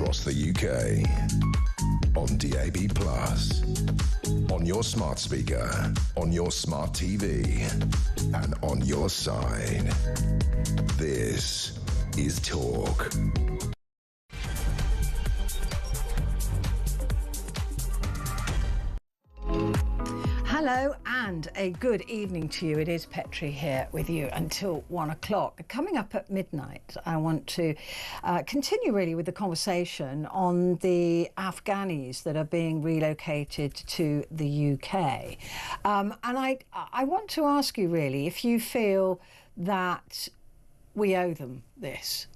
across the UK. On DAB+, on your smart speaker, on your smart TV, and on your side. This is Talk. Hello and a good evening to you. It is Petrie here with you until 1 o'clock. Coming up at midnight, I want to continue really with the conversation on the Afghanis that are being relocated to the UK. And I want to ask you really if you feel that we owe them this.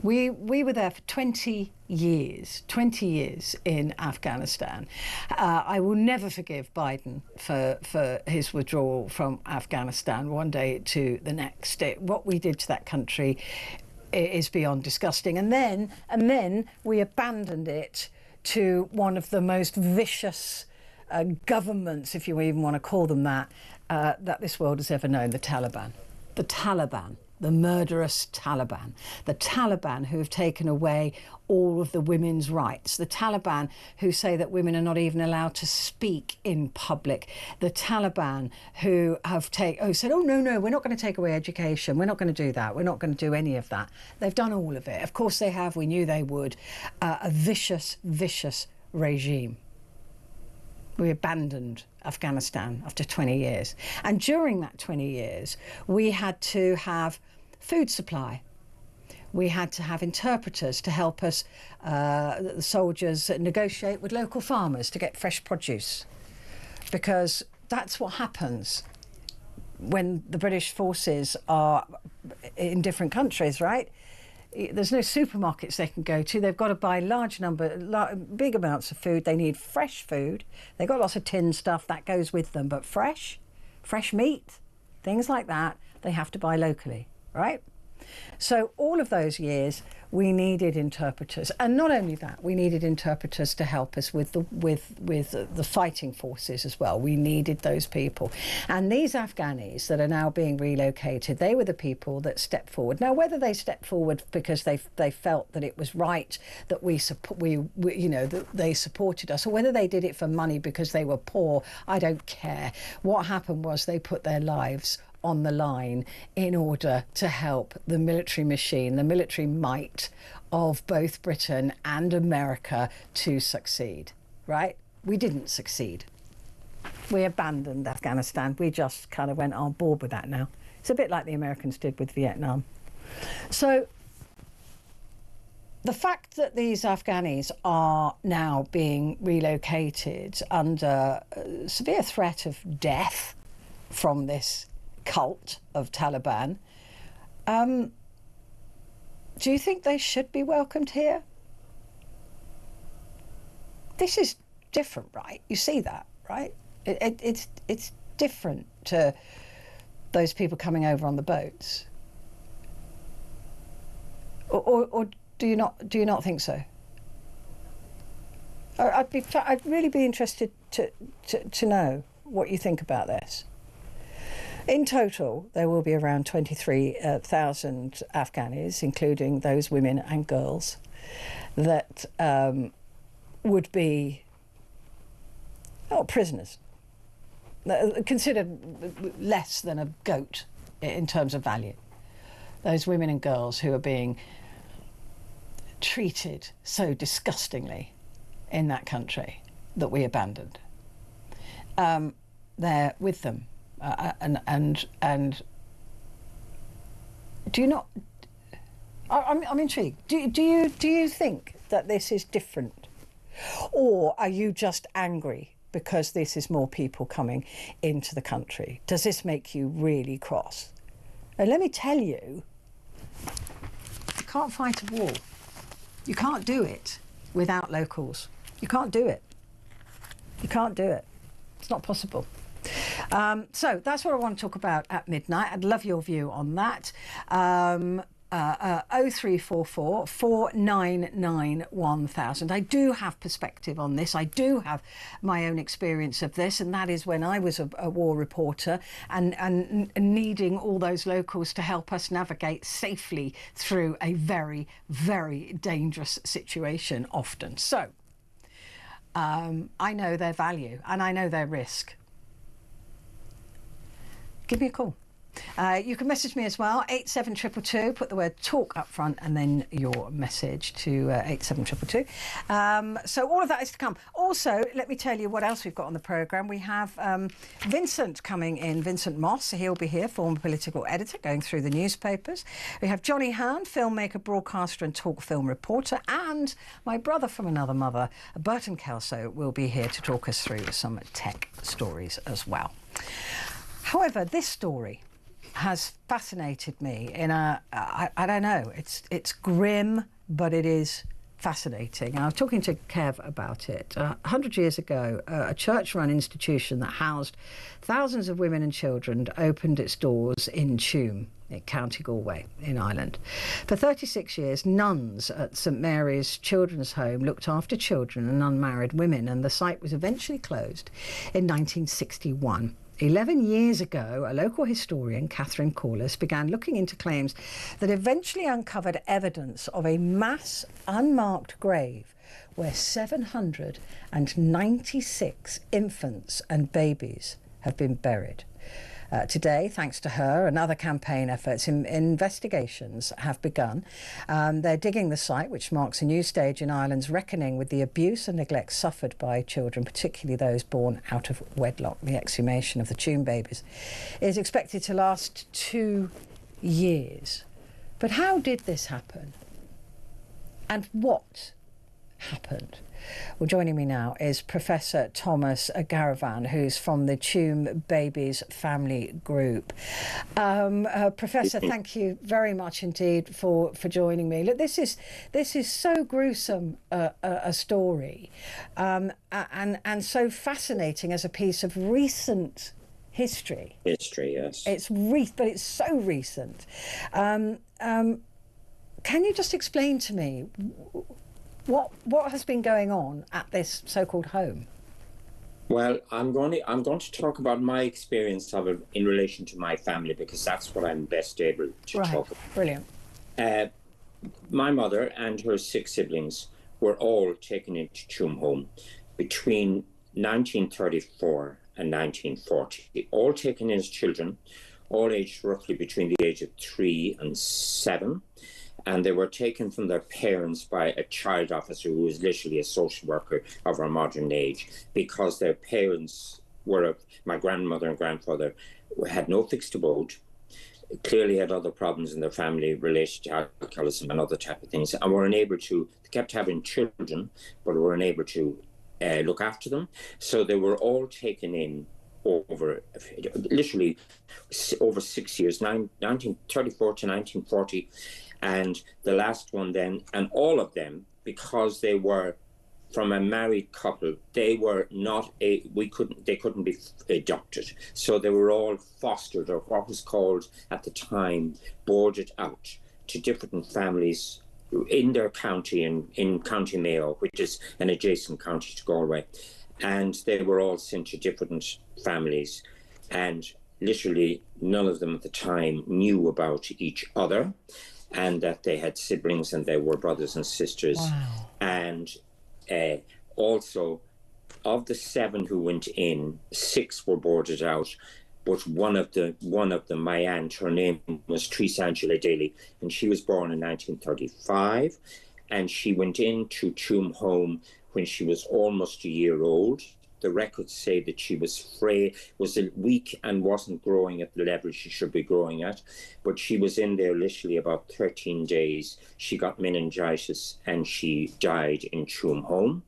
We were there for 20 years in Afghanistan. I will never forgive Biden for his withdrawal from Afghanistan one day to the next. What we did to that country is beyond disgusting. And then we abandoned it to one of the most vicious governments, if you even want to call them that this world has ever known, the Taliban. The Taliban. The murderous Taliban. The Taliban who have taken away all of the women's rights. The Taliban who say that women are not even allowed to speak in public. The Taliban who have said, oh, no, we're not going to take away education. We're not going to do that. We're not going to do any of that. They've done all of it. Of course they have. We knew they would. A vicious, vicious regime. We abandoned Afghanistan after 20 years. And during that 20 years, we had to have food supply. We had to have interpreters to help us, the soldiers, negotiate with local farmers to get fresh produce. Because that's what happens when the British forces are in different countries, right? There's no supermarkets they can go to. They've got to buy big amounts of food. They need fresh food. They've got lots of tin stuff that goes with them, but fresh meat, things like that, they have to buy locally, right? So all of those years, we needed interpreters, and not only that, we needed interpreters to help us with the fighting forces as well. We needed those people, and these Afghanis that are now being relocated, they were the people that stepped forward. Now, whether they stepped forward because they felt that it was right that that they supported us, or whether they did it for money because they were poor, I don't care. What happened was they put their lives on the line in order to help the military machine, the military might of both Britain and America to succeed, right? We didn't succeed. We abandoned Afghanistan. We just kind of went on board with that now. It's a bit like the Americans did with Vietnam. So the fact that these Afghanis are now being relocated under severe threat of death from this cult of Taliban, do you think they should be welcomed here? This is different, right? You see that, right? It's different to those people coming over on the boats. Or do you not think so? I'd really be interested to know what you think about this. In total, there will be around 23,000 Afghanis, including those women and girls, that would be prisoners, considered less than a goat in terms of value. Those women and girls who are being treated so disgustingly in that country that we abandoned. They're with them. And do you not? I'm intrigued. Do you think that this is different, or are you just angry because this is more people coming into the country? Does this make you really cross? And let me tell you, you can't fight a war. You can't do it without locals. You can't do it. You can't do it. It's not possible. So that's what I want to talk about at midnight. I'd love your view on that. 0344 499 1000. I do have perspective on this. I do have my own experience of this, and that is when I was a war reporter and needing all those locals to help us navigate safely through a very, very dangerous situation often. So I know their value and I know their risk. Give me a call. You can message me as well, 87222, put the word talk up front and then your message to 87222. So all of that is to come. Also, let me tell you what else we've got on the programme. We have Vincent coming in, Vincent Moss. He'll be here, former political editor, going through the newspapers. We have Johnny Hahn, filmmaker, broadcaster and talk film reporter. And my brother from another mother, Burton Kelso, will be here to talk us through some tech stories as well. However, this story has fascinated me in I don't know, it's grim, but it is fascinating. And I was talking to Kev about it. 100 years ago, a church-run institution that housed thousands of women and children opened its doors in Tuam, in County Galway, in Ireland. For 36 years, nuns at St Mary's Children's Home looked after children and unmarried women, and the site was eventually closed in 1961. 11 years ago, a local historian, Catherine Corliss, began looking into claims that eventually uncovered evidence of a mass unmarked grave where 796 infants and babies have been buried. Today, thanks to her and other campaign efforts, investigations have begun. They're digging the site, which marks a new stage in Ireland's reckoning with the abuse and neglect suffered by children, particularly those born out of wedlock. The exhumation of the Tuam babies is expected to last 2 years. But how did this happen? And what happened? Well, joining me now is Professor Thomas Garavan, who's from the Tuam Babies Family Group. Professor, thank you very much indeed for joining me. Look, this is so gruesome a story, and so fascinating as a piece of recent history. History, yes. But it's so recent. Can you just explain to me what has been going on at this so-called home? Well, I'm going to talk about my experience of it in relation to my family, because that's what I'm best able to talk about. Brilliant. My mother and her 6 siblings were all taken into Tuam Home between 1934 and 1940, all taken in as children, all aged roughly between the age of 3 and 7. And they were taken from their parents by a child officer who was literally a social worker of our modern age, because their parents were, my grandmother and grandfather, had no fixed abode, clearly had other problems in their family related to alcoholism and other type of things, and were unable to, they kept having children, but were unable to look after them. So they were all taken in over literally over 6 years, 1934 to 1940. And the last one then, and all of them, because they were from a married couple, they were not they couldn't be adopted. So they were all fostered, or what was called at the time boarded out to different families in their county, in County Mayo, which is an adjacent county to Galway. And they were all sent to different families, and literally none of them at the time knew about each other, and that they had siblings and they were brothers and sisters. Wow. And also, of the 7 who went in, 6 were boarded out, but one of them, my aunt, her name was Theresa Angela Daly, and she was born in 1935, and she went into Tuam Home when she was almost a year old. The records say that she was weak and wasn't growing at the level she should be growing at, but she was in there literally about 13 days. She got meningitis and she died in Tuam Home.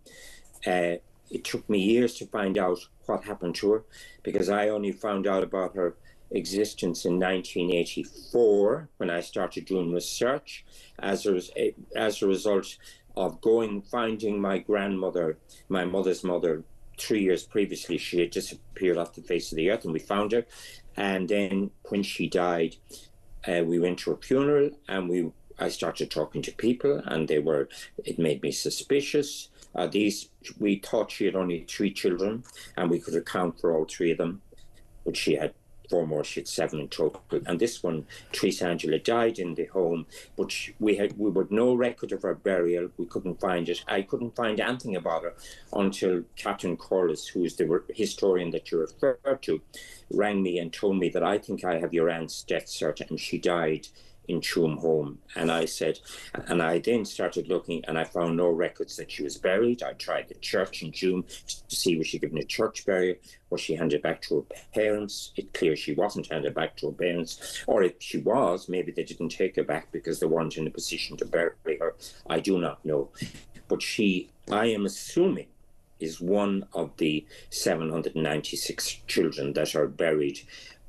It took me years to find out what happened to her, because I only found out about her existence in 1984 when I started doing research as a result of finding my grandmother, my mother's mother. 3 years previously, she had disappeared off the face of the earth, and we found her. And then when she died, We went to a funeral, and I started talking to people, and it made me suspicious. We thought she had only 3 children, and we could account for all 3 of them, but she had 4 more. She had 7 in total. And this one, Teresa Angela, died in the home, but we had no record of her burial. We couldn't find it. I couldn't find anything about her until Catherine Corliss, who is the historian that you referred to, rang me and told me that I think I have your aunt's death cert, and she died in Tuam home. And I then started looking, and I found no records that she was buried. I tried the church in Tuam to see was she given a church burial, was she handed back to her parents. It's clear she wasn't handed back to her parents, or if she was, maybe they didn't take her back because they weren't in a position to bury her. I do not know. But I am assuming, is one of the 796 children that are buried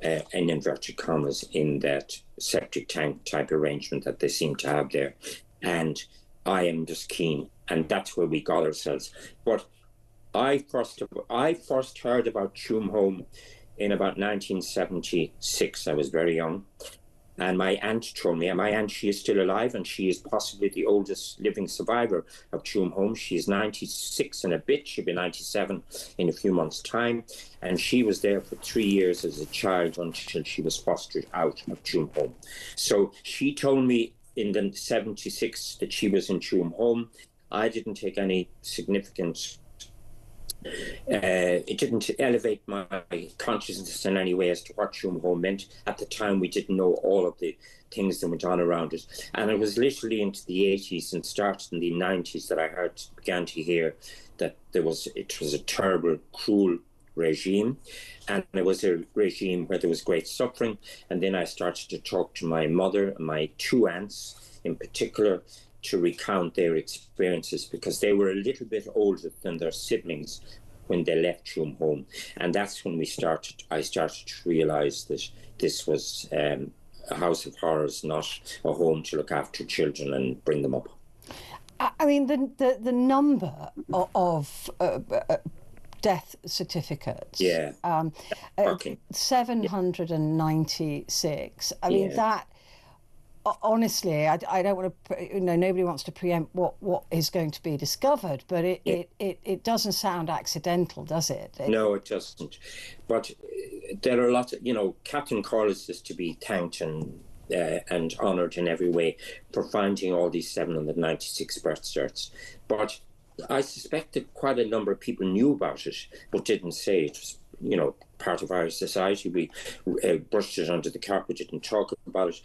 in inverted commas in that septic tank type arrangement that they seem to have there. And I am just keen, and that's where we got ourselves. But I first heard about Tuam Home in about 1976. I was very young. And my aunt told me, and my aunt, she is still alive, and she is possibly the oldest living survivor of Tuam Home. She is 96 and a bit. She'll be 97 in a few months' time. And she was there for 3 years as a child until she was fostered out of Tuam Home. So she told me in the 76 that she was in Tuam Home. I didn't take any significant... it didn't elevate my consciousness in any way as to what Tuam Home meant. At the time, we didn't know all of the things that went on around it. And it was literally into the 80s and started in the 90s that I began to hear that it was a terrible, cruel regime. And it was a regime where there was great suffering. And then I started to talk to my mother and my 2 aunts in particular, to recount their experiences, because they were a little bit older than their siblings when they left Tuam Home. And that's when I started to realise that this was a house of horrors, not a home to look after children and bring them up. I mean, the number of death certificates, 796. I mean, that... Honestly, I don't want to, nobody wants to preempt what is going to be discovered, but it doesn't sound accidental, does it? No, it doesn't. But there are lots of, Catherine Corliss is to be thanked and honoured in every way for finding all these 796 birth certs. But I suspect that quite a number of people knew about it, but didn't say it was, part of our society. We brushed it under the carpet, didn't talk about it.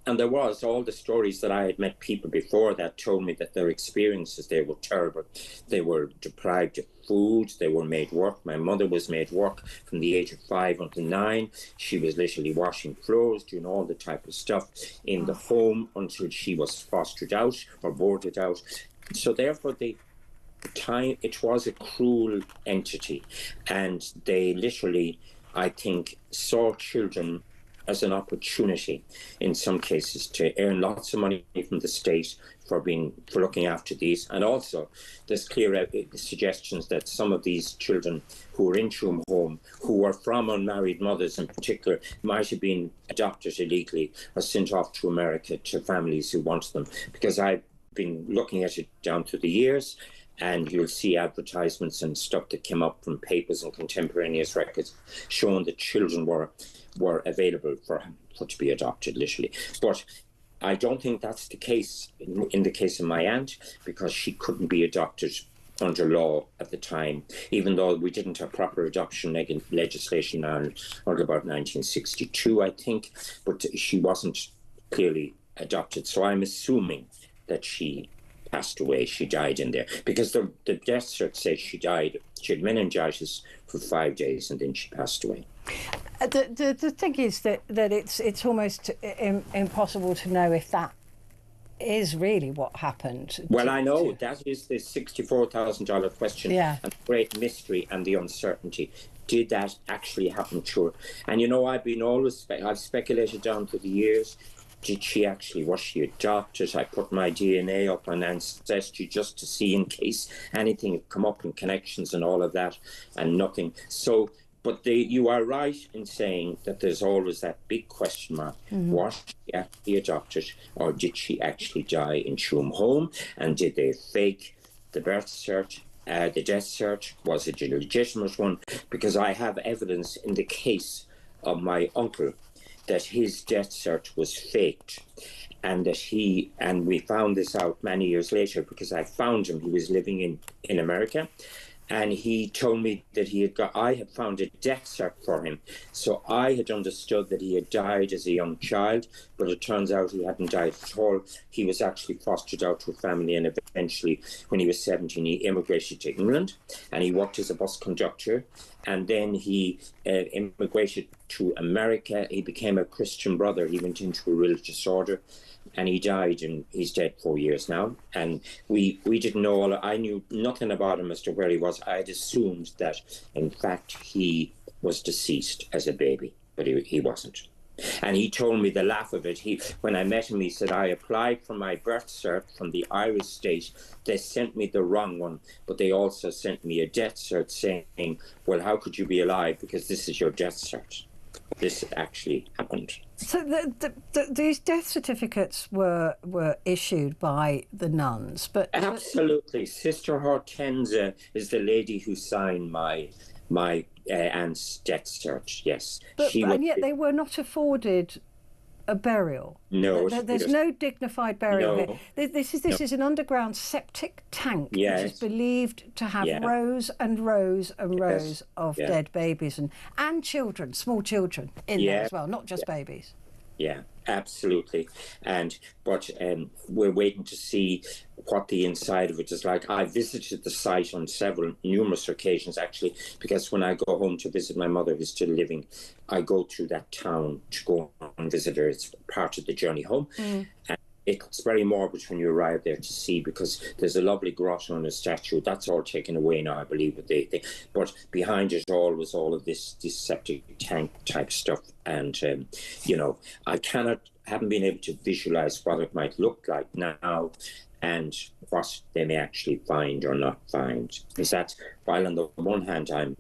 And there was all the stories that I had met people before that told me that their experiences, they were terrible. They were deprived of food. They were made work. My mother was made work from the age of 5 until 9. She was literally washing floors, doing all the type of stuff in the home until she was fostered out or boarded out. So therefore, it was a cruel entity. And they literally, I think, saw children as an opportunity in some cases to earn lots of money from the state for looking after these. And also there's clear suggestions that some of these children who were in Tuam Home, who were from unmarried mothers in particular, might have been adopted illegally or sent off to America to families who wanted them. Because I've been looking at it down through the years, and you'll see advertisements and stuff that came up from papers and contemporaneous records showing that children were available for to be adopted, literally. But I don't think that's the case in the case of my aunt, because she couldn't be adopted under law at the time, even though we didn't have proper adoption legislation until about 1962, I think, but she wasn't clearly adopted. So I'm assuming that she passed away. She died in there, because the death cert says she died. She had meningitis for 5 days and then she passed away. The thing is that it's almost impossible to know if that is really what happened. Well, I know that is the $64,000 question, and the great mystery and the uncertainty. Did that actually happen to her? And I've speculated down through the years. Was she adopted? I put my DNA up on Ancestry just to see in case anything had come up in connections and all of that, and nothing. So But you are right in saying that there's always that big question mark. Was she actually adopted, or did she actually die in Tuam home? And did they fake the birth cert? The death cert? Was it a legitimate one? Because I have evidence in the case of my uncle that his death cert was faked. And we found this out many years later because I found him. He was living in America. And he told me that I had found a death cert for him. So I had understood that he had died as a young child, but it turns out he hadn't died at all. He was actually fostered out to a family, and eventually, when he was 17, he immigrated to England, and he worked as a bus conductor. And then he immigrated to America. He became a Christian brother. He went into a religious order. And he died, and he's dead 4 years now. And we didn't know. I knew nothing about him as to where he was. I had assumed that, in fact, he was deceased as a baby, but he wasn't. And he told me the laugh of it. When I met him, he said, I applied for my birth cert from the Irish state. They sent me the wrong one, but they also sent me a death cert saying, well, how could you be alive? Because this is your death cert. This actually happened. So these death certificates were issued by the nuns, but absolutely, Sister Hortensia is the lady who signed my aunt's death cert. Yes, and yet they were not afforded a burial. No, there's no dignified burial no, here. This is an underground septic tank, yes, which is believed to have rows and rows and rows of dead babies and children, small children in there as well, not just babies. Yeah, absolutely. But we're waiting to see what the inside of it is like. I visited the site on numerous occasions, actually, because when I go home to visit my mother, who's still living, I go to that town to go and visit her. It's part of the journey home. And it's very morbid when you arrive there to see, because there's a lovely grotto and a statue. That's all taken away now, I believe. But behind it all was all of this septic tank type stuff. And, I haven't been able to visualize what it might look like now and what they may actually find or not find. Is that, while on the one hand, I'm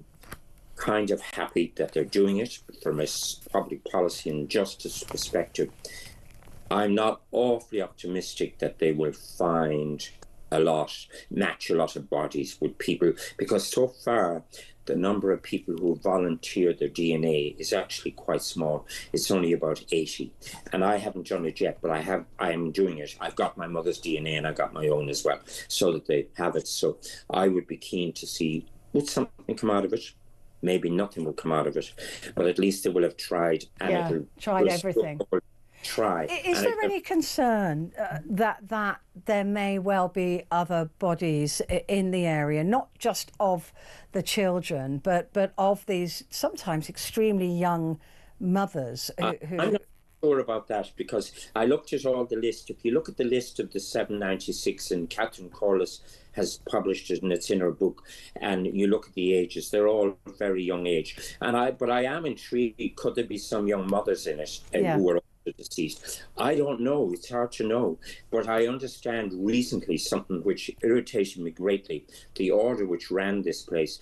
kind of happy that they're doing it from a public policy and justice perspective, I'm not awfully optimistic that they will match a lot of bodies with people, because so far the number of people who volunteer their DNA is actually quite small. It's only about 80. And I haven't done it yet, but I am doing it. I've got my mother's DNA and I got my own as well, so that they have it. So I would be keen to see, would something come out of it? Maybe nothing will come out of it, but at least they will have tried. And tried everything. Is there any concern that there may well be other bodies in the area, not just of the children, but of these sometimes extremely young mothers who... I'm not sure about that, because I looked at all the list. If you look at the list of the 796, and Catherine Corliss has published it, and it's in her book, and you look at the ages, they're all very young age. But I am intrigued, could there be some young mothers in it who are deceased? I don't know. It's hard to know. But I understand recently something which irritated me greatly. The order which ran this place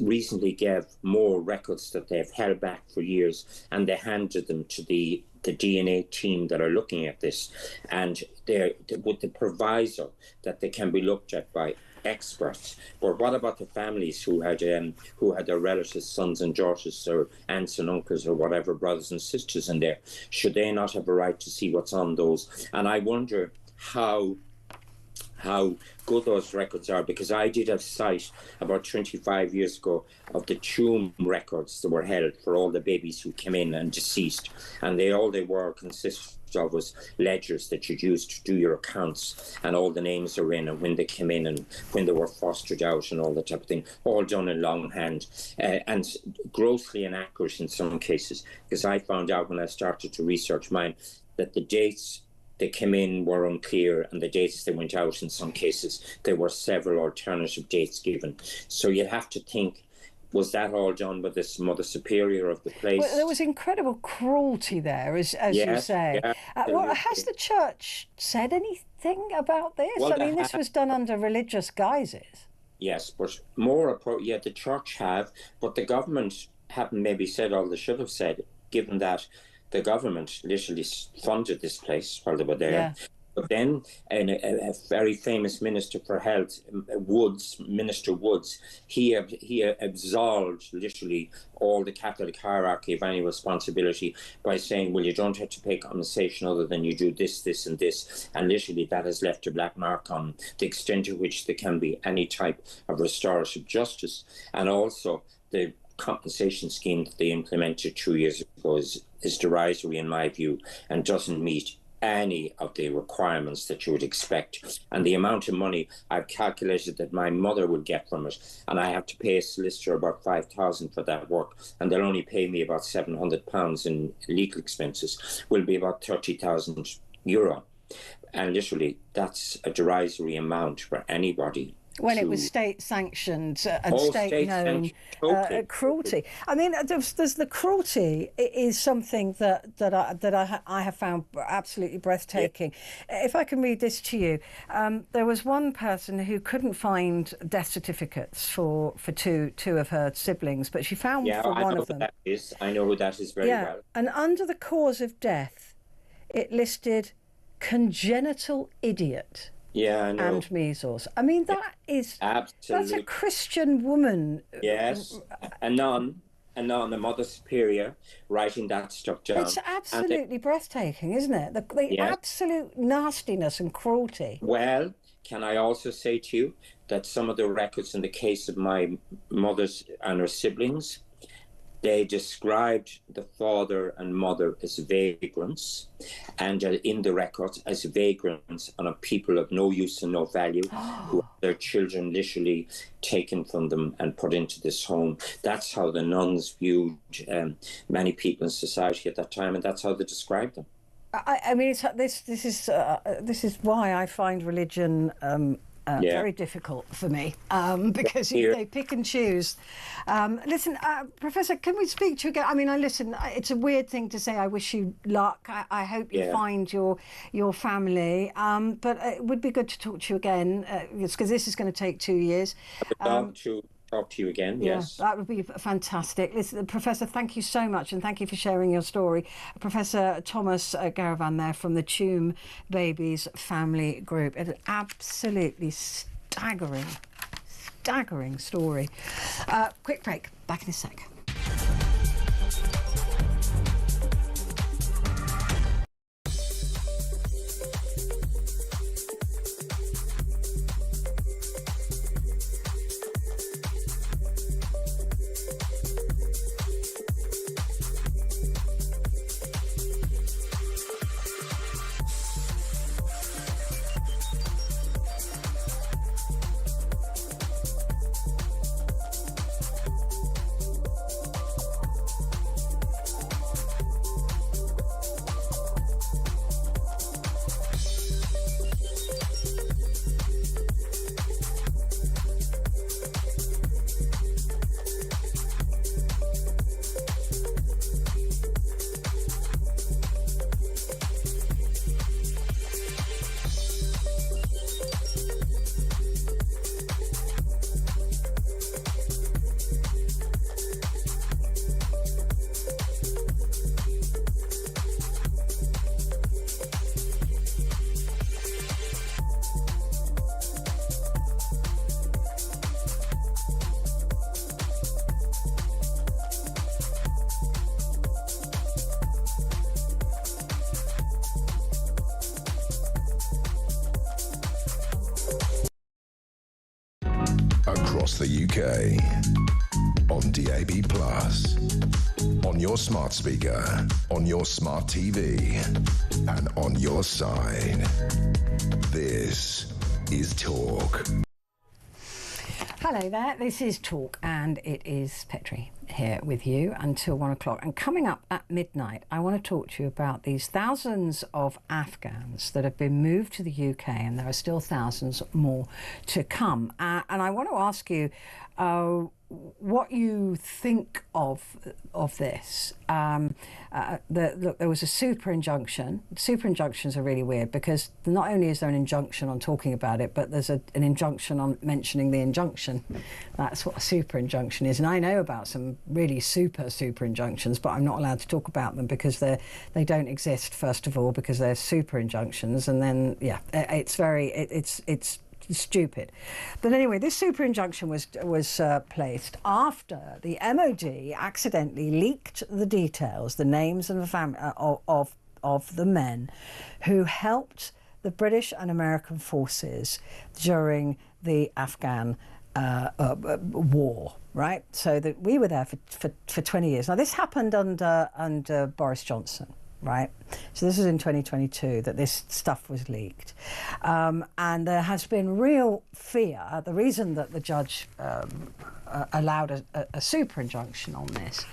recently gave more records that they've held back for years, and they handed them to the DNA team that are looking at this, and they're with the proviso that they can be looked at by experts. But what about the families who had their relatives, sons and daughters, or aunts and uncles, or whatever, brothers and sisters in there? Should they not have a right to see what's on those? And I wonder how good those records are, because I did have sight about 25 years ago of the Tuam records that were held for all the babies who came in and deceased, and all they were consisted of was ledgers that you'd use to do your accounts, and all the names are in, and when they came in and when they were fostered out and all that type of thing, all done in longhand, and grossly inaccurate in some cases, because I found out when I started to research mine that the dates they came in were unclear, and the dates they went out, in some cases, there were several alternative dates given. So you'd have to think, was that all done by this Mother Superior of the place? Well, there was incredible cruelty there, as you say. Yeah, has the church said anything about this? Well, this was done under religious guises. Yes, but the church have, but the government haven't maybe said all they should have said, given that the government literally funded this place while they were there. Yeah. But then a very famous minister for health, Minister Woods, he absolved literally all the Catholic hierarchy of any responsibility by saying, well, you don't have to pay compensation other than you do this, this and this. And literally that has left a black mark on the extent to which there can be any type of restorative justice. And also the compensation scheme that they implemented 2 years ago is derisory in my view and doesn't meet any of the requirements that you would expect. And the amount of money I've calculated that my mother would get from it, and I have to pay a solicitor about $5,000 for that work, and they'll only pay me about £700 in legal expenses, will be about €30,000. And literally, that's a derisory amount for anybody. When it was state-sanctioned and state-known cruelty. I mean, there's the cruelty is something that I have found absolutely breathtaking. Yeah. If I can read this to you, there was one person who couldn't find death certificates for two of her siblings, but she found for one of them. I know who that is very well. And under the cause of death, it listed congenital idiot. Yeah, I know. And measles. I mean, that is absolutely. That's a Christian woman. Yes, a nun, a Mother Superior, writing that stuff down. It's absolutely breathtaking, isn't it? The absolute nastiness and cruelty. Well, can I also say to you that some of the records in the case of my mother's and her siblings, they described the father and mother as vagrants, and in the records as vagrants and of people of no use and no value, who had their children literally taken from them and put into this home. That's how the nuns viewed many people in society at that time, and that's how they described them. I mean, this is why I find religion very difficult for me, because they pick and choose. Listen, Professor, can we speak to you again? I mean, it's a weird thing to say, I wish you luck. I hope you find your family. But it would be good to talk to you again, because this is going to take 2 years. I would love to talk to you again, yes. That would be fantastic. Listen, Professor, thank you so much, and thank you for sharing your story. Professor Thomas Garavan there from the Tuam Babies Family Group. It's an absolutely staggering story. Quick break. Back in a sec. Across the UK, on DAB+, on your smart speaker, on your smart TV, and on your side. This is Talk. Hello there, this is Talk, and it is Petrie here with you until 1 o'clock. And coming up at midnight, I want to talk to you about these thousands of Afghans that have been moved to the UK, and there are still thousands more to come. And I want to ask you what you think of this. Look, there was a super injunction. Super injunctions are really weird because not only is there an injunction on talking about it, but there's an injunction on mentioning the injunction. That's what a super injunction is. And I know about some really super injunctions, but I'm not allowed to talk about them because they don't exist, first of all, because they're super injunctions, and then it's stupid. But anyway, this super injunction was placed after the MOD accidentally leaked the details, the names and the of the men who helped the British and American forces during the Afghan war, right? So that we were there for 20 years. Now this happened under Boris Johnson, right? So this was in 2022 that this stuff was leaked. And there has been real fear. The reason that the judge allowed a super injunction on this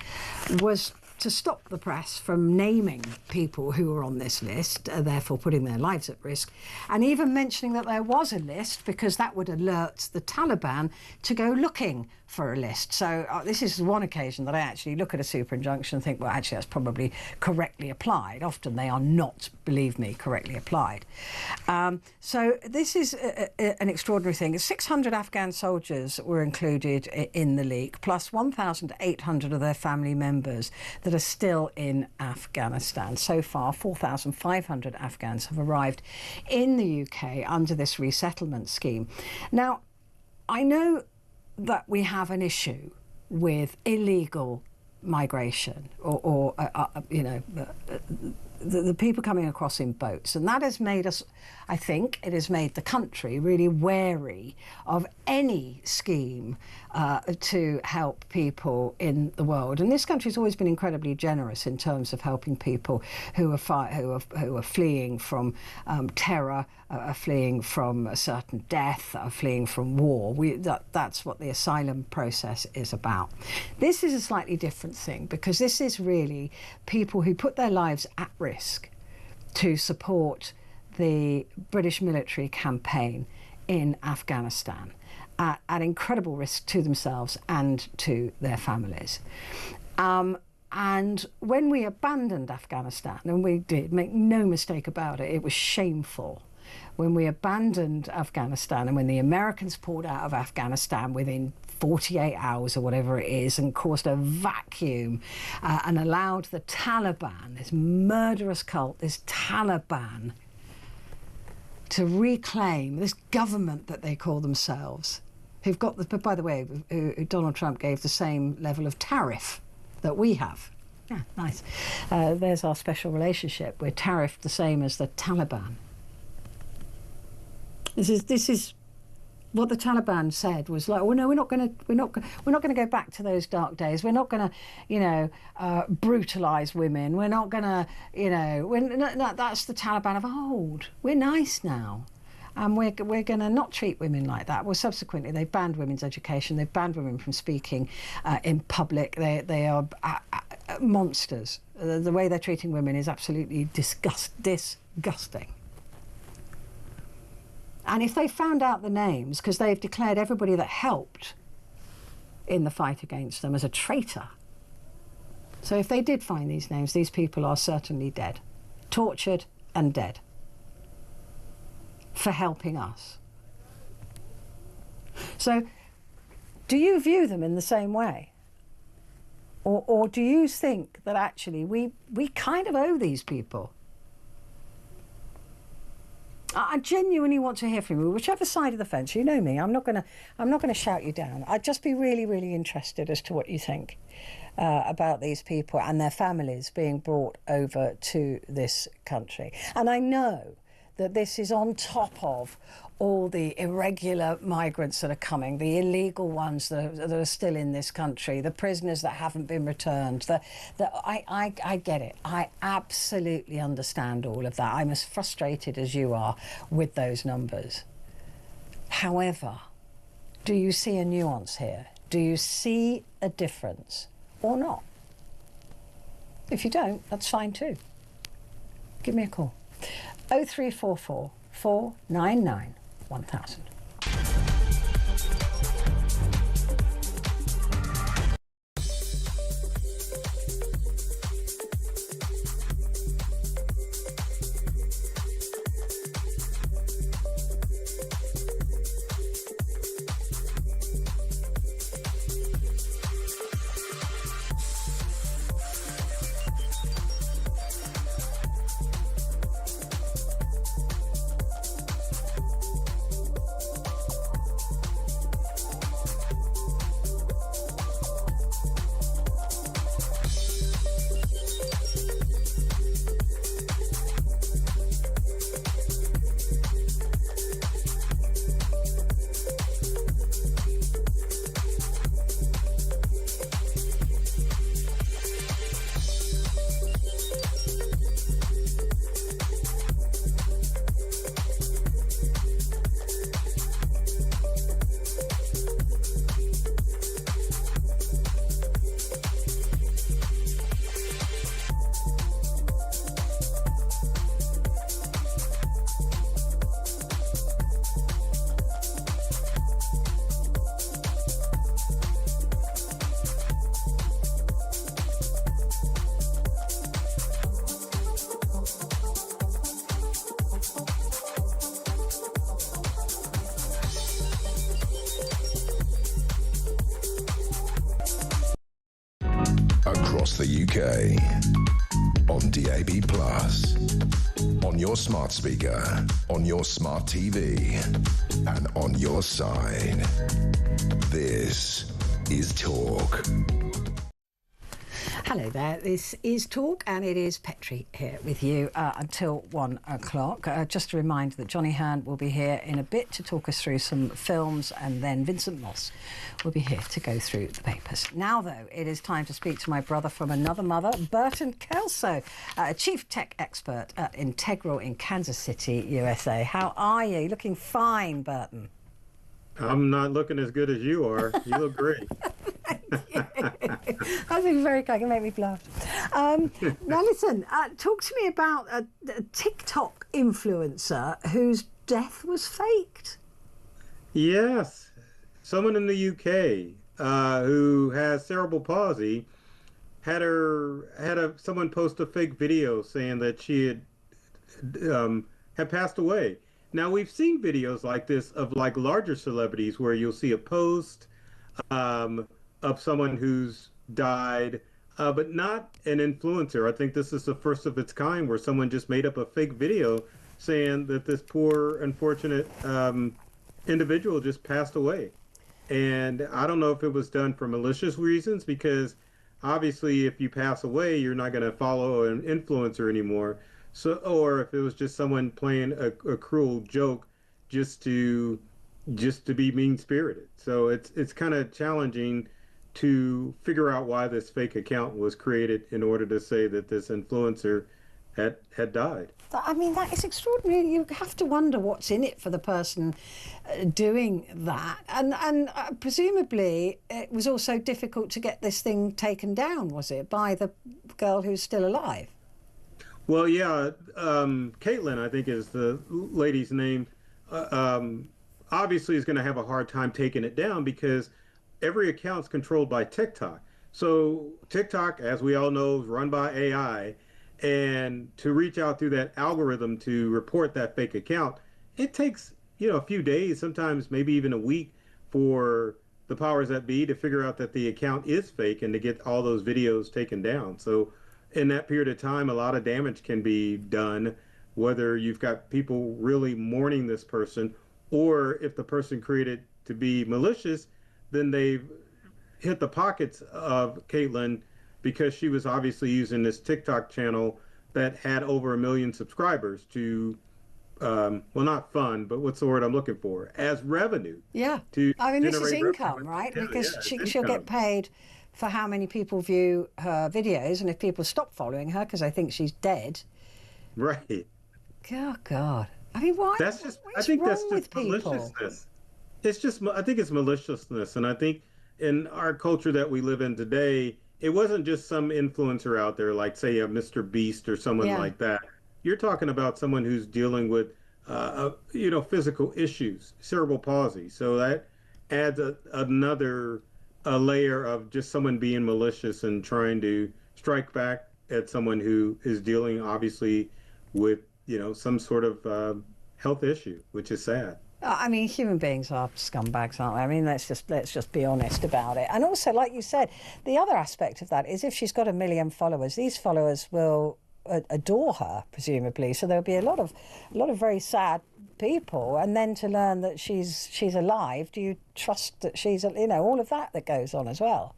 was to stop the press from naming people who were on this list, therefore putting their lives at risk, and even mentioning that there was a list, because that would alert the Taliban to go looking for a list. So this is one occasion that I actually look at a super injunction and think, well, actually that's probably correctly applied. Often they are not, believe me, correctly applied. So this is an extraordinary thing. 600 Afghan soldiers were included in the leak, plus 1,800 of their family members that are still in Afghanistan. So far, 4,500 Afghans have arrived in the UK under this resettlement scheme. Now, I know that we have an issue with illegal migration or the people coming across in boats, and that has made us, I think it has made the country really wary of any scheme to help people in the world. And this country has always been incredibly generous in terms of helping people who are fleeing from terror, are fleeing from a certain death, are fleeing from war. That's what the asylum process is about. This is a slightly different thing, because this is really people who put their lives at risk to support the British military campaign in Afghanistan at incredible risk to themselves and to their families. And when we abandoned Afghanistan, and we did, make no mistake about it, it was shameful. When we abandoned Afghanistan and when the Americans pulled out of Afghanistan within 48 hours or whatever it is, and caused a vacuum and allowed the Taliban, this murderous cult, this Taliban, to reclaim this government that they call themselves, who've got, by the way, who Donald Trump gave the same level of tariff that we have. Yeah, nice. There's our special relationship. We're tariffed the same as the Taliban. This is what the Taliban said, was like, well, no, we're not going to go back to those dark days. We're not going to, brutalize women. We're not going to, that's the Taliban of old. We're nice now, and we're going to not treat women like that. Well, subsequently, they banned women's education. They banned women from speaking in public. They are monsters. The way they're treating women is absolutely disgusting. And if they found out the names, because they've declared everybody that helped in the fight against them as a traitor. So if they did find these names, these people are certainly dead, tortured and dead, for helping us. So do you view them in the same way? Or do you think that actually we kind of owe these people? I genuinely want to hear from you, whichever side of the fence. You know me. I'm not going to shout you down. I'd just be really, really interested as to what you think about these people and their families being brought over to this country. And I know that this is on top of all the irregular migrants that are coming, the illegal ones that are still in this country, the prisoners that haven't been returned. I get it. I absolutely understand all of that. I'm as frustrated as you are with those numbers. However, do you see a nuance here? Do you see a difference or not? If you don't, that's fine too. Give me a call. 0344 499 1000. the UK. On DAB+, on your smart speaker, on your smart TV, and on your side. This is Talk. Hello there, this is Talk and it is Petrie here with you until 1 o'clock. Just a reminder that Johnny Hearn will be here in a bit to talk us through some films, and then Vincent Moss will be here to go through the papers. Now though, it is time to speak to my brother from another mother, Burton Kelso, Chief Tech Expert at Integral in Kansas City, USA. How are you? Looking fine, Burton. I'm not looking as good as you are. You look great. That's been very kind. You make me blush. Now listen, talk to me about a TikTok influencer whose death was faked. Yes. Someone in the UK who has cerebral palsy had someone post a fake video saying that she had passed away. Now, we've seen videos like this of like larger celebrities where you'll see a post of someone who's died, but not an influencer. I think this is the first of its kind where someone just made up a fake video saying that this poor, unfortunate individual just passed away. And I don't know if it was done for malicious reasons, because obviously if you pass away, you're not going to follow an influencer anymore. So, or if it was just someone playing a cruel joke just to be mean-spirited. So it's kind of challenging to figure out why this fake account was created in order to say that this influencer had died. I mean, that is extraordinary. You have to wonder what's in it for the person doing that. And presumably it was also difficult to get this thing taken down, was it, by the girl who's still alive? Well, yeah, Caitlin, I think is the lady's name, obviously is going to have a hard time taking it down because every account's controlled by TikTok. So TikTok, as we all know, is run by AI. And to reach out through that algorithm to report that fake account, it takes, a few days, sometimes maybe even a week for the powers that be to figure out that the account is fake and to get all those videos taken down. So in that period of time, a lot of damage can be done, whether you've got people really mourning this person, or if the person created to be malicious, then they've hit the pockets of Caitlin because she was obviously using this TikTok channel that had over 1 million subscribers to, well, not fund, but what's the word I'm looking for? As revenue. Yeah. I mean, this is income, right? Yeah, because yeah, she'll get paid for how many people view her videos, and if people stop following her because they think she's dead. Right. Oh, God. I mean, why? That's just, what I is think wrong that's with just people? maliciousness. It's just, I think it's maliciousness. And I think in our culture that we live in today, it wasn't just some influencer out there, like say a Mr. Beast or someone like that. You're talking about someone who's dealing with, physical issues, cerebral palsy. So that adds another layer of just someone being malicious and trying to strike back at someone who is dealing obviously with, some sort of health issue, which is sad. I mean, human beings are scumbags, aren't they? I mean, let's just be honest about it. And also, like you said, the other aspect of that is if she's got 1 million followers, these followers will adore her, presumably. So there'll be a lot of very sad people. And then to learn that she's alive, do you trust that she's, all of that goes on as well?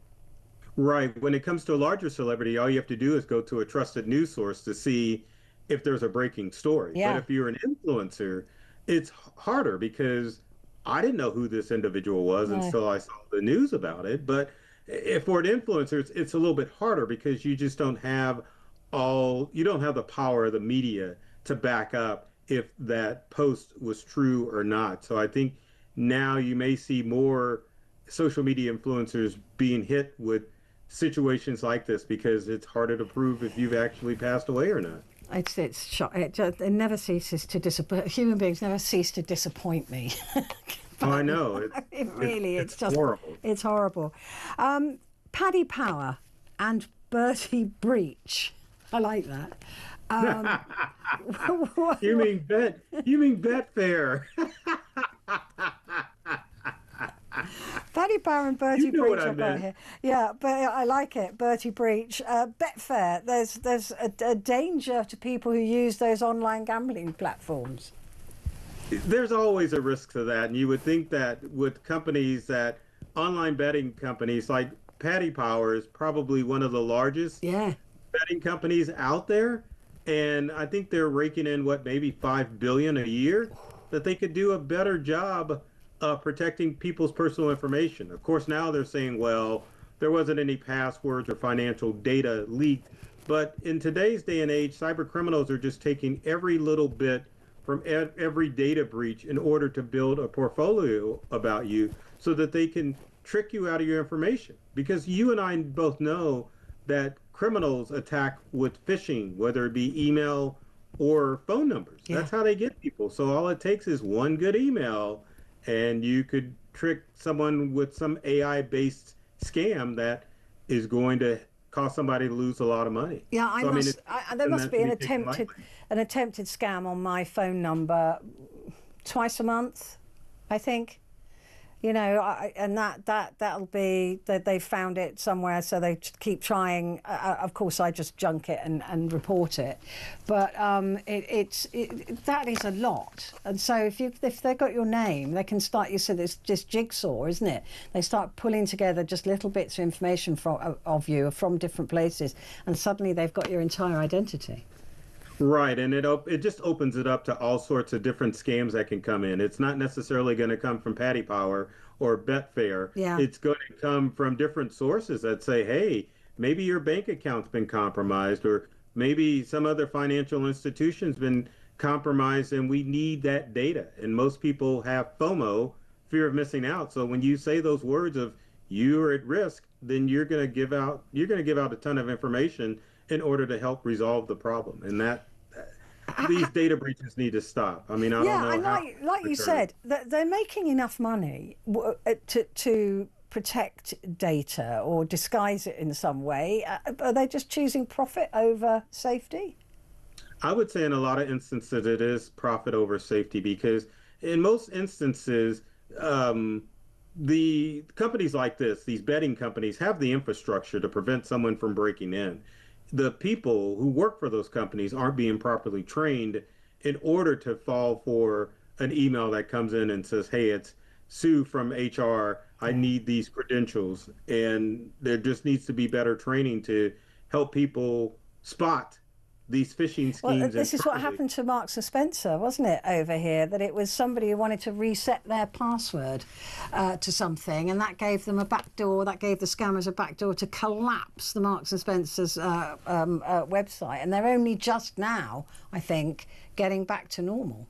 Right. When it comes to a larger celebrity, all you have to do is go to a trusted news source to see if there's a breaking story. Yeah. But if you're an influencer, it's harder because I didn't know who this individual was until I saw the news about it. But if for an influencer, it's a little bit harder because you just don't have the power of the media to back up if that post was true or not. So I think now you may see more social media influencers being hit with situations like this because it's harder to prove if you've actually passed away or not. It never ceases to disappoint. Human beings never cease to disappoint me. I know. It's just horrible. It's horrible. Paddy Power and Bertie Breach. I like that. You mean Betfair? Paddy Power and Bertie You know Breach what I I've got meant. here. Yeah, but I like it. Bertie Breach. Betfair. There's a danger to people who use those online gambling platforms. There's always a risk to that, and you would think that with online betting companies like Paddy Power is probably one of the largest Yeah. betting companies out there, and I think they're raking in what, maybe 5 billion a year, that they could do a better job of protecting people's personal information. Of course, now they're saying, well, there wasn't any passwords or financial data leaked, but in today's day and age, cyber criminals are just taking every little bit from every data breach in order to build a portfolio about you so that they can trick you out of your information. Because you and I both know that criminals attack with phishing, whether it be email or phone numbers. Yeah. That's how they get people. So all it takes is one good email, and you could trick someone with some AI-based scam that is going to cause somebody to lose a lot of money. Yeah, So, there must be an taken lightly. attempted scam on my phone number twice a month, I think. You know, and that'll be that they found it somewhere, so they keep trying. Of course, I just junk it and report it, but that is a lot. And so if they got your name, they can start. You said it's just jigsaw, isn't it? They start pulling together just little bits of information of you from different places, and suddenly they've got your entire identity. Right, and it just opens it up to all sorts of different scams that can come in. It's not necessarily going to come from Paddy Power or Betfair. Yeah. It's going to come from different sources that say, hey, maybe your bank account's been compromised, or maybe some other financial institution's been compromised, and we need that data. And most people have FOMO, fear of missing out. So when you say those words of you are at risk, then you're going to give out a ton of information in order to help resolve the problem. And these data breaches need to stop. I mean, I don't know and how. like you said, they're making enough money to protect data or disguise it in some way. Are they just choosing profit over safety? I would say in a lot of instances it is profit over safety, because in most instances, the companies like this, these betting companies, have the infrastructure to prevent someone from breaking in. The people who work for those companies aren't being properly trained in order to fall for an email that comes in and says, hey, it's Sue from HR, I need these credentials. And there just needs to be better training to help people spot these phishing schemes. Well, this is what happened to Marks and Spencer, wasn't it, over here? That it was somebody who wanted to reset their password to something, and that gave them a backdoor, that gave the scammers a backdoor to collapse the Marks and Spencer's website. And they're only just now, I think, getting back to normal.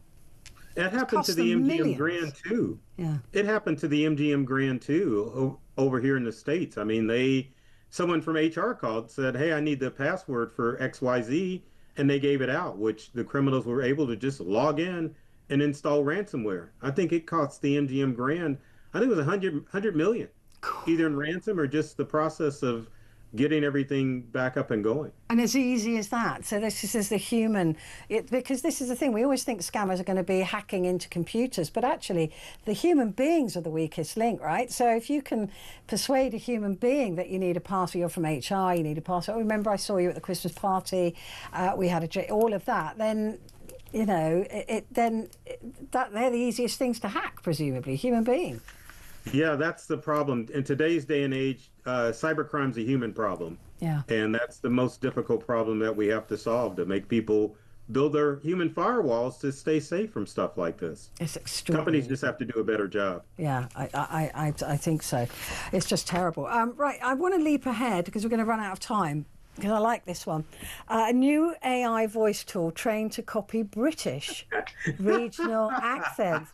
It happened to the MGM Grand too. Yeah. It happened to the MGM Grand too over here in the States. I mean, someone from HR called, said, hey, I need the password for XYZ, and they gave it out, which the criminals were able to just log in and install ransomware. I think it cost the MGM Grand, I think it was 100 million, either in ransom or just the process of getting everything back up and going. And as easy as that. So this is the human, because this is the thing, we always think scammers are going to be hacking into computers, but actually the human beings are the weakest link, right? So if you can persuade a human being that you need a password, you're from HR, you need a password, oh, remember I saw you at the Christmas party, we had all of that, then, you know, they're the easiest things to hack, presumably, human beings. Yeah, that's the problem. In today's day and age, cybercrime's a human problem. Yeah. And that's the most difficult problem that we have to solve, to make people build their human firewalls to stay safe from stuff like this. It's extraordinary. Companies just have to do a better job. Yeah, I think so. It's just terrible. Right, I want to leap ahead because we're going to run out of time, because I like this one. A new AI voice tool trained to copy British regional accents.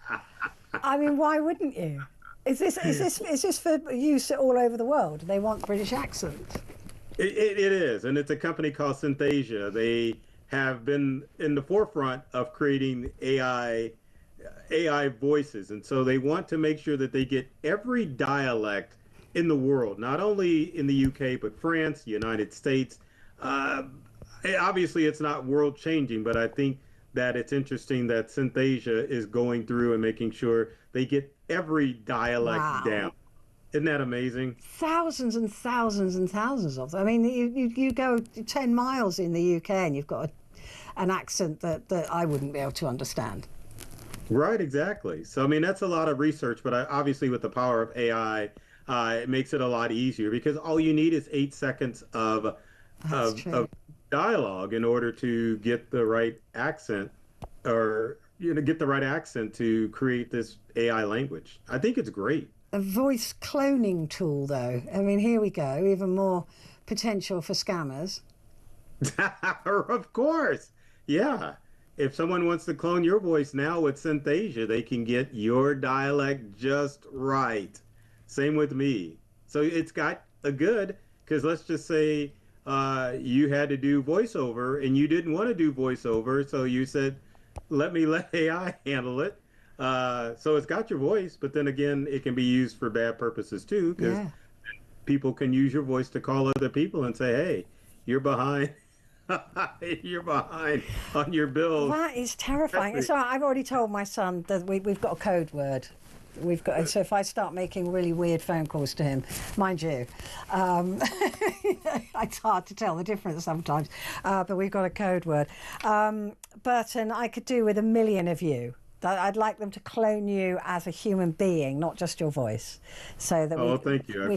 I mean, why wouldn't you? Is this for use all over the world? They want British accents. It is, and it's a company called Synthesia. They have been in the forefront of creating AI voices, and so they want to make sure that they get every dialect in the world, not only in the UK, but France, United States. Obviously, it's not world changing, but I think that it's interesting that Synthesia is going through and making sure they get every dialect down. Isn't that amazing? Thousands and thousands and thousands of them. I mean, you go 10 miles in the UK and you've got an accent that I wouldn't be able to understand. Right, exactly. So, I mean, that's a lot of research, but obviously with the power of AI, it makes it a lot easier because all you need is 8 seconds of dialogue in order to get the right accent or, get the right accent to create this AI language. I think it's great. A voice cloning tool, though. I mean, here we go. Even more potential for scammers. Of course. Yeah. If someone wants to clone your voice now with Synthesia, they can get your dialect just right. Same with me. So it's got a good, because let's just say you had to do voiceover and you didn't want to do voiceover, so you said, let AI handle it. So it's got your voice, but then again, it can be used for bad purposes too, because people can use your voice to call other people and say, hey, you're behind. You're behind on your bills. That is terrifying. So I've already told my son that we've got a code word. We've got, and so if I start making really weird phone calls to him, mind you, it's hard to tell the difference sometimes, but we've got a code word. And I could do with 1 million of you. I'd like them to clone you as a human being, not just your voice, so that thank you.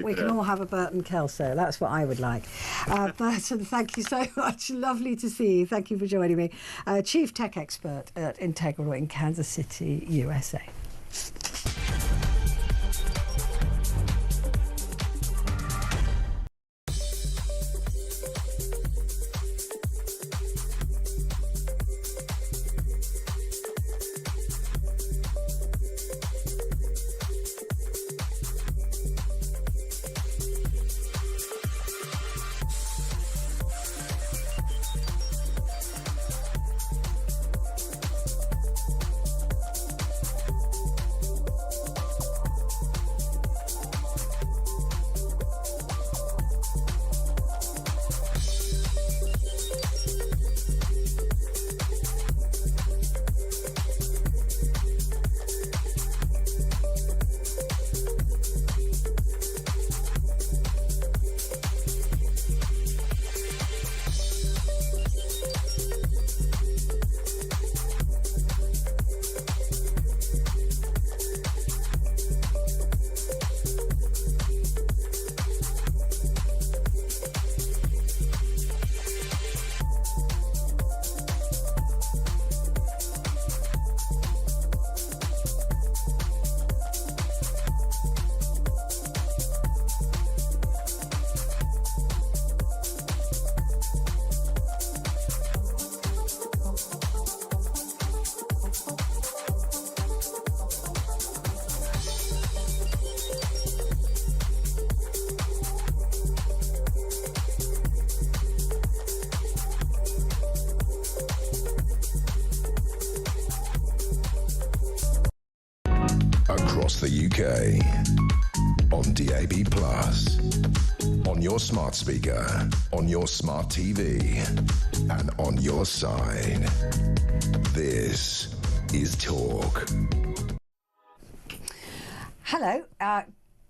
we can all have a Burton Kelso. That's what I would like. Burton, thank you so much. Lovely to see you. Thank you for joining me. Chief Tech Expert at Integral in Kansas City, USA. Across the UK, on DAB+, on your smart speaker, on your smart TV, and on your side. This is Talk. Hello.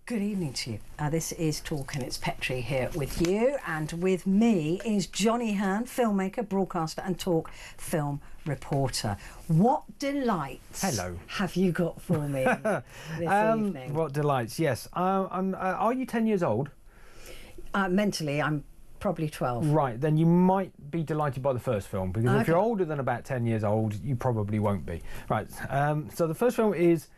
Good evening to you. This is Talk and it's Petrie here with you, and with me is Johnny Hearn, filmmaker, broadcaster and Talk film reporter. What delights have you got for me this evening? What delights, yes. Are you 10 years old? Mentally, I'm probably 12. Right, then you might be delighted by the first film, because if you're older than about 10 years old, you probably won't be. Right, so the first film is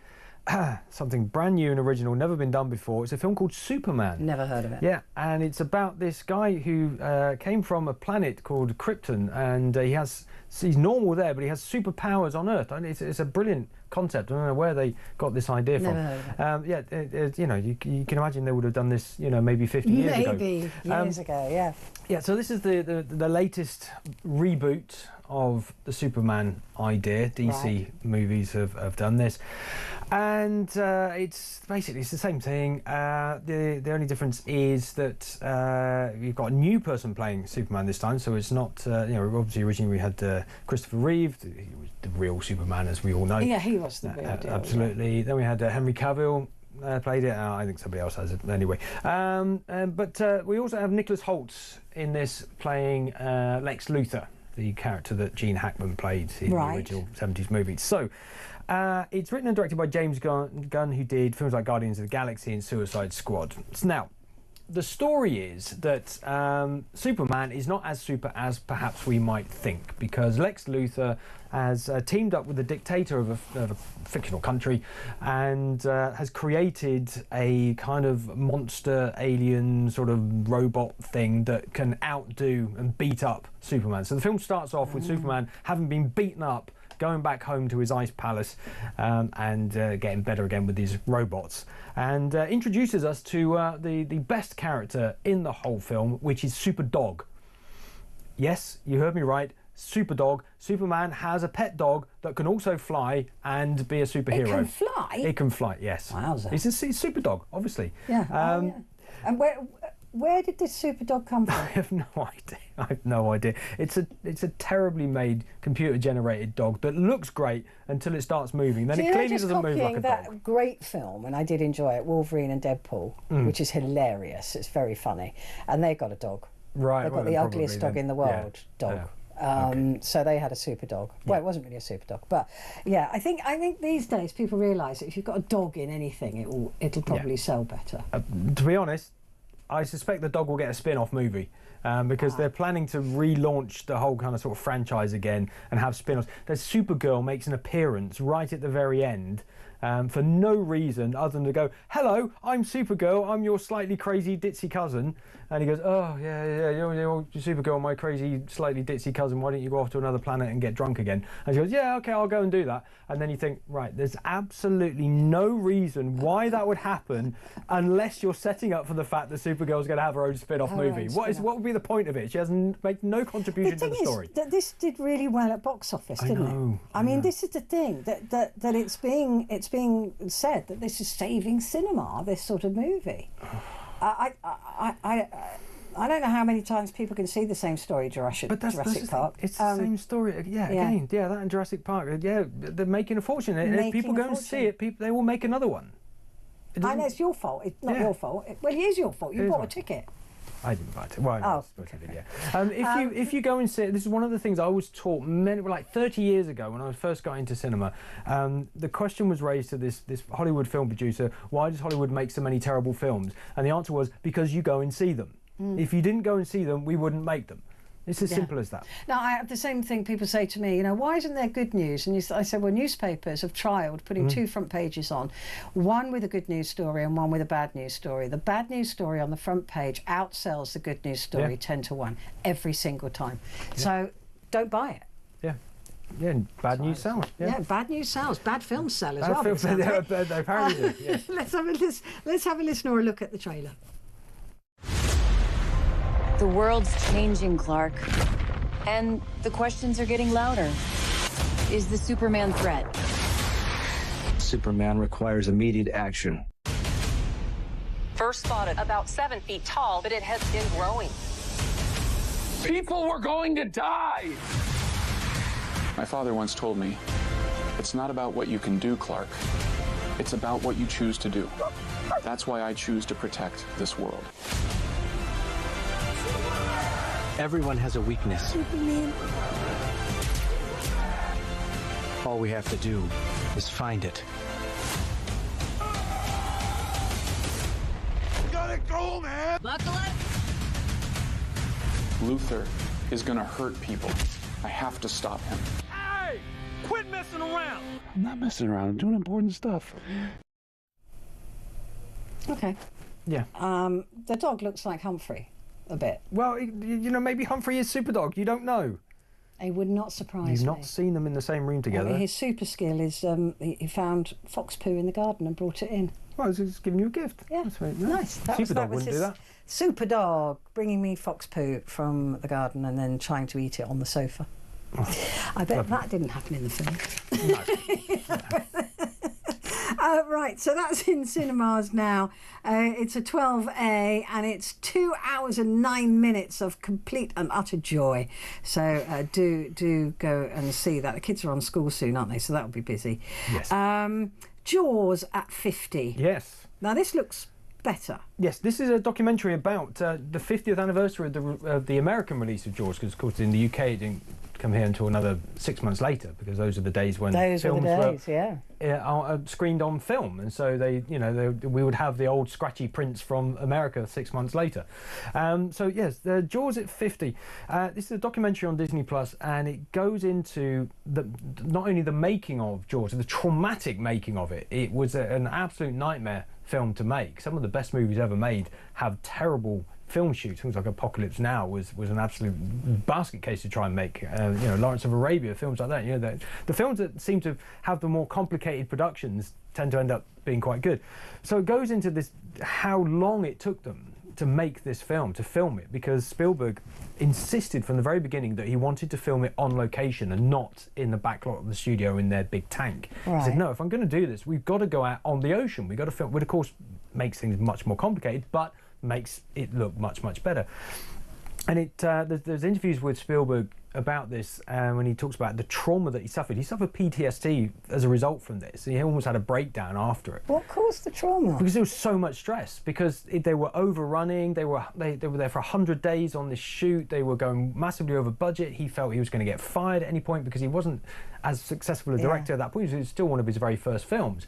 something brand new and original, never been done before. It's a film called Superman. Never heard of it. Yeah, and it's about this guy who came from a planet called Krypton, and he's normal there, but he has superpowers on Earth. And it's a brilliant concept. I don't know where they got this idea from. Never heard of it. You can imagine they would have done this, maybe 50 years ago. Maybe years ago, yeah. Yeah, so this is the latest reboot of the Superman idea. DC movies have done this, and it's basically the same thing. The only difference is that you've got a new person playing Superman this time, so it's not obviously originally we had Christopher Reeve, he was the real Superman, as we all know. Yeah, he was the real deal. Absolutely. Then we had Henry Cavill, played it. I think somebody else has it anyway. But we also have Nicholas Holtz in this playing Lex Luthor, the character that Gene Hackman played in the original 70s movie. So it's written and directed by James Gunn, who did films like Guardians of the Galaxy and Suicide Squad. Now, the story is that Superman is not as super as perhaps we might think, because Lex Luthor has teamed up with the dictator of a fictional country and has created a kind of monster alien sort of robot thing that can outdo and beat up Superman. So the film starts off with Superman having been beaten up, going back home to his ice palace and getting better again with these robots, and introduces us to the best character in the whole film, which is Super Dog. Yes, you heard me right, Super Dog. Superman has a pet dog that can also fly and be a superhero. It can fly? It can fly, yes. Wowza. It's a Super Dog, obviously. Yeah. Yeah. And where did this super dog come from? I have no idea. I have no idea. It's a terribly made computer-generated dog that looks great until it starts moving. Then it clearly doesn't move like a that dog. Great film, and I did enjoy it, Wolverine and Deadpool, which is hilarious. It's very funny, and they got a dog. Right. They've got the ugliest dog in the world. Yeah. So they had a super dog. Well, it wasn't really a super dog, but yeah, I think these days people realise that if you've got a dog in anything, it'll probably sell better. To be honest, I suspect the dog will get a spin-off movie because they're planning to relaunch the whole kind of sort of franchise again and have spin-offs. There's Supergirl makes an appearance right at the very end for no reason other than to go, "Hello, I'm Supergirl. I'm your slightly crazy ditzy cousin." And he goes, "Oh yeah, you're Supergirl, my crazy slightly ditzy cousin. Why don't you go off to another planet and get drunk again?" And she goes, "Yeah, okay, I'll go and do that." And then you think, right, there's absolutely no reason why that would happen unless you're setting up for the fact that Supergirl's going to have her own spin-off movie. What would be the point of it? She hasn't made no contribution to the story. The thing is that this did really well at box office, didn't it? I mean, this is the thing that it's being said that this is saving cinema. This sort of movie. I don't know how many times people can see the same story, Jurassic Park. It's the same story. That and Jurassic Park. Yeah, they're making a fortune. If people go and see it, they will make another one. I know it's your fault. It's not your fault. Well, it is your fault. You bought a ticket. I didn't buy it. Well, if you go and see it, this is one of the things I was taught like 30 years ago when I first got into cinema. The question was raised to this Hollywood film producer: why does Hollywood make so many terrible films? And the answer was, because you go and see them. If you didn't go and see them, we wouldn't make them. It's as simple as that. Now, I have the same thing people say to me, why isn't there good news? And I said, well, newspapers have trialled putting two front pages on, one with a good news story and one with a bad news story. The bad news story on the front page outsells the good news story 10 to 1 every single time. So don't buy it. Yeah, and bad news sells. Yeah, bad news sells. Bad films sell as well. They apparently do. Yes. Let's have a listen or a look at the trailer. The world's changing, Clark. And the questions are getting louder. Is the Superman threat? Superman requires immediate action. First spotted about 7 feet tall, but it has been growing. People were going to die! My father once told me, it's not about what you can do, Clark. It's about what you choose to do. That's why I choose to protect this world. Everyone has a weakness. Superman. All we have to do is find it. We gotta go, man! Buckle up! Luthor is gonna hurt people. I have to stop him. Hey! Quit messing around! I'm not messing around. I'm doing important stuff. Okay. Yeah. The dog looks like Humphrey. A bit. Well, maybe Humphrey is Superdog. You don't know. It would not surprise me. You've not seen them in the same room together. His super skill is he found fox poo in the garden and brought it in. Well, he's giving you a gift. Yeah, that's very nice. Superdog wouldn't do that. Superdog bringing me fox poo from the garden and then trying to eat it on the sofa. I bet that didn't happen in the film. No. Right, so that's in cinemas now. It's a 12A and it's 2 hours and 9 minutes of complete and utter joy. So do go and see that. The kids are on school soon, aren't they? So that'll be busy. Yes. Jaws at 50. Yes. Now this looks better. Yes, this is a documentary about the 50th anniversary of the American release of Jaws, because of course in the UK it didn't come here until another 6 months later, because those are the days when films were screened on film, and so we would have the old scratchy prints from America 6 months later. So yes, Jaws at 50. This is a documentary on Disney Plus, and it goes into not only the making of Jaws, the traumatic making of it. It was an absolute nightmare film to make. Some of the best movies ever made have terrible film shoots. Things like Apocalypse Now was an absolute basket case to try and make. Lawrence of Arabia, films like that. The films that seem to have the more complicated productions tend to end up being quite good. So it goes into this, how long it took them to make this film, to film it, because Spielberg insisted from the very beginning that he wanted to film it on location and not in the back lot of the studio in their big tank. Right. He said, no, if I'm going to do this, we've got to go out on the ocean. We've got to film, which of course makes things much more complicated, but makes it look much, much better. And there's interviews with Spielberg about this, when he talks about the trauma that he suffered. He suffered PTSD as a result from this. He almost had a breakdown after it. What caused the trauma? Because there was so much stress. Because they were overrunning. They were there for 100 days on this shoot. They were going massively over budget. He felt he was going to get fired at any point because he wasn't as successful a director at that point. It was still one of his very first films.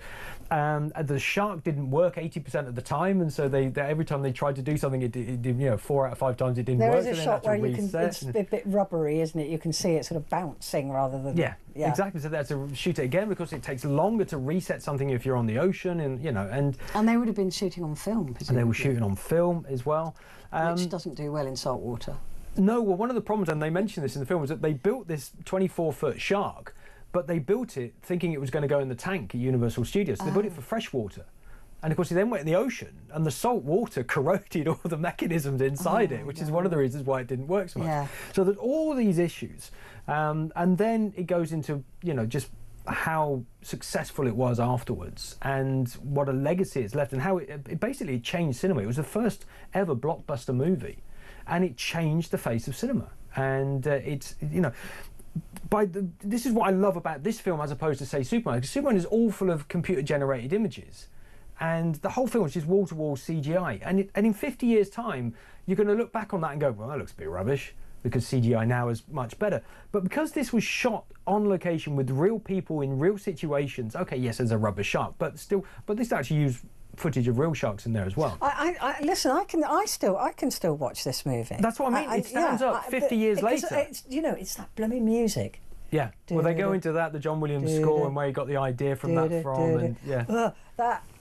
The shark didn't work 80% of the time, and so they every time they tried to do something, it did 4 out of 5 times it didn't work. There is a shot where it's a bit rubbery, isn't it? You can see it sort of bouncing rather than... Yeah, exactly. So they had to shoot it again because it takes longer to reset something if you're on the ocean, and they would have been shooting on film, presumably. And they were shooting on film as well. Which doesn't do well in salt water. No, well, one of the problems, and they mentioned this in the film, was that they built this 24-foot shark, but they built it thinking it was going to go in the tank at Universal Studios. So they built it for fresh water. And of course, he then went in the ocean, and the salt water corroded all the mechanisms inside it, which is one of the reasons why it didn't work so much. Yeah. So there's all these issues. And then it goes into, just how successful it was afterwards, and what a legacy it's left, and how it basically changed cinema. It was the first ever blockbuster movie, and it changed the face of cinema. And this is what I love about this film as opposed to, say, Superman, because Superman is all full of computer-generated images. And the whole film is just wall-to-wall CGI. And in 50 years' time, you're going to look back on that and go, well, that looks a bit rubbish, because CGI now is much better. But because this was shot on location with real people in real situations, okay, yes, there's a rubber shark, but this actually used footage of real sharks in there as well. Listen, I can still watch this movie. That's what I mean. It stands up 50 years later. It's that blooming music. Yeah. Well, they go into that, the John Williams score, and where he got the idea from that from, and yeah.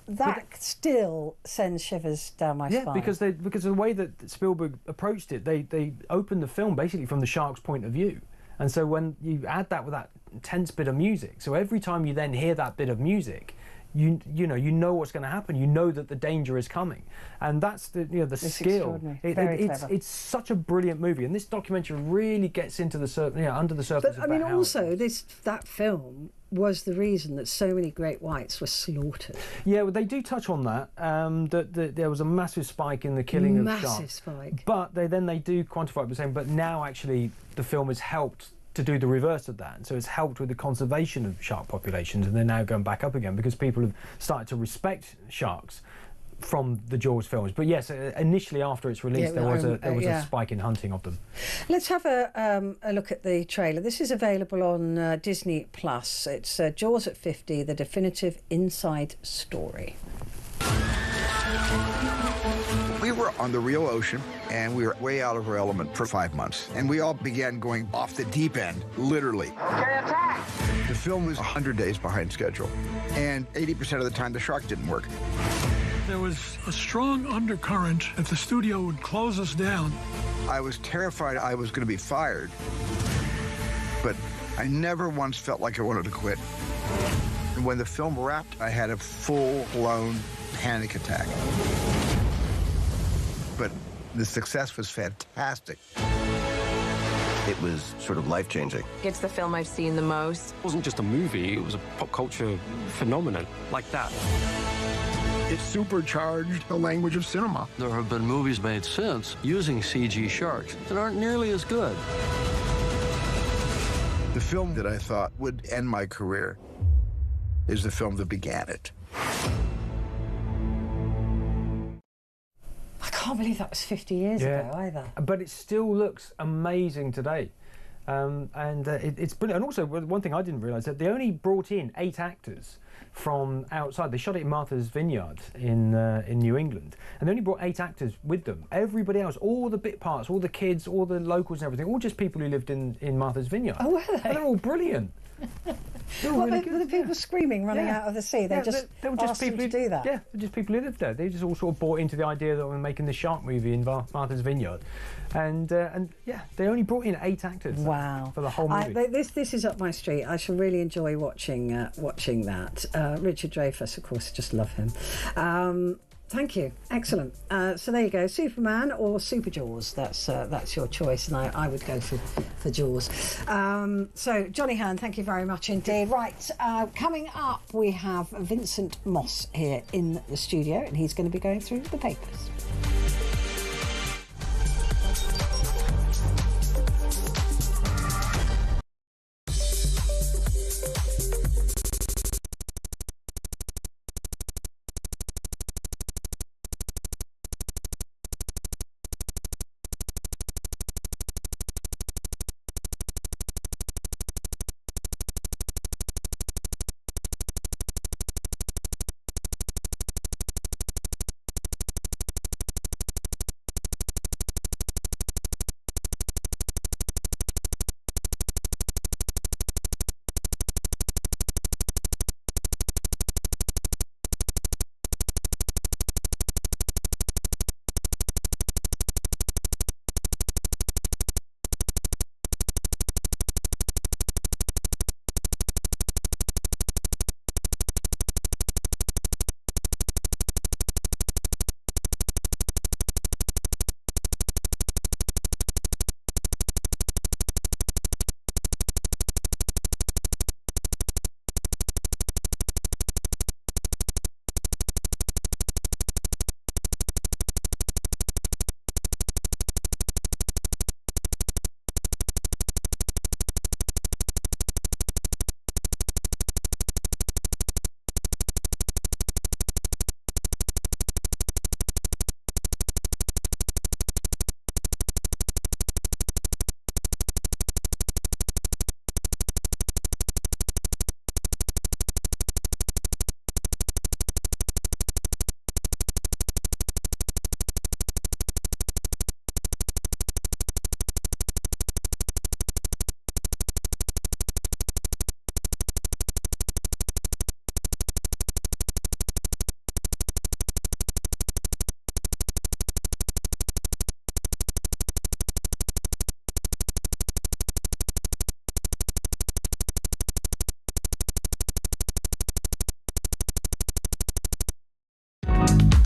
That still sends shivers down my spine. Yeah, because of the way that Spielberg approached it, they opened the film basically from the shark's point of view. And so when you add that with that intense bit of music, so every time you then hear that bit of music, you know what's going to happen. You know that the danger is coming, and that's the skill. It's such a brilliant movie, and this documentary really gets into the under the surface. But I mean, also that film was the reason that so many great whites were slaughtered. Yeah, well, they do touch on that. That there was a massive spike in the killing of sharks. Massive spike. But they do quantify it by saying, but now actually the film has helped to do the reverse of that. And so it's helped with the conservation of shark populations, and they're now going back up again because people have started to respect sharks from the Jaws films. But yes, initially after its release, there was a spike in hunting of them. Let's have a look at the trailer. This is available on Disney Plus. It's Jaws at 50, the definitive inside story. We were on the real ocean, and we were way out of our element for 5 months. And we all began going off the deep end, literally. Okay, attack! The film was 100 days behind schedule, and 80% of the time the shark didn't work. There was a strong undercurrent if the studio would close us down. I was terrified I was going to be fired, but I never once felt like I wanted to quit. And when the film wrapped, I had a full-blown panic attack. But the success was fantastic. It was sort of life-changing. It's the film I've seen the most. It wasn't just a movie, it was a pop culture phenomenon like that. It supercharged the language of cinema. There have been movies made since using CG sharks that aren't nearly as good. The film that I thought would end my career is the film that began it. I can't believe that was 50 years ago either. But it still looks amazing today. It's brilliant. And also, one thing I didn't realise, that they only brought in 8 actors from outside. They shot it in Martha's Vineyard in New England, and they only brought 8 actors with them. Everybody else, all the bit parts, all the kids, all the locals and everything, all just people who lived in Martha's Vineyard. Oh, were they? And they're all brilliant. Were the people screaming running out of the sea? They were just asked them to do that? Yeah, they're just people who lived there. They just all sort of bought into the idea that we're making the shark movie in Martha's Vineyard. And yeah, they only brought in 8 actors. Wow. For the whole movie. This is up my street. I shall really enjoy watching that. Richard Dreyfuss, of course, I just love him. Thank you. Excellent. So there you go. Superman or Super Jaws. That's your choice, and I would go for Jaws. So Johnny Hearn, thank you very much indeed. Right, coming up we have Vincent Moss here in the studio, and he's going to be going through the papers.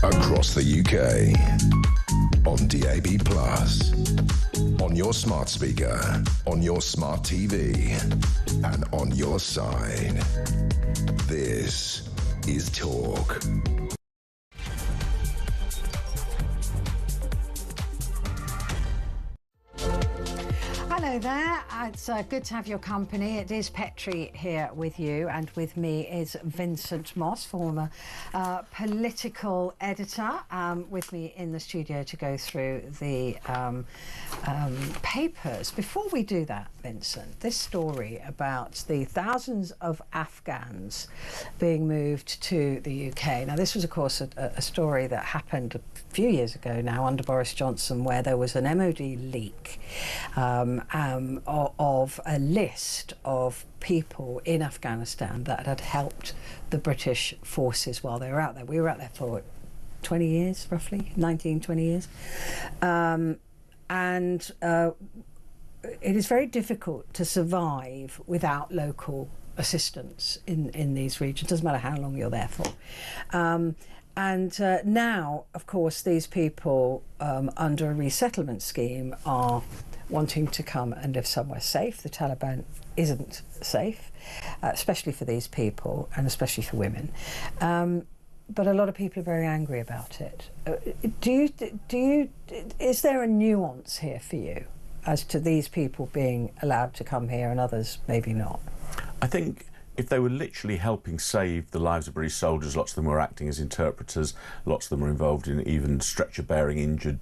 Across the UK, on DAB+, on your smart speaker, on your smart TV, and on your side. This is Talk. Hello there, it's good to have your company. It is Petrie here with you, and with me is Vincent Moss, former political editor, with me in the studio to go through the papers. Before we do that, Vincent, this story about the thousands of Afghans being moved to the UK. Now, this was, of course, a story that happened a few years ago now under Boris Johnson, where there was an MOD leak of a list of people in Afghanistan that had helped the British forces while they were out there. We were out there for 20 years, roughly, 19, 20 years. It is very difficult to survive without local assistance in these regions. Doesn't matter how long you're there for. Now, of course, these people under a resettlement scheme are wanting to come and live somewhere safe. The Taliban isn't safe, especially for these people and especially for women. But a lot of people are very angry about it. Is there a nuance here for you as to these people being allowed to come here and others maybe not? I think if they were literally helping save the lives of British soldiers, lots of them were acting as interpreters, lots of them were involved in even stretcher-bearing injured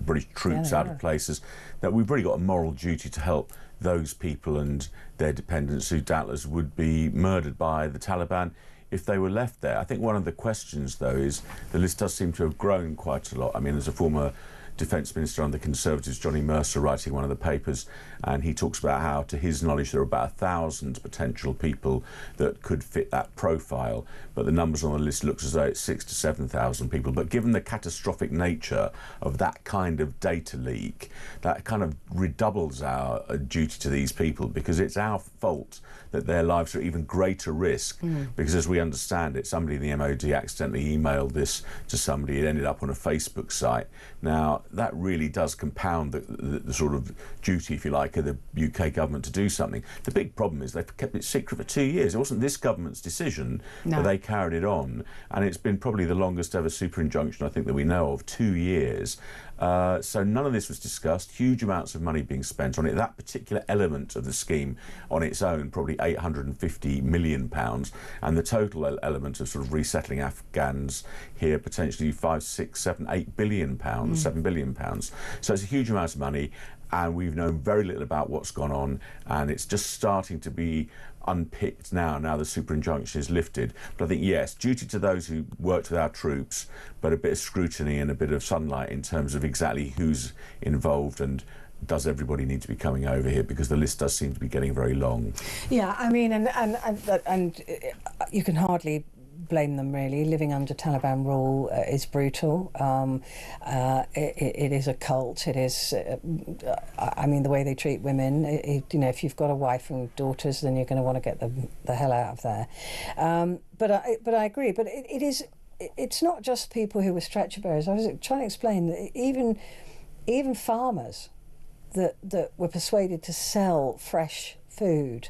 British troops out of places, that we've really got a moral duty to help those people and their dependents who doubtless would be murdered by the Taliban if they were left there. I think one of the questions, though, is the list does seem to have grown quite a lot. I mean, there's a former Defence Minister under the Conservatives, Johnny Mercer, writing one of the papers, and he talks about how, to his knowledge, there are about 1,000 potential people that could fit that profile, but the numbers on the list looks as though it's 6,000 to 7,000 people. But given the catastrophic nature of that kind of data leak, that kind of redoubles our duty to these people, because it's our fault that their lives are at even greater risk, because as we understand it, somebody in the MOD accidentally emailed this to somebody. It ended up on a Facebook site. Now, that really does compound the sort of duty, if you like, of the UK government to do something. The big problem is they've kept it secret for 2 years. It wasn't this government's decision, but they carried it on, and it's been probably the longest ever super injunction I think that we know of, 2 years. So none of this was discussed, huge amounts of money being spent on it. That particular element of the scheme on its own, probably £850 million, and the total element of sort of resettling Afghans here, potentially 5, 6, 7, 8 billion pounds, £7 billion. So it's a huge amount of money, and we've known very little about what's gone on, and it's just starting to be unpicked now the super injunction is lifted. But I think, yes, duty to those who worked with our troops, but a bit of scrutiny and a bit of sunlight in terms of exactly who's involved and does everybody need to be coming over here, because the list does seem to be getting very long. Yeah, I mean, and you can hardly blame them, really. Living under Taliban rule is brutal. It is a cult. It is, I mean, the way they treat women. You know, if you've got a wife and daughters, then you're going to want to get the hell out of there. But I agree. But it's not just people who were stretcher bearers. I was trying to explain that even farmers that were persuaded to sell fresh food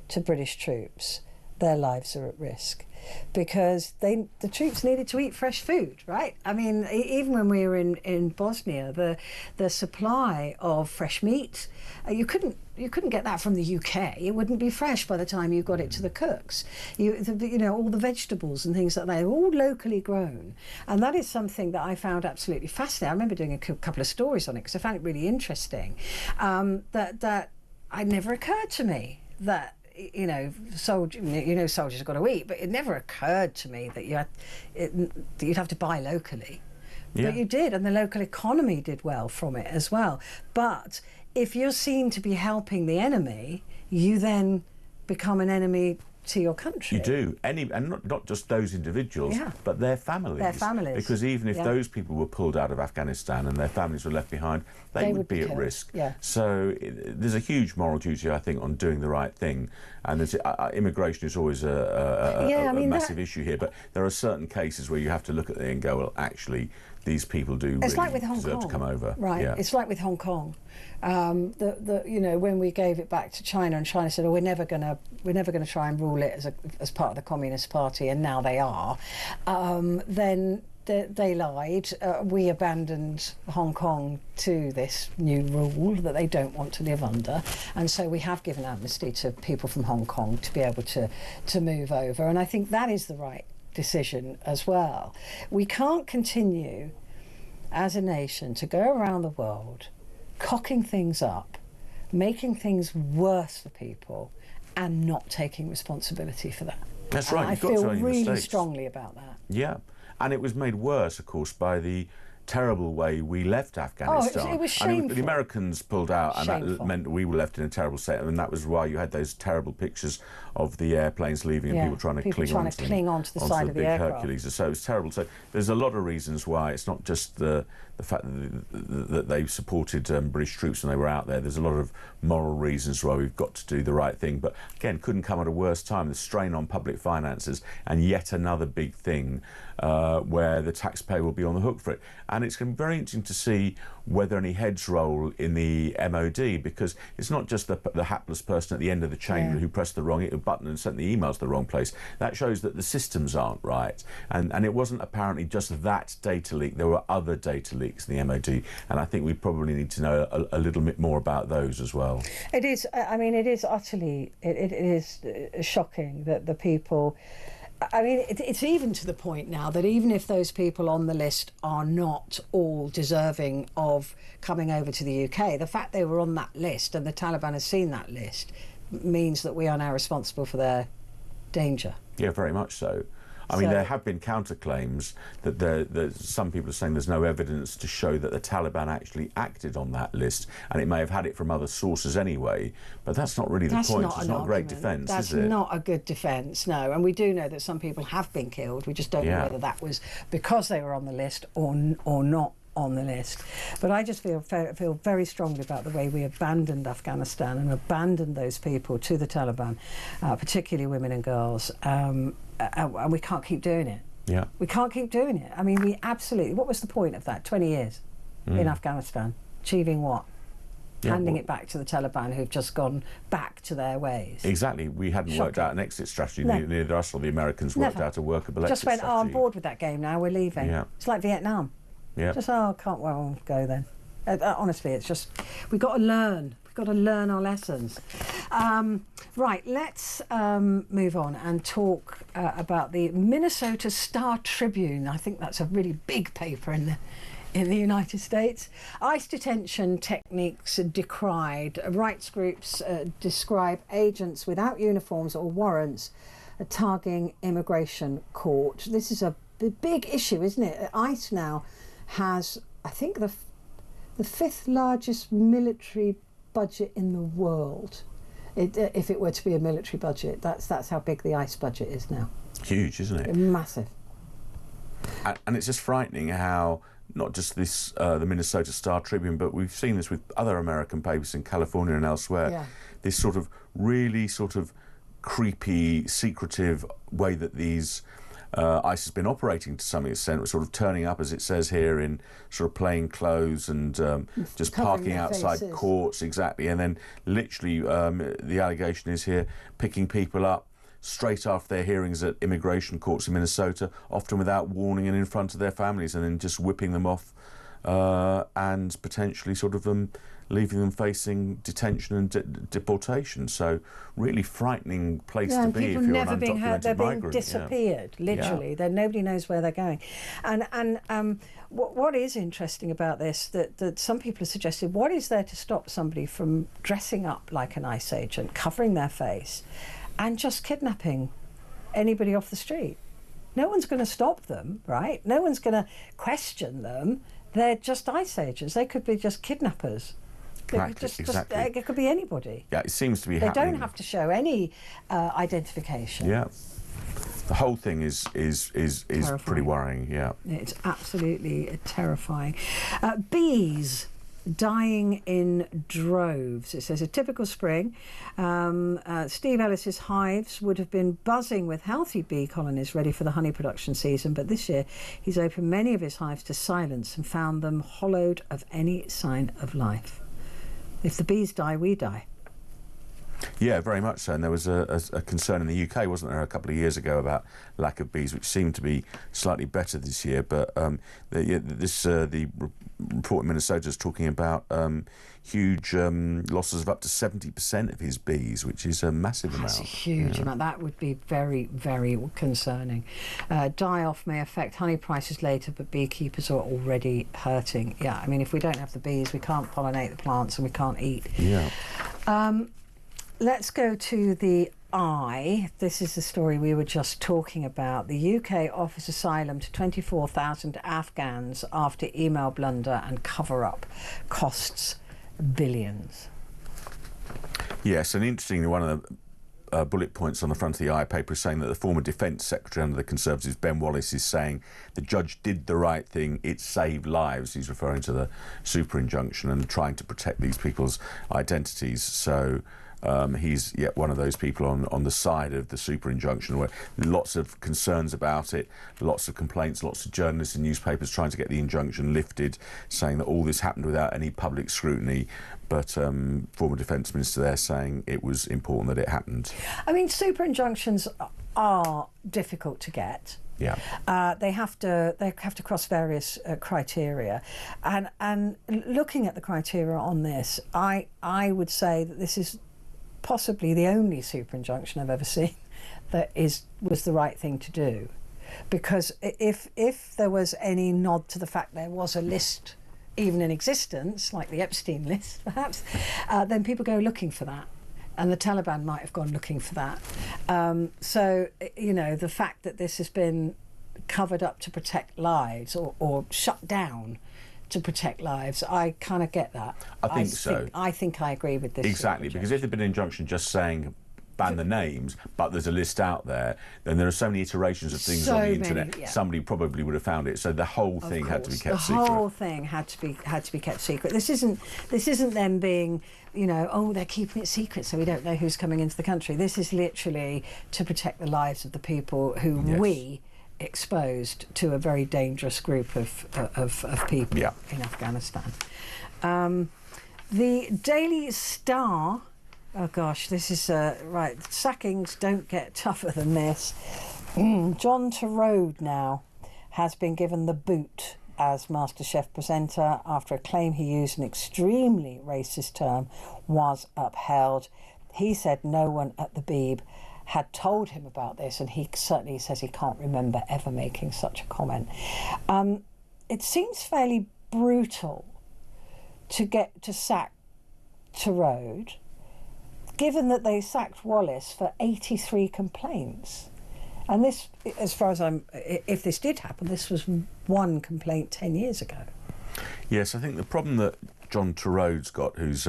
to British troops, their lives are at risk, because the troops needed to eat fresh food, right? I mean, even when we were in Bosnia, the supply of fresh meat, you couldn't get that from the UK. It wouldn't be fresh by the time you got it to the cooks. You know, all the vegetables and things like that, all locally grown, and that is something that I found absolutely fascinating. I remember doing a couple of stories on it because I found it really interesting. That it never occurred to me that, you know, soldiers have got to eat, but it never occurred to me that you'd have to buy locally. Yeah. But you did, and the local economy did well from it as well. But if you're seen to be helping the enemy, you then become an enemy to your country. You do, and not just those individuals, but their families. Their families. Because even if those people were pulled out of Afghanistan and their families were left behind, they would be at risk. Yeah. So there's a huge moral duty, I think, on doing the right thing. And immigration is always a massive issue here. But there are certain cases where you have to look at it and go, well, actually, these people do really deserve to come over. Right. Yeah. It's like with Hong Kong. You know, when we gave it back to China, and China said, "Oh, we're never going to try and rule it as part of the Communist Party," and now they are. Then they lied. We abandoned Hong Kong to this new rule that they don't want to live under, and so we have given amnesty to people from Hong Kong to be able to move over, and I think that is the right decision as well. We can't continue as a nation to go around the world cocking things up, making things worse for people, and not taking responsibility for that. That's right. I feel really strongly about that. Yeah, and it was made worse, of course, by the terrible way we left Afghanistan. Oh, it was shameful. The Americans pulled out, and Shameful. that meant we were left in a terrible state, and that was why you had those terrible pictures of the airplanes leaving and people trying to cling onto the side of the big aircraft. Hercules. So it was terrible. So there's a lot of reasons why. It's not just the fact that they supported British troops when they were out there. There's a lot of moral reasons why we've got to do the right thing. But again, couldn't come at a worse time. The strain on public finances, and yet another big thing where the taxpayer will be on the hook for it. And it's going to be very interesting to see whether any heads roll in the MOD, because it's not just the hapless person at the end of the chain who pressed the wrong button and sent the emails to the wrong place. That shows that the systems aren't right. And it wasn't apparently just that data leak. There were other data leaks in the MOD, and I think we probably need to know a little bit more about those as well. It is, I mean, it is utterly, it is shocking that the people... I mean, it's even to the point now that even if those people on the list are not all deserving of coming over to the UK, the fact they were on that list and the Taliban has seen that list means that we are now responsible for their danger. Yeah, very much so. I mean, there have been counterclaims that some people are saying there's no evidence to show that the Taliban actually acted on that list, and it may have had it from other sources anyway, but that's not really the point. It's not a great defence, is it? That's not a good defence, no. And we do know that some people have been killed. We just don't know whether that was because they were on the list or not on the list. But I just feel very strongly about the way we abandoned Afghanistan and abandoned those people to the Taliban, particularly women and girls. And we can't keep doing it. Yeah. We can't keep doing it. I mean, we absolutely... What was the point of that? 20 years in Afghanistan. Achieving what? Yeah, handing it back to the Taliban, who've just gone back to their ways. Exactly. We hadn't worked out an exit strategy. Neither us or the Americans worked out a workable exit strategy. Just went, I'm bored with that game now, we're leaving. Yeah. It's like Vietnam. Yeah. Just, can't go then. Honestly, it's just, we've got to learn. We've got to learn our lessons. Right, let's move on and talk about the Minnesota Star Tribune. I think that's a really big paper in the United States. ICE detention techniques decried. Rights groups describe agents without uniforms or warrants targeting immigration court. This is a big issue, isn't it? ICE now has, I think, the fifth largest military budget in the world. If it were to be a military budget, that's how big the ICE budget is now. Huge, isn't it? Massive. And it's just frightening how not just this the Minnesota Star Tribune, but we've seen this with other American papers in California and elsewhere. Yeah. This sort of really sort of creepy, secretive way that these ICE has been operating to some extent, sort of turning up, as it says here, in sort of plain clothes and just parking outside courts, exactly, and then literally the allegation is here, picking people up straight after their hearings at immigration courts in Minnesota, often without warning and in front of their families, and then just whipping them off and potentially sort of leaving them facing detention and deportation. So really frightening place to be if you're an undocumented migrant. People never being hurt, they're being disappeared, literally. Yeah. Nobody knows where they're going. And what is interesting about this, that some people have suggested, what is there to stop somebody from dressing up like an ICE agent, covering their face, and just kidnapping anybody off the street? No one's going to stop them, right? No one's going to question them. They're just ICE agents. They could be just kidnappers. Exactly. It could be anybody. Yeah, it seems to be happening. They don't have to show any identification. Yeah. The whole thing is pretty worrying, yeah. It's absolutely terrifying. Bees dying in droves. It says a typical spring. Steve Ellis's hives would have been buzzing with healthy bee colonies ready for the honey production season, but this year he's opened many of his hives to silence and found them hollowed of any sign of life. If the bees die, we die. Yeah, very much so. And there was a concern in the UK, wasn't there, a couple of years ago about lack of bees, which seemed to be slightly better this year. But the report in Minnesota is talking about huge losses of up to 70% of his bees, which is a massive amount. That's a huge amount. That would be very, very concerning. Die-off may affect honey prices later, but beekeepers are already hurting. Yeah, I mean, if we don't have the bees, we can't pollinate the plants and we can't eat. Yeah. Let's go to the this is the story we were just talking about. The UK offers asylum to 24,000 Afghans after email blunder and cover-up costs billions. Yes, and interestingly, one of the bullet points on the front of the paper is saying that the former Defence Secretary under the Conservatives, Ben Wallace, is saying the judge did the right thing, it saved lives. He's referring to the super injunction and trying to protect these people's identities. So he's yet one of those people on the side of the super injunction, where lots of concerns about it, lots of complaints, lots of journalists and newspapers trying to get the injunction lifted, saying that all this happened without any public scrutiny. But former Defence Minister there saying it was important that it happened. I mean, super injunctions are difficult to get. Yeah. They have to cross various criteria, and looking at the criteria on this, I would say that this is possibly the only super injunction I've ever seen that was the right thing to do, because if there was any nod to the fact there was a list even in existence, like the Epstein list perhaps, then people go looking for that, and the Taliban might have gone looking for that. So you know, the fact that this has been covered up to protect lives or shut down to protect lives, I kind of get that. I think I agree with this. Exactly, because if there'd been an injunction just saying ban the names, but there's a list out there, then there are so many iterations of things on the internet. Somebody probably would have found it. So the whole thing had to be kept secret. The whole thing had to be kept secret. This isn't them being, you know, oh, they're keeping it secret so we don't know who's coming into the country. This is literally to protect the lives of the people who we exposed to a very dangerous group of people in Afghanistan. The Daily Star, oh gosh, this is right, sackings don't get tougher than this. John Turode now has been given the boot as MasterChef presenter after a claim he used an extremely racist term was upheld. He said no one at the Beeb had told him about this, and he certainly says he can't remember ever making such a comment. It seems fairly brutal to sack Turode, given that they sacked Wallace for 83 complaints. And this, as far as if this did happen, this was one complaint 10 years ago. Yes, I think the problem that John Turode's got, who's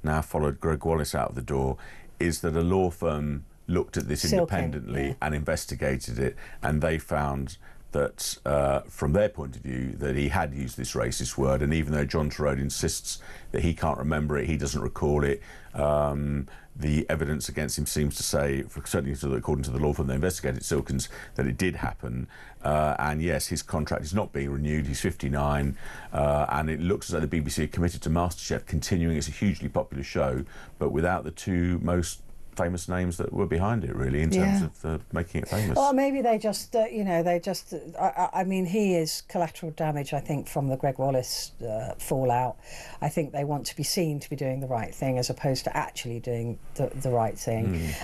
now followed Greg Wallace out of the door, is that a law firm looked at this independently and investigated it, and they found that from their point of view that he had used this racist word, and even though John Turode insists that he can't remember it, he doesn't recall it, the evidence against him seems to say, certainly according to the law firm that investigated Silkins, that it did happen. And yes, his contract is not being renewed. He's 59, and it looks as though the BBC are committed to MasterChef continuing. It's a hugely popular show, but without the two most famous names that were behind it, really, in terms of making it famous. Well, maybe they just, I mean, he is collateral damage, I think, from the Greg Wallace fallout. I think they want to be seen to be doing the right thing as opposed to actually doing the right thing.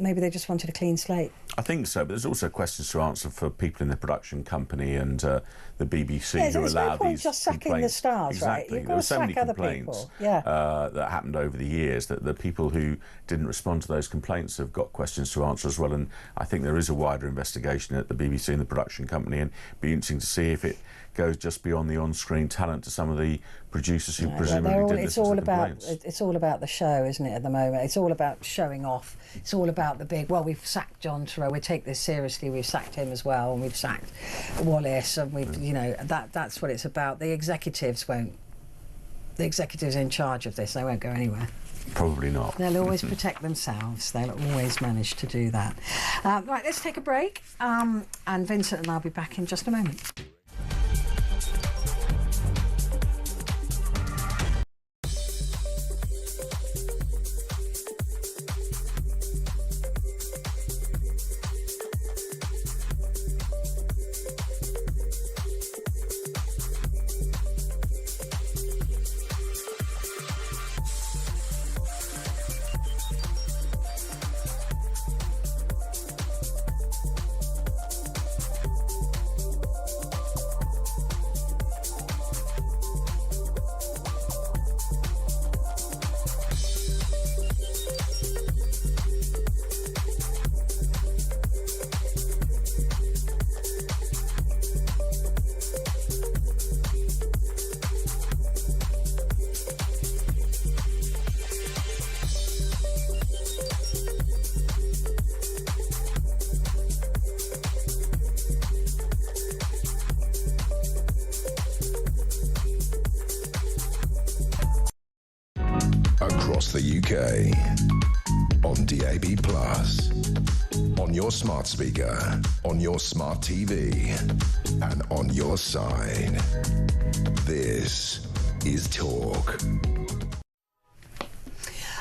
Maybe they just wanted a clean slate. I think so, but there's also questions to answer for people in the production company and the BBC who allow these just sacking complaints. The stars, exactly. right? You've There got were to so many sack other complaints people. that happened over the years that the people who didn't respond to those complaints have got questions to answer as well. And I think there is a wider investigation at the BBC and the production company, and it'd be interesting to see if it goes just beyond the on-screen talent to some of the producers who presumably did listen to the complaints. It's all about the show, isn't it, at the moment? It's all about showing off. It's all about the big, well, we've sacked John Turode, we take this seriously, we've sacked him as well, and we've sacked Wallace, and we've, you know, that's what it's about. The executives in charge of this, they won't go anywhere. Probably not. They'll always protect themselves. They'll always manage to do that. Right, let's take a break, and Vincent and I'll be back in just a moment. UK. On DAB+. On your smart speaker, on your smart TV, and on your side. This is Talk.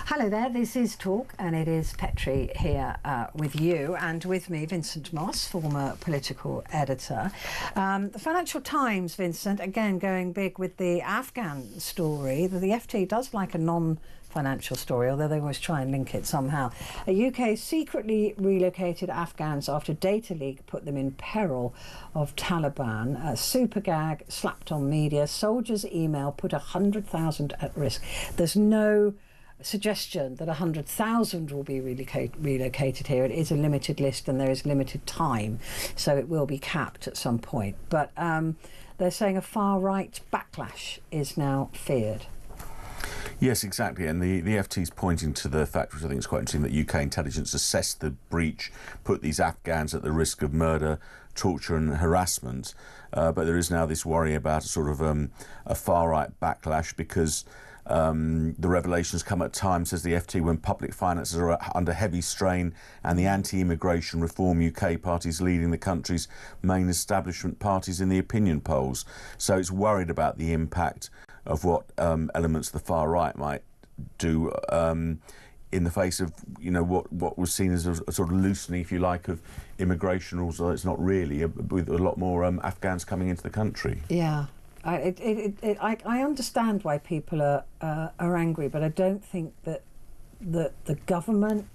Hello there, this is Talk, and it is Petrie here with you, and with me Vincent Moss, former political editor. The Financial Times, Vincent, again going big with the Afghan story. The FT does like a non-financial story, although they always try and link it somehow. A UK secretly relocated Afghans after data leak put them in peril of Taliban. A super gag slapped on media. Soldiers' email put 100,000 at risk. There's no suggestion that 100,000 will be relocated here. It is a limited list and there is limited time, so it will be capped at some point. But they're saying a far-right backlash is now feared. Yes, exactly, and the FT's pointing to the fact, which I think is quite interesting, that UK intelligence assessed the breach, put these Afghans at the risk of murder, torture and harassment, but there is now this worry about a sort of a far-right backlash because the revelations come at times, says the FT, when public finances are under heavy strain and the anti-immigration reform UK parties leading the country's main establishment parties in the opinion polls. So it's worried about the impact of what elements of the far right might do in the face of, you know, what was seen as a sort of loosening, if you like, of immigration rules, although it's not really, with a lot more Afghans coming into the country. Yeah. I understand why people are angry, but I don't think that the government,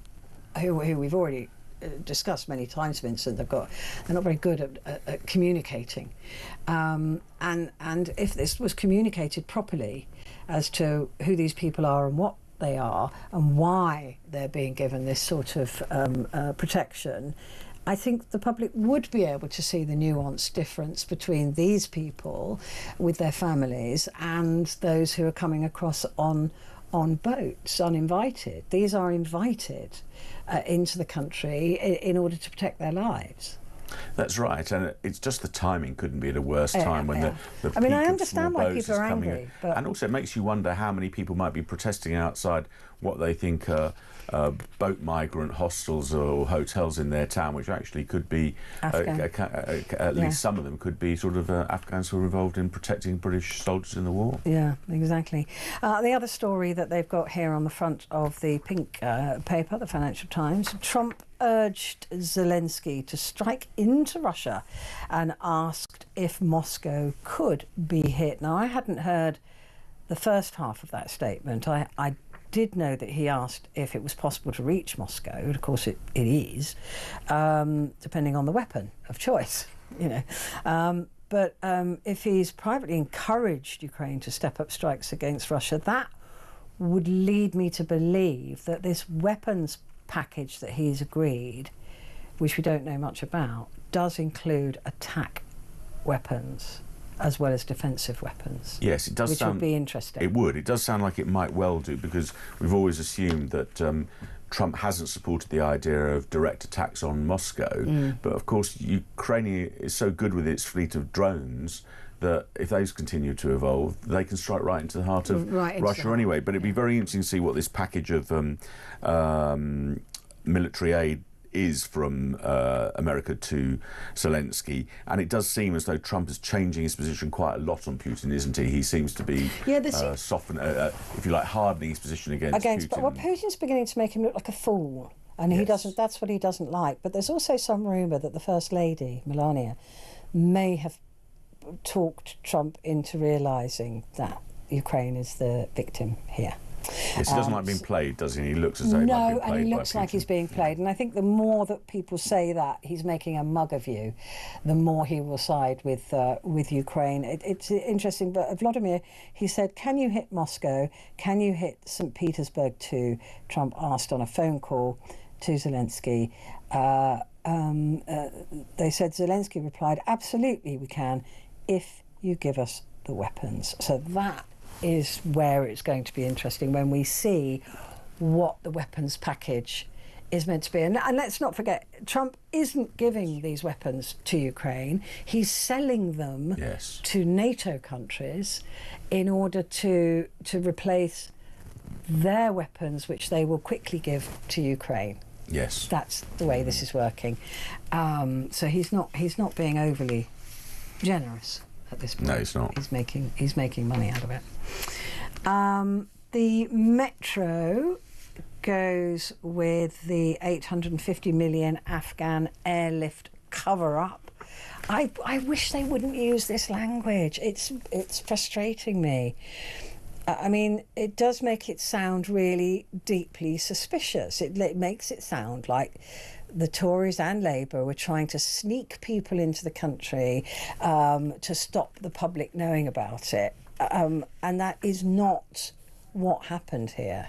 who we've already discussed many times, Vincent, they're not very good at communicating, and if this was communicated properly as to who these people are and what they are and why they're being given this sort of protection, I think the public would be able to see the nuanced difference between these people with their families and those who are coming across on boats uninvited. These are invited into the country in order to protect their lives. That's right, and it's just the timing couldn't be at a worse time when the I mean, peak I of understand small why boats people is are coming angry, in. but And also it makes you wonder how many people might be protesting outside what they think are boat migrant hostels or hotels in their town, which actually could be, at least some of them could be sort of Afghans who are involved in protecting British soldiers in the war. Yeah, exactly. The other story that they've got here on the front of the pink paper, the Financial Times, Trump urged Zelensky to strike into Russia and asked if Moscow could be hit. Now, I hadn't heard the first half of that statement. I did know that he asked if it was possible to reach Moscow, and of course it is, depending on the weapon of choice, you know. But if he's privately encouraged Ukraine to step up strikes against Russia, that would lead me to believe that this weapons package that he's agreed, which we don't know much about, does include attack weapons as well as defensive weapons. Yes, it does. Which would be interesting. It would. It does sound like it might well do, because we've always assumed that Trump hasn't supported the idea of direct attacks on Moscow. But of course, Ukraine is so good with its fleet of drones that if those continue to evolve, they can strike right into the heart of Russia anyway. But it'd be very interesting to see what this package of military aid is from America to Zelensky, and it does seem as though Trump is changing his position quite a lot on Putin, isn't he? He seems to be if you like, hardening his position against Putin. Well, Putin's beginning to make him look like a fool, and he doesn't. That's what he doesn't like. But there's also some rumour that the First Lady, Melania, may have talked Trump into realising that Ukraine is the victim here. Yes, he doesn't like being played, does he? He looks as though he might be played. No, and he looks like he's being played. And I think the more that people say that he's making a mug of you, the more he will side with Ukraine. It's interesting. But Vladimir, he said, "Can you hit Moscow? Can you hit St. Petersburg too?" Trump asked on a phone call to Zelensky. They said Zelensky replied, "Absolutely, we can, if you give us the weapons." So that is where it's going to be interesting when we see what the weapons package is meant to be. And let's not forget, Trump isn't giving these weapons to Ukraine. He's selling them to NATO countries in order to replace their weapons, which they will quickly give to Ukraine. Yes. That's the way this is working. So he's not being overly generous at this point. No, he's not. He's making money out of it. The Metro goes with the 850 million Afghan airlift cover-up. I wish they wouldn't use this language. It's frustrating me. I mean, it does make it sound really deeply suspicious. It makes it sound like the Tories and Labour were trying to sneak people into the country to stop the public knowing about it. And that is not what happened here.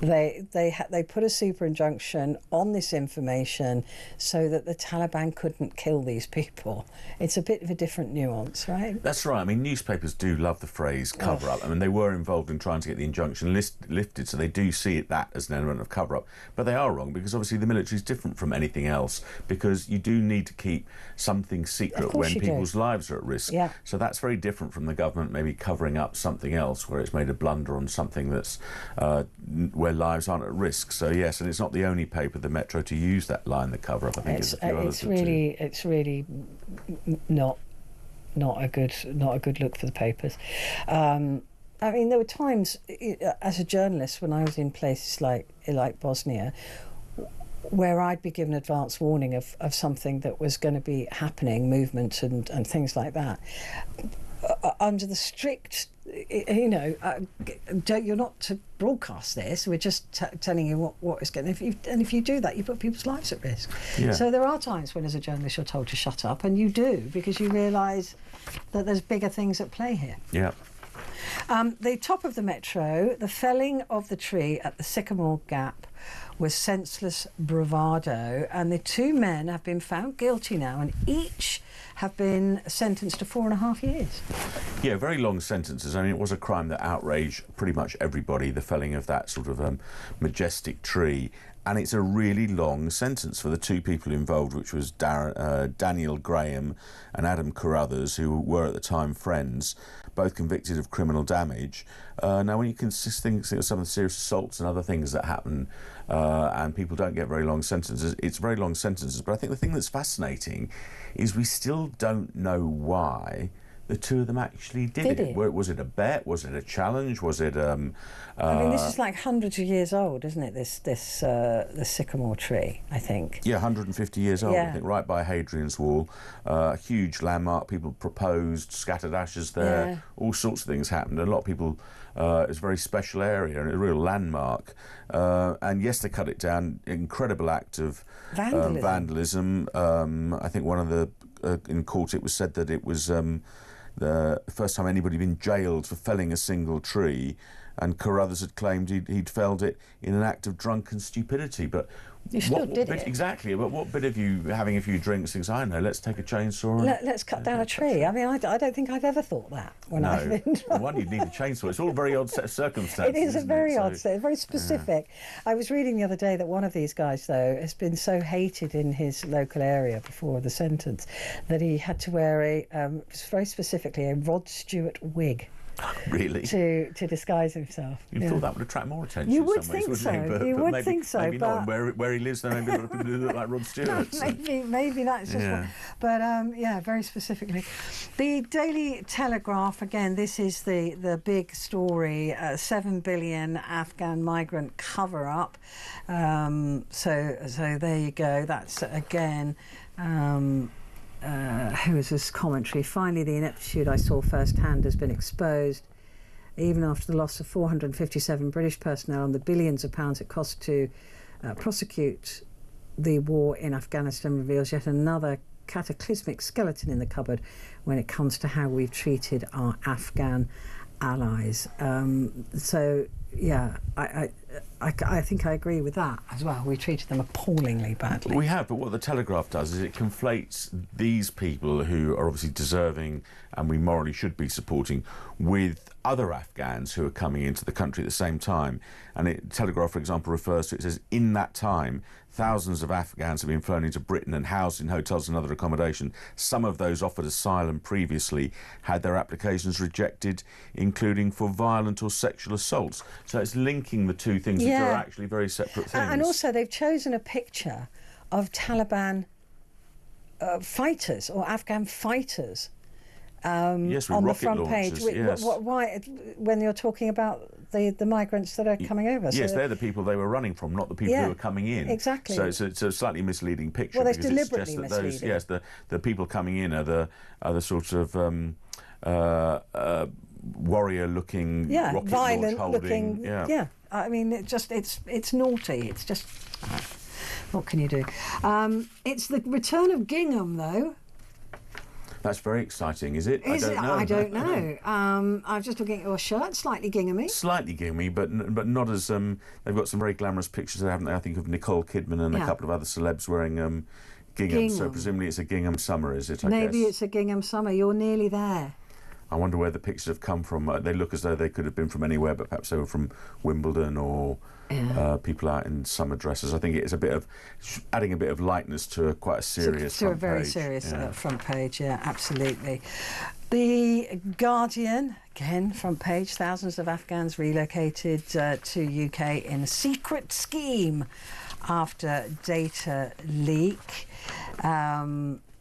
They put a super injunction on this information so that the Taliban couldn't kill these people. It's a bit of a different nuance, right? That's right. I mean, newspapers do love the phrase cover-up. I mean, they were involved in trying to get the injunction lifted, so they do see that as an element of cover-up. But they are wrong, because obviously the military is different from anything else, because you do need to keep something secret when people's lives are at risk. Yeah. So that's very different from the government maybe covering up something else where it's made a blunder on something that's where lives aren't at risk. So yes, and it's not the only paper, the Metro, to use that line, the cover-up. I think there's a few others that do. It's really not a good look for the papers. I mean, there were times as a journalist when I was in places like Bosnia where I'd be given advance warning of something that was going to be happening, movement and things like that. Under the strict, you're not to broadcast this. We're just telling you what is going. If you do that, you put people's lives at risk. Yeah. So there are times when, as a journalist, you're told to shut up, and you do, because you realise that there's bigger things at play here. Yeah. The top of the Metro, the felling of the tree at the Sycamore Gap was senseless bravado, and the two men have been found guilty now, and each have been sentenced to 4.5 years. Yeah, very long sentences. I mean, it was a crime that outraged pretty much everybody, the felling of that sort of majestic tree. And it's a really long sentence for the two people involved, which was Daniel Graham and Adam Carruthers, who were at the time friends, both convicted of criminal damage. Now, when you think of some of the serious assaults and other things that happen, and people don't get very long sentences, it's very long sentences. But I think the thing that's fascinating is we still don't know why the two of them actually did it. Was it a bet? Was it a challenge? Was it? I mean, this is like hundreds of years old, isn't it? The sycamore tree, I think. Yeah, 150 years old. Yeah. I think, right by Hadrian's Wall, a huge landmark. People proposed, scattered ashes there. Yeah. All sorts of things happened. A lot of people. It's a very special area and a real landmark. And yes, they cut it down. Incredible act of vandalism. I think one of the in court it was said that it was the first time anybody had been jailed for felling a single tree, and Carruthers had claimed he'd felled it in an act of drunken stupidity. But you still did it. Exactly, but what bit of you having a few drinks thinks, I know, let's take a chainsaw and... Let's cut down a tree. I mean, I don't think I've ever thought that when I've been drunk. Well, one, you'd need a chainsaw. It's all a very odd set of circumstances. It is a very odd set, very specific. Yeah. I was reading the other day that one of these guys, though, has been so hated in his local area before the sentence that he had to wear very specifically a Rod Stewart wig. Really? To disguise himself. You'd thought that would attract more attention. You would in some ways, think so. You would think so. Maybe not. Where he lives, there maybe a lot of people who look like Rod Stewart. Maybe that's just one. But very specifically. The Daily Telegraph, again, this is the big story, 7 billion Afghan migrant cover-up. So there you go. That's, again... who is this commentary? Finally, the ineptitude I saw firsthand has been exposed. Even after the loss of 457 British personnel and the billions of pounds it cost to prosecute the war in Afghanistan reveals yet another cataclysmic skeleton in the cupboard when it comes to how we've treated our Afghan allies. I think I agree with that as well. We treated them appallingly badly. We have, but what the Telegraph does is it conflates these people who are obviously deserving and we morally should be supporting with other Afghans who are coming into the country at the same time. And Telegraph, for example, refers to it, says, in that time, thousands of Afghans have been flown into Britain and housed in hotels and other accommodation. Some of those offered asylum previously had their applications rejected, including for violent or sexual assaults. So it's linking the two things, which are actually very separate things. And also they've chosen a picture of Taliban fighters or Afghan fighters yes, on the rocket front launchers, page. yes. Why, when you're talking about the migrants that are coming over? Yes, so they're the people they were running from, not the people who were coming in. Exactly. So it's a slightly misleading picture. Well, it's because deliberately it suggests that misleading. those, the people coming in are the sort of warrior-looking, rocket violent-looking. launch-holding. Yeah. I mean, it's naughty. It's just what can you do? It's the return of gingham, though. That's very exciting, is it? Is I don't it? know. I don't know. I'm just looking at your shirt, slightly ginghamy. Slightly ginghamy, but not as... they've got some very glamorous pictures there, haven't they? I think of Nicole Kidman and a couple of other celebs wearing gingham. So presumably it's a gingham summer, is it, I Maybe guess? it's a gingham summer. You're nearly there. I wonder where the pictures have come from. They look as though they could have been from anywhere, but perhaps they were from Wimbledon or people out in summer dresses. I think it's a bit of adding a bit of lightness to quite a serious to front a very page. serious front page. Yeah, absolutely. The Guardian, again, front page. Thousands of Afghans relocated to UK in a secret scheme after data leak.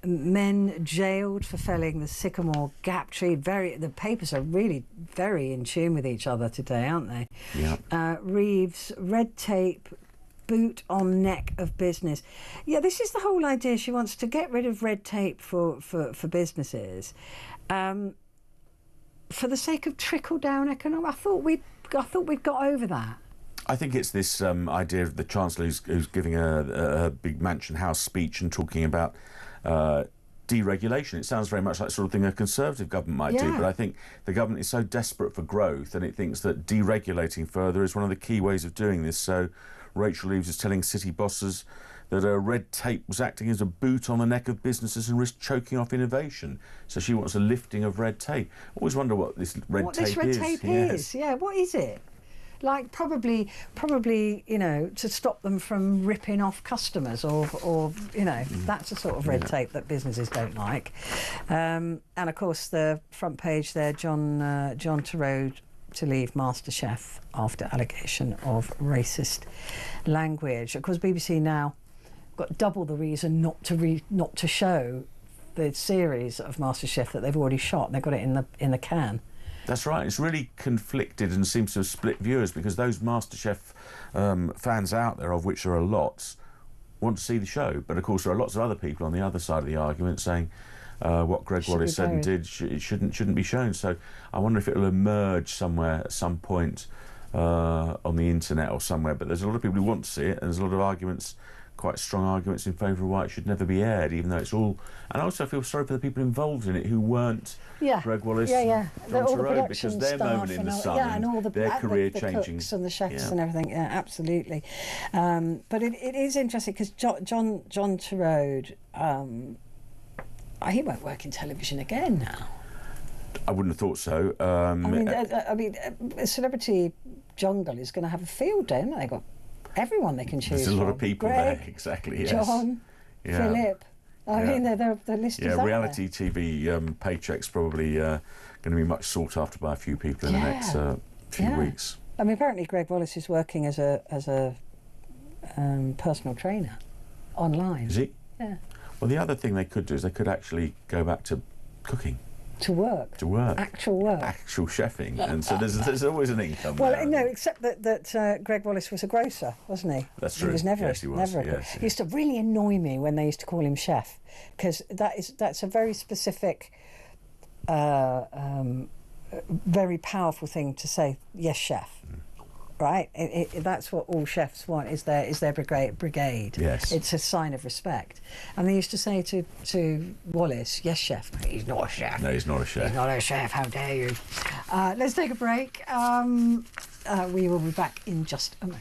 Men jailed for felling the sycamore gap tree. The papers are really very in tune with each other today, aren't they? Yeah. Reeves, red tape, boot on neck of business. Yeah, this is the whole idea. She wants to get rid of red tape for businesses, for the sake of trickle down economics. I thought we'd got over that. I think it's this idea of the Chancellor who's giving a big Mansion House speech and talking about deregulation. It sounds very much like the sort of thing a Conservative government might do, but I think the government is so desperate for growth and it thinks that deregulating further is one of the key ways of doing this. So Rachel Reeves is telling city bosses that red tape was acting as a boot on the neck of businesses and risked choking off innovation. So she wants a lifting of red tape. I always wonder what this red tape is. Yeah, what is it? Like probably, you know, to stop them from ripping off customers, or you know, that's the sort of red tape that businesses don't like. And of course, the front page there, John Turode to leave MasterChef after allegation of racist language. Of course, BBC Now got double the reason not to show the series of MasterChef that they've already shot. They've got it in the can. That's right. It's really conflicted and seems to have split viewers because those MasterChef fans out there, of which there are lots, want to see the show. But, of course, there are lots of other people on the other side of the argument saying what Greg Wallace said and did it shouldn't be shown. So I wonder if it will emerge somewhere at some point on the internet or somewhere. But there's a lot of people who want to see it, and there's a lot of arguments, quite strong arguments in favour of why it should never be aired, even though it's all... And I also feel sorry for the people involved in it who weren't Greg Wallace and John Turode, because their moment in the sun and all their career-changing... cooks and the chefs and everything, absolutely. But it is interesting, because John Turode, he won't work in television again now. I wouldn't have thought so. I mean, Celebrity Jungle is going to have a field day, haven't they? Got everyone they can choose. There's a lot of people Greg, there, exactly. Yes. John, Philip. I mean, the list is up reality there. TV paychecks probably going to be much sought after by a few people in the next few weeks. I mean, apparently Greg Wallace is working as a personal trainer online. Is he? Yeah. Well, the other thing they could do is they could actually go back to cooking. To work. Actual work. Actual chefing. And so there's always an income. Well, there. no, except that Greg Wallace was a grocer, wasn't he? That's true. He was never, yes, he was. never. Yes, He used to really annoy me when they used to call him chef, because that's a very specific, very powerful thing to say. Yes, chef. Right, that's what all chefs want. Is their brigade? Yes, it's a sign of respect. And they used to say to Wallace, "Yes, chef." He's not a chef. No, he's not a chef. He's not a chef. How dare you? Let's take a break. We will be back in just a moment.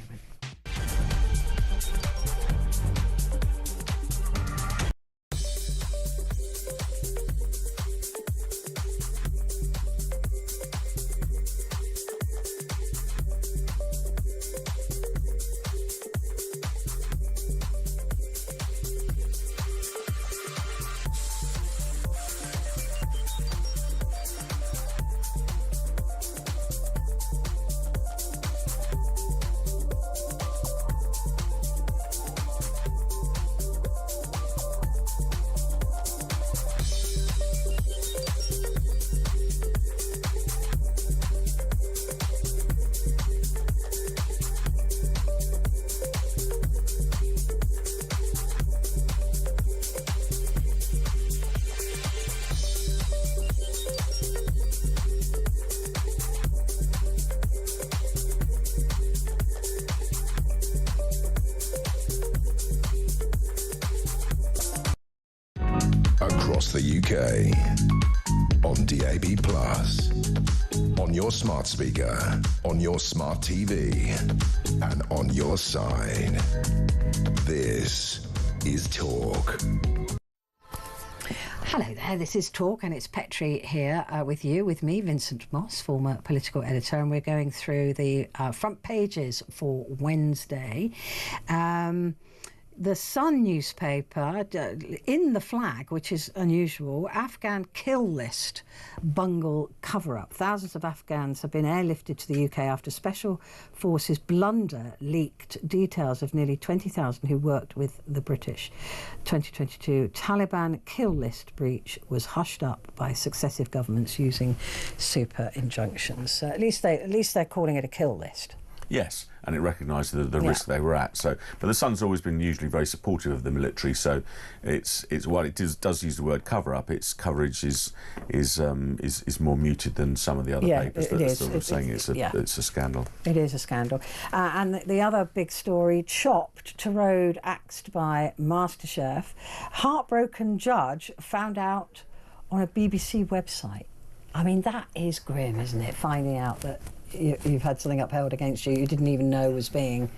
Across the UK, on DAB+, on your smart speaker, on your smart TV, and on your side. This is Talk. Hello there, this is Talk, and it's Petrie here with me, Vincent Moss, former political editor, and we're going through the front pages for Wednesday. The Sun newspaper, in the flag, which is unusual, Afghan kill list bungle cover-up. Thousands of Afghans have been airlifted to the UK after Special Forces blunder leaked details of nearly 20,000 who worked with the British. 2022 Taliban kill list breach was hushed up by successive governments using super injunctions. So at least they're calling it a kill list. Yes, and it recognised the risk they were at. So, but the Sun's always been usually very supportive of the military. So, it's while it does use the word cover up, its coverage is more muted than some of the other papers that are sort of saying it's a scandal. It is a scandal. And the other big story: chopped to road, axed by MasterChef. Heartbroken judge found out on a BBC website. I mean, that is grim, isn't it? Finding out that you've had something upheld against you didn't even know was being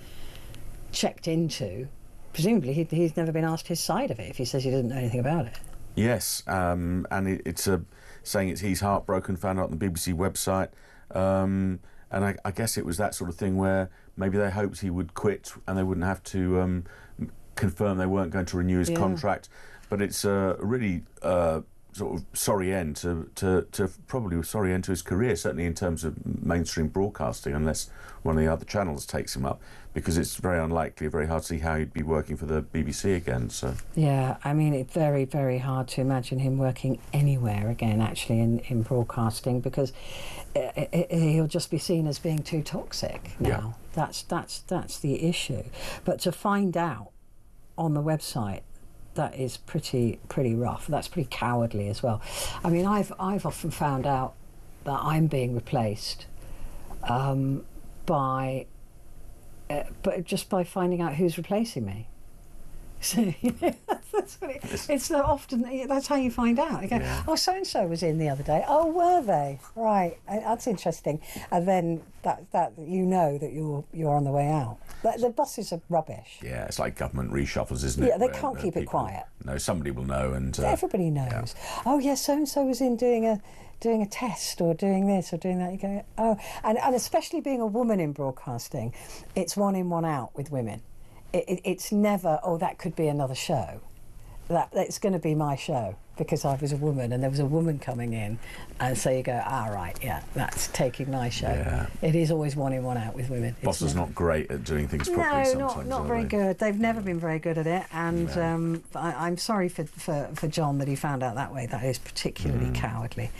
checked into. Presumably he's never been asked his side of it if he says he doesn't know anything about it. Yes, and it's saying he's heartbroken, found out on the BBC website, and I guess it was that sort of thing where maybe they hoped he would quit and they wouldn't have to confirm they weren't going to renew his contract. But it's a really sort of sorry end probably sorry end to his career, certainly in terms of mainstream broadcasting, unless one of the other channels takes him up, because it's very unlikely, very hard to see how he'd be working for the BBC again. So yeah, I mean, it's very, very hard to imagine him working anywhere again, actually, in broadcasting, because he'll just be seen as being too toxic now. Yeah. That's the issue. But to find out on the website, that is pretty rough. That's pretty cowardly as well. I mean, I've often found out that I'm being replaced but just by finding out who's replacing me. So that's what it's often. That's how you find out. You go, oh, so and so was in the other day. Oh, were they? Right, that's interesting. And then that you know that you're on the way out. The buses are rubbish. Yeah, it's like government reshuffles, isn't it? Yeah, they can't keep it quiet. No, somebody will know, and everybody knows. Yeah. Oh, yes, so and so was in doing a test or doing this or doing that. You go, oh, and especially being a woman in broadcasting, it's one in, one out with women. It's never, oh, that could be another show. It's going to be my show because I was a woman and there was a woman coming in, and so you go, right, yeah, that's taking my show. Yeah. It is always one in, one out with women. Bosses not great at doing things properly sometimes. No, not very good. They've never been very good at it, and I'm sorry for John that he found out that way. That is particularly cowardly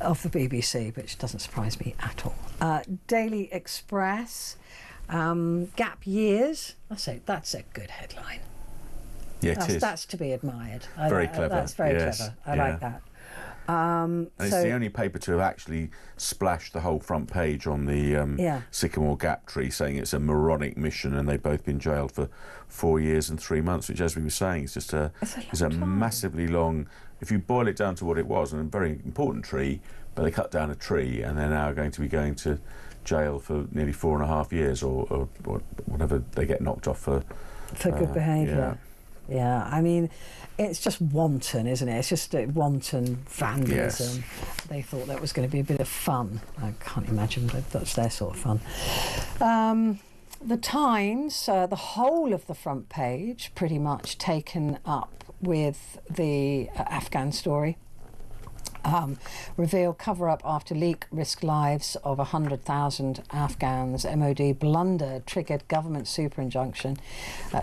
of the BBC, which doesn't surprise me at all. Daily Express. Gap years. That's a good headline. Yeah, it is. That's to be admired. Very clever. That's very clever. I like that. And it's the only paper to have actually splashed the whole front page on the Sycamore Gap tree, saying it's a moronic mission, and they've both been jailed for 4 years and 3 months, which, as we were saying, is just a massively long. If you boil it down to what it was, and a very important tree, but they cut down a tree, and they're now going to jail for nearly 4.5 years, or whatever they get knocked off for good behaviour. Yeah, I mean, it's just wanton, isn't it? It's just wanton vandalism. Yes. They thought that was going to be a bit of fun. I can't imagine that that's their sort of fun. The Times, the whole of the front page, pretty much taken up with the Afghan story. Reveal cover-up after leak risk lives of 100,000 Afghans. MOD blunder triggered government super injunction.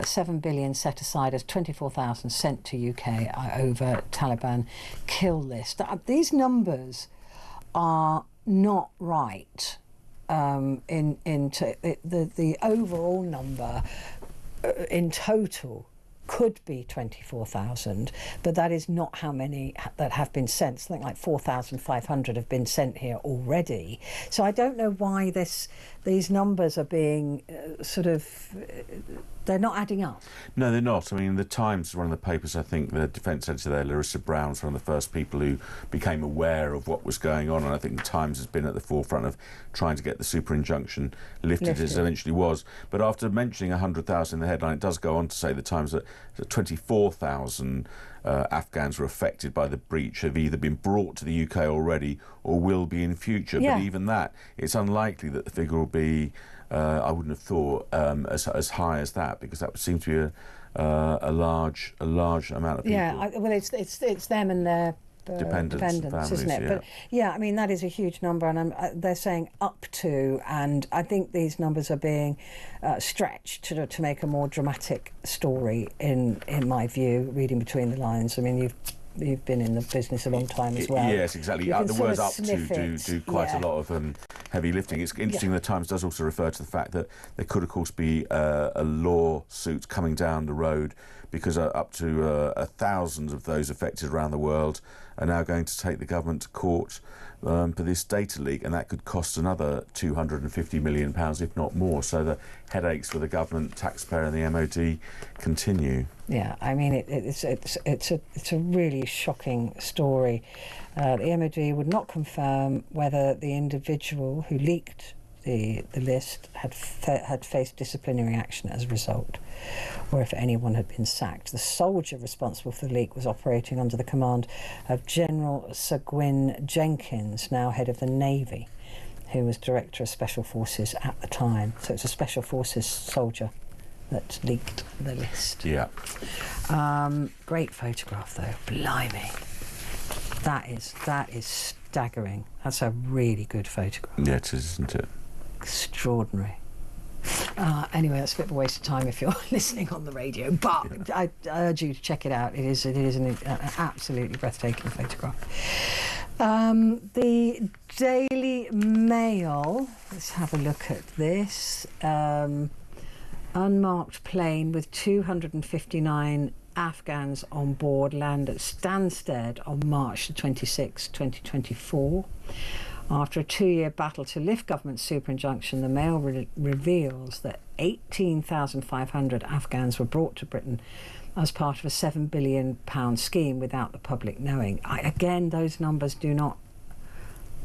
7 billion set aside as 24,000 sent to UK over Taliban kill list. These numbers are not right. The overall number in total could be 24,000, but that is not how many that have been sent. Something like 4,500 have been sent here already. So I don't know why these numbers are being they're not adding up. No, they're not. I mean, the Times is one of the papers, I think the defence editor there, Larissa Brown's one of the first people who became aware of what was going on, and I think the Times has been at the forefront of trying to get the super injunction lifted as it eventually was. But after mentioning 100,000 in the headline, it does go on to say, the Times, that 24,000 Afghans were affected by the breach, have either been brought to the UK already or will be in future. Yeah. But even that, it's unlikely that the figure will be, I wouldn't have thought, as high as that, because that would seem to be a large amount of people. Yeah, well, it's them and their dependents, families, isn't it? yeah. But yeah, I mean, that is a huge number, and they're saying up to, and I think these numbers are being stretched to make a more dramatic story, in my view, reading between the lines. I mean, you've been in the business a long time as well. Yes, exactly. The words up to do quite a lot of heavy lifting. It's interesting, the Times does also refer to the fact that there could, of course, be a lawsuit coming down the road, because up to 1,000 of those affected around the world are now going to take the government to court for this data leak, and that could cost another £250 million, if not more. So the headaches for the government, taxpayer and the MOD continue. Yeah, I mean, it's a really shocking story. The MOD would not confirm whether the individual who leaked the list had faced disciplinary action as a result, or if anyone had been sacked. The soldier responsible for the leak was operating under the command of General Sir Gwyn Jenkins, now head of the Navy, who was Director of Special Forces at the time. So it's a Special Forces soldier that leaked the list. Yeah. Great photograph, though. Blimey. That is staggering. That's a really good photograph. Yeah, it is, isn't it? Extraordinary. Anyway, that's a bit of a waste of time if you're listening on the radio, but yeah. I urge you to check it out. It is an absolutely breathtaking photograph. The Daily Mail, let's have a look at this. Unmarked plane with 259 Afghans on board land at Stansted on March the 26th, 2024. After a 2-year battle to lift government super injunction, the Mail reveals that 18,500 Afghans were brought to Britain as part of a £7 billion scheme without the public knowing. Again, those numbers do not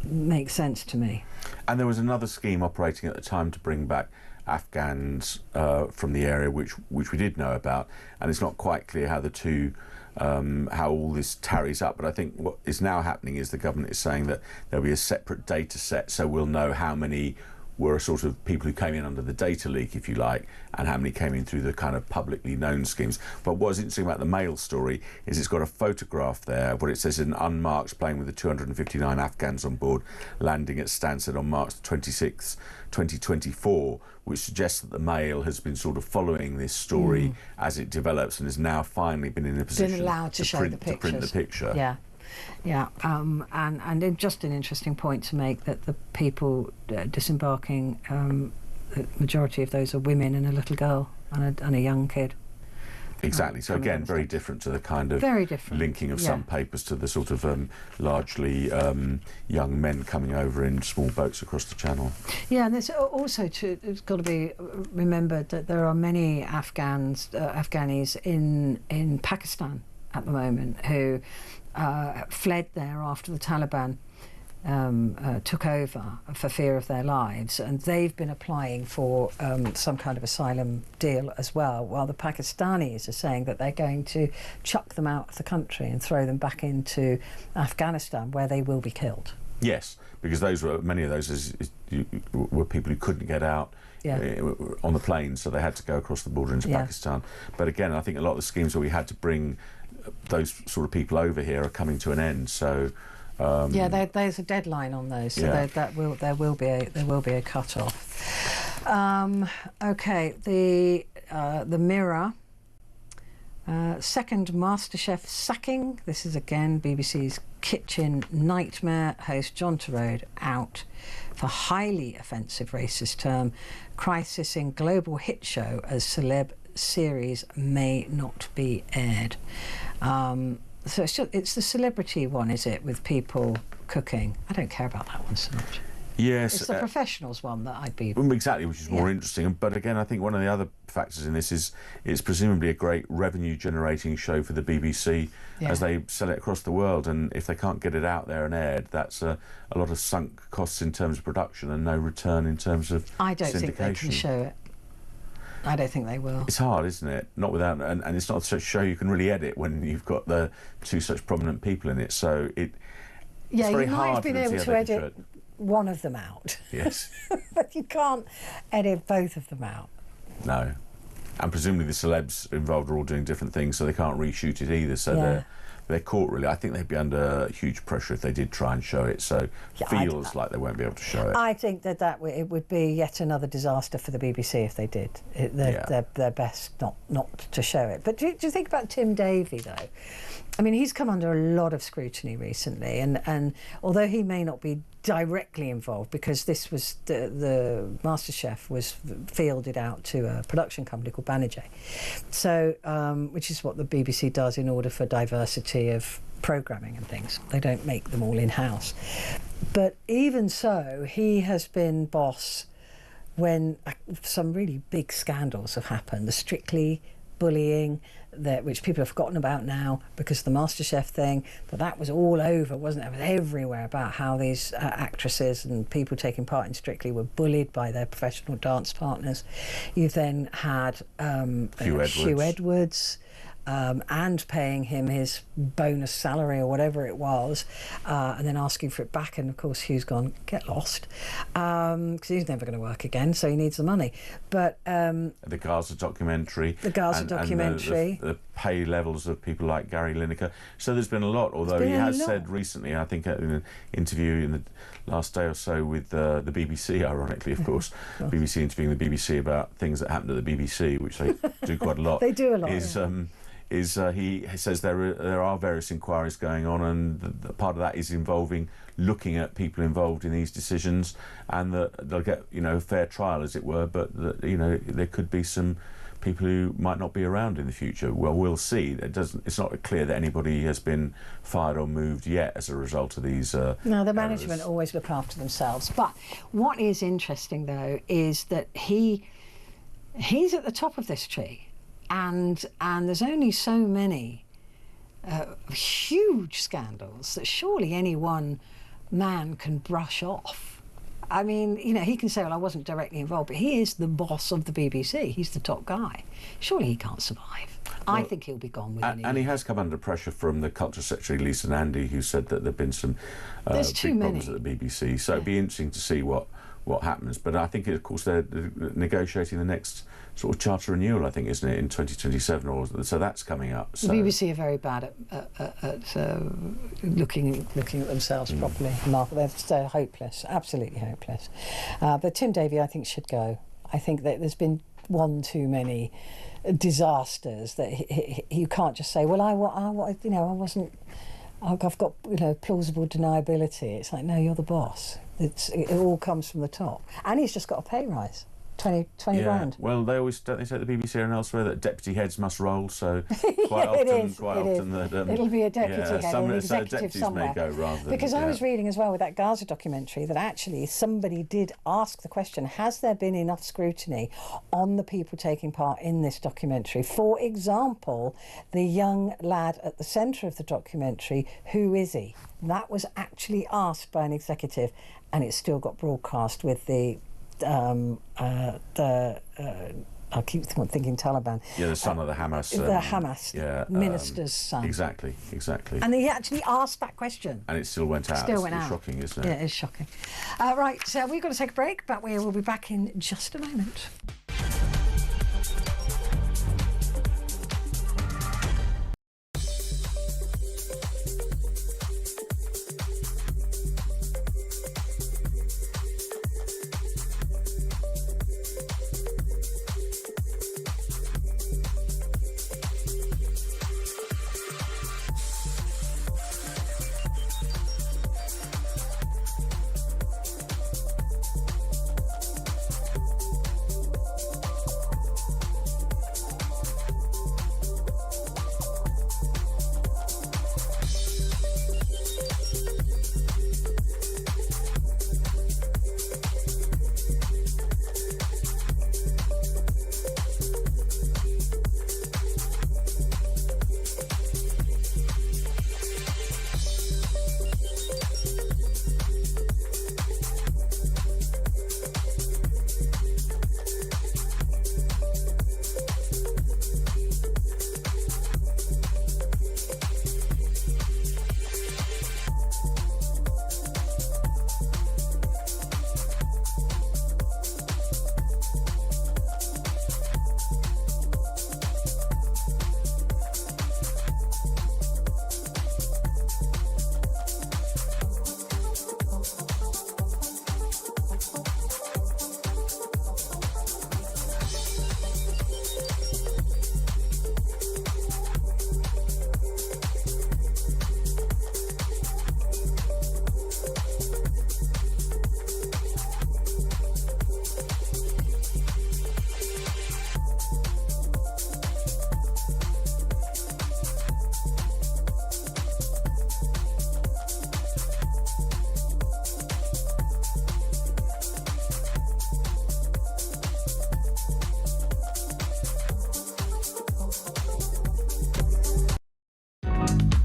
make sense to me. And there was another scheme operating at the time to bring back Afghans from the area, which we did know about, and it's not quite clear how the two how all this tarries up. But I think what is now happening is the government is saying that there'll be a separate data set, so we'll know how many were sort of people who came in under the data leak, if you like, and how many came in through the kind of publicly known schemes. But what's interesting about the Mail story is it's got a photograph there of what it says is an unmarked plane with the 259 Afghans on board landing at Stansted on March 26, 2024, which suggests that the Mail has been sort of following this story as it develops and has now finally been in a position allowed to show the pictures. To print the picture. Yeah. Yeah, and just an interesting point to make that the people disembarking, the majority of those are women and a little girl and a young kid. Exactly. So again, very different to the kind of linking of some papers to the sort of largely young men coming over in small boats across the channel. Yeah, and there's also it's got to be remembered that there are many Afghanis in Pakistan at the moment who fled there after the Taliban took over for fear of their lives, and they've been applying for some kind of asylum deal as well, while the Pakistanis are saying that they're going to chuck them out of the country and throw them back into Afghanistan, where they will be killed. Yes, because many of those were people who couldn't get out on the planes, so they had to go across the border into Pakistan. But again, I think a lot of the schemes where we had to bring those sort of people over here are coming to an end. So there's a deadline on those, so there will be a cut off. Okay, the Mirror. Second MasterChef sacking. This is again BBC's kitchen nightmare. Host John Turode out for highly offensive racist term. Crisis in global hit show as celeb series may not be aired. So it's the celebrity one, is it, with people cooking? I don't care about that one so much. Yes, it's the professionals one that I'd be... Exactly, which is more interesting. But again, I think one of the other factors in this is it's presumably a great revenue-generating show for the BBC as they sell it across the world. And if they can't get it out there and aired, that's a lot of sunk costs in terms of production and no return in terms of I don't syndication. think they can show it. I don't think they will. It's hard, isn't it? Not without, and it's not such a show you can really edit when you've got the two such prominent people in it. So it's very you might hard have been able to edit one of them out. Yes. But you can't edit both of them out. No. And presumably the celebs involved are all doing different things, so they can't reshoot it either. So they're caught, really. I think they'd be under huge pressure if they did try and show it, so it feels like they won't be able to show it. I think that it would be yet another disaster for the BBC if they did. They're best not to show it. But do you think about Tim Davie, though? I mean, he's come under a lot of scrutiny recently, and although he may not be directly involved, because this was the MasterChef was fielded out to a production company called Banijay, so which is what the BBC does in order for diversity of programming and things. They don't make them all in-house. But even so, he has been boss when some really big scandals have happened. The Strictly bullying, which people have forgotten about now because of the MasterChef thing, but that was all over, wasn't it? It was everywhere about how these actresses and people taking part in Strictly were bullied by their professional dance partners. You then had Hugh Edwards, and paying him his bonus salary or whatever it was, and then asking for it back. And of course Hugh's gone, get lost, because he's never going to work again, so he needs the money. But the Gaza documentary, and the pay levels of people like Gary Lineker. So there's been a lot, although he has said recently, I think in an interview in the last day or so with the BBC, ironically, of course, BBC interviewing the BBC about things that happened at the BBC, which they do quite a lot. They do a lot. He says there are various inquiries going on, and the part of that is involving looking at people involved in these decisions, and that they'll get a fair trial, as it were, but that there could be some people who might not be around in the future. Well, we'll see. It's not clear that anybody has been fired or moved yet as a result of these. No, the management always look after themselves. But what is interesting, though, is that he's at the top of this tree. And there's only so many huge scandals that surely any one man can brush off. I mean, he can say, well, I wasn't directly involved, but he is the boss of the BBC. He's the top guy. Surely he can't survive. Well, I think he'll be gone within a year. And he has come under pressure from the Culture Secretary, Lisa Nandy, who said that there have been some big problems at the BBC. So it'd be interesting to see what happens. But I think, of course, they're negotiating the next sort of charter renewal, I think, isn't it, in 2027, so that's coming up. So. The BBC are very bad at looking at themselves properly. They're hopeless, absolutely hopeless. But Tim Davie, I think, should go. I think that there's been one too many disasters that you can't just say, well, I wasn't. I've got plausible deniability. It's like, no, you're the boss. It all comes from the top, and he's just got a pay rise. 20 grand. Well, they always don't they say at the BBC and elsewhere that deputy heads must roll. So quite often that it'll be a deputy head or an executive deputies somewhere. May go rather than, because I was reading as well with that Gaza documentary that actually somebody did ask the question: has there been enough scrutiny on the people taking part in this documentary? For example, the young lad at the centre of the documentary, who is he? That was actually asked by an executive, and it still got broadcast with the I keep thinking Taliban. Yeah, the son of the Hamas. The Hamas minister's son. Exactly. And he actually asked that question. And it still went out. Still went out. It's shocking, isn't it? Yeah, it is shocking. Right, so we've got to take a break, but we will be back in just a moment.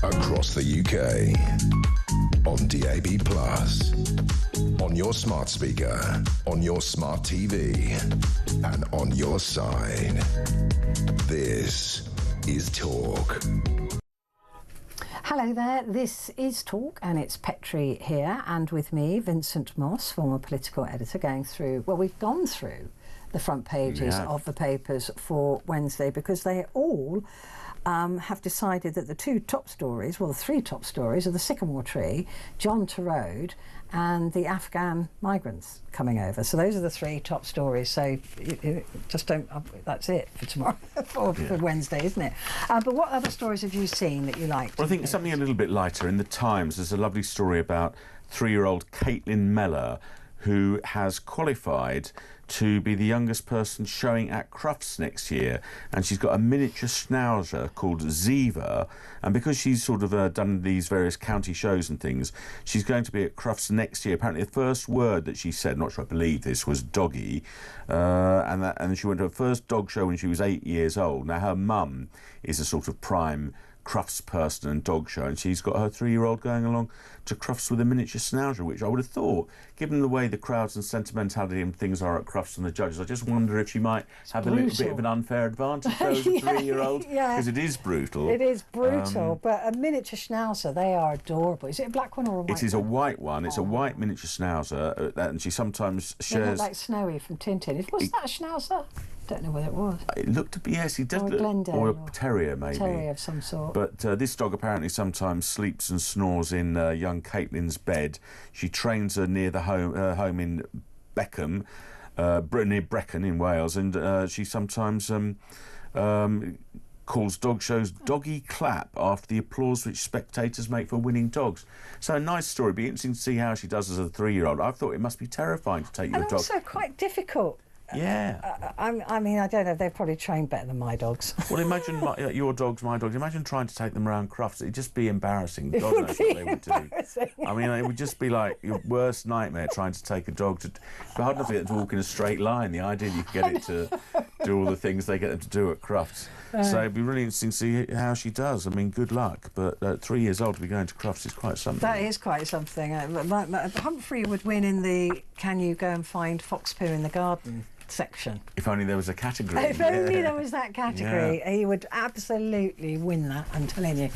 Across the UK, on DAB+, on your smart speaker, on your smart TV, and on your side. This is Talk. Hello there, this is Talk, and it's Petrie here, and with me, Vincent Moss, former political editor, going through, well, we've gone through the front pages of the papers for Wednesday, because they all have decided that the three top stories are the sycamore tree, John to Road, and the Afghan migrants coming over. So those are the three top stories. So just don't. That's it for tomorrow, for Wednesday, isn't it? But what other stories have you seen that you liked? Well, I think something a little bit lighter. In the Times, there's a lovely story about 3-year-old Caitlin Mellor, who has qualified to be the youngest person showing at Crufts next year, and she's got a miniature schnauzer called Ziva, and because she's sort of done these various county shows and things, she's going to be at Crufts next year. Apparently the first word that she said, not sure I believe this, was doggy, and she went to her first dog show when she was 8 years old. Now her mum is a sort of prime Crufts person and dog show, and she's got her 3-year-old going along to Crufts with a miniature schnauzer, which I would have thought, given the way the crowds and sentimentality and things are at Crufts and the judges, I just wonder if she might have a little bit of an unfair advantage over a 3-year-old, because it is brutal. It is brutal, but a miniature schnauzer, they are adorable. Is it a black one or a white one? It is a white one. It's a white miniature schnauzer, and she sometimes shares... They look like Snowy from Tintin. Was that a schnauzer? Don't know whether it was. It looked to be, yes, he does look... Or a terrier, maybe. Terrier of some sort. But this dog apparently sometimes sleeps and snores in young Caitlin's bed. She trains her near the home in Beckham, near Brecon in Wales, and she sometimes calls dog shows Doggy Clap after the applause which spectators make for winning dogs. So a nice story. It'd be interesting to see how she does as a 3-year-old. I thought it must be terrifying to take your dog. And also quite difficult Yeah. I mean, I don't know. They're probably trained better than my dogs. Well, imagine your dogs, my dogs. Imagine trying to take them around Crufts. It'd just be embarrassing. God knows what they would do. I mean, it would just be like your worst nightmare trying to take a dog to. It's hard enough to get it to walk in a straight line. The idea you could get it to do all the things they get them to do at Crufts. So it'd be really interesting to see how she does. I mean, good luck. But at 3 years old to be going to Crufts is quite something. That is quite something. Humphrey would win in the "Can you go and find fox poo in the garden" section. If only there was a category. If only there was that category, he would absolutely win that, I'm telling you.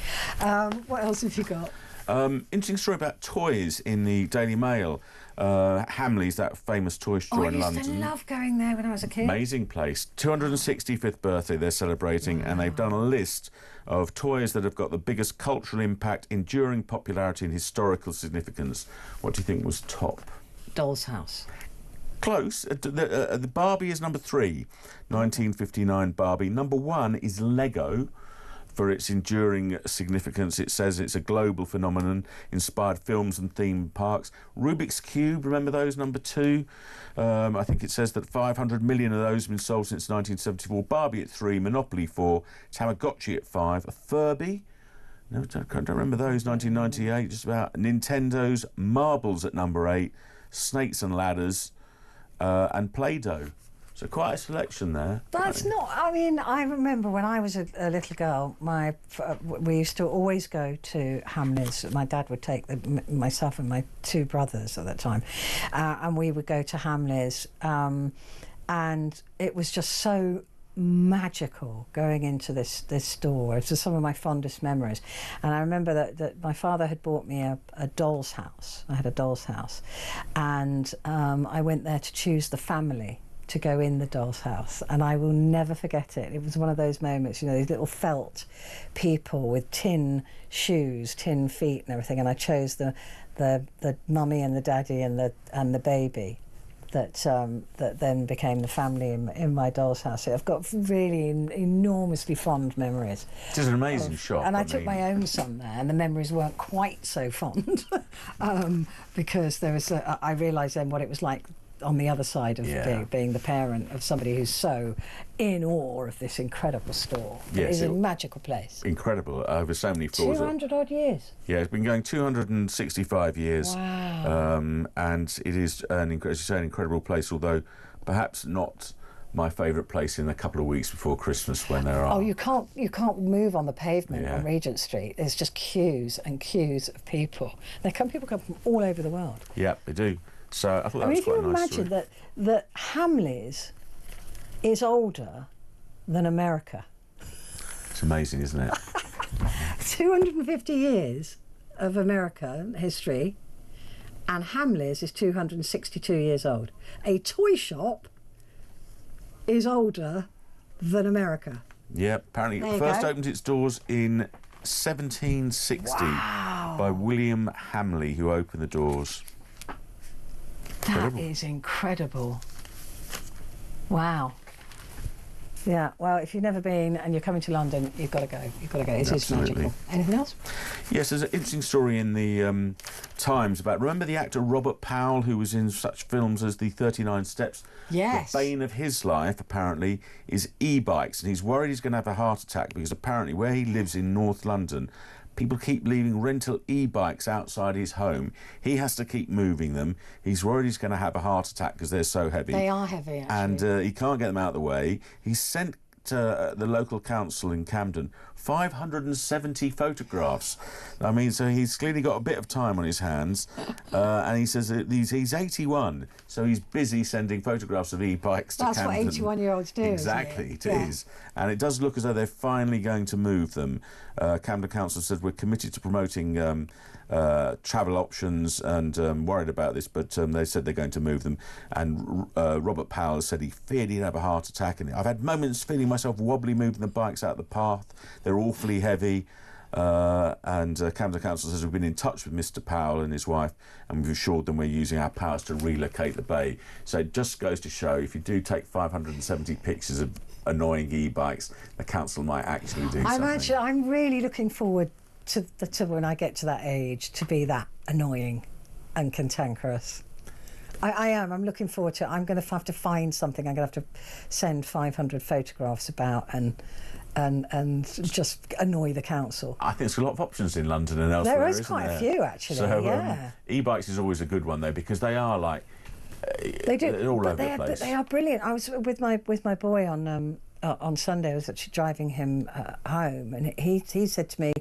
What else have you got? Interesting story about toys in the Daily Mail. Hamleys, that famous toy store in London. I used to love going there when I was a kid. Amazing place. 265th birthday they're celebrating, and they've done a list of toys that have got the biggest cultural impact, enduring popularity and historical significance. What do you think was top? Doll's House. Close. The Barbie is number 3, 1959 Barbie. Number 1 is Lego, for its enduring significance. It says it's a global phenomenon, inspired films and theme parks. Rubik's Cube, remember those, number 2? I think it says that 500 million of those have been sold since 1974. Barbie at 3, Monopoly 4, Tamagotchi at 5, a Furby. No, I don't remember those, 1998, just about. Nintendo's Marbles at number 8, Snakes and Ladders, and Play-Doh. So quite a selection there. That's not. I mean, I remember when I was a little girl, we used to always go to Hamleys. My dad would take myself and my 2 brothers at that time, and we would go to Hamleys, and it was just so magical going into this store. It's just some of my fondest memories. And I remember that my father had bought me a doll's house. I had a doll's house, and I went there to choose the family to go in the doll's house, and I will never forget it. It was one of those moments, you know, these little felt people with tin shoes, tin feet and everything, and I chose the mummy and the daddy and the baby that then became the family in my doll's house. So I've got really enormously fond memories. It is an amazing shop. And I took my own son there, and the memories weren't quite so fond because there was I realised then what it was like on the other side of being the parent of somebody who's so in awe of this incredible store. Yes, it's a magical place. Incredible, over so many floors. 200 odd years. Yeah, it's been going 265 years. Wow. And it is, as you say, an incredible place, although perhaps not my favourite place in a couple of weeks before Christmas when there are... Oh, you can't move on the pavement on Regent Street. There's just queues and queues of people. People come from all over the world. Yeah, they do. So I thought that was quite a nice story. If you imagine that Hamleys is older than America. It's amazing, isn't it? 250 years of American history, and Hamleys is 262 years old. A toy shop is older than America. Yeah, apparently it first opened its doors in 1760 by William Hamley, who opened the doors. That is incredible. Wow. Yeah, well, if you've never been and you're coming to London, you've got to go. You've got to go. It is magical. Anything else? Yes, there's an interesting story in the Times about, remember the actor Robert Powell, who was in such films as The 39 Steps? Yes. The bane of his life, apparently, is e-bikes, and he's worried he's going to have a heart attack because apparently where he lives in North London, people keep leaving rental e-bikes outside his home. He has to keep moving them. He's worried he's going to have a heart attack because they're so heavy. They are heavy, actually. And he can't get them out of the way. He's sent to the local council in Camden 570 photographs. I mean, so he's clearly got a bit of time on his hands. And he says that he's 81, so he's busy sending photographs of e-bikes to Camden. That's what 81-year-olds do. Exactly, it is. And it does look as though they're finally going to move them. Camden Council said we're committed to promoting travel options and worried about this, but they said they're going to move them. And Robert Powell said he feared he'd have a heart attack, and I've had moments feeling myself wobbly moving the bikes out the path. They're awfully heavy. And Camden Council says we've been in touch with Mr Powell and his wife, and we've assured them we're using our powers to relocate the bay. So it just goes to show, if you do take 570 pictures of annoying e-bikes, the council might actually do something. I'm really looking forward to when I get to that age to be that annoying and cantankerous. I am. I'm looking forward to it. I'm going to have to find something. I'm going to have to send 500 photographs about and just annoy the council. I think there's a lot of options in London and elsewhere. There is quite a few, actually. So, yeah. E-bikes is always a good one though, because they are like they do. they're all over the place. But they are brilliant. I was with my boy on Sunday. I was actually driving him home, and he said to me,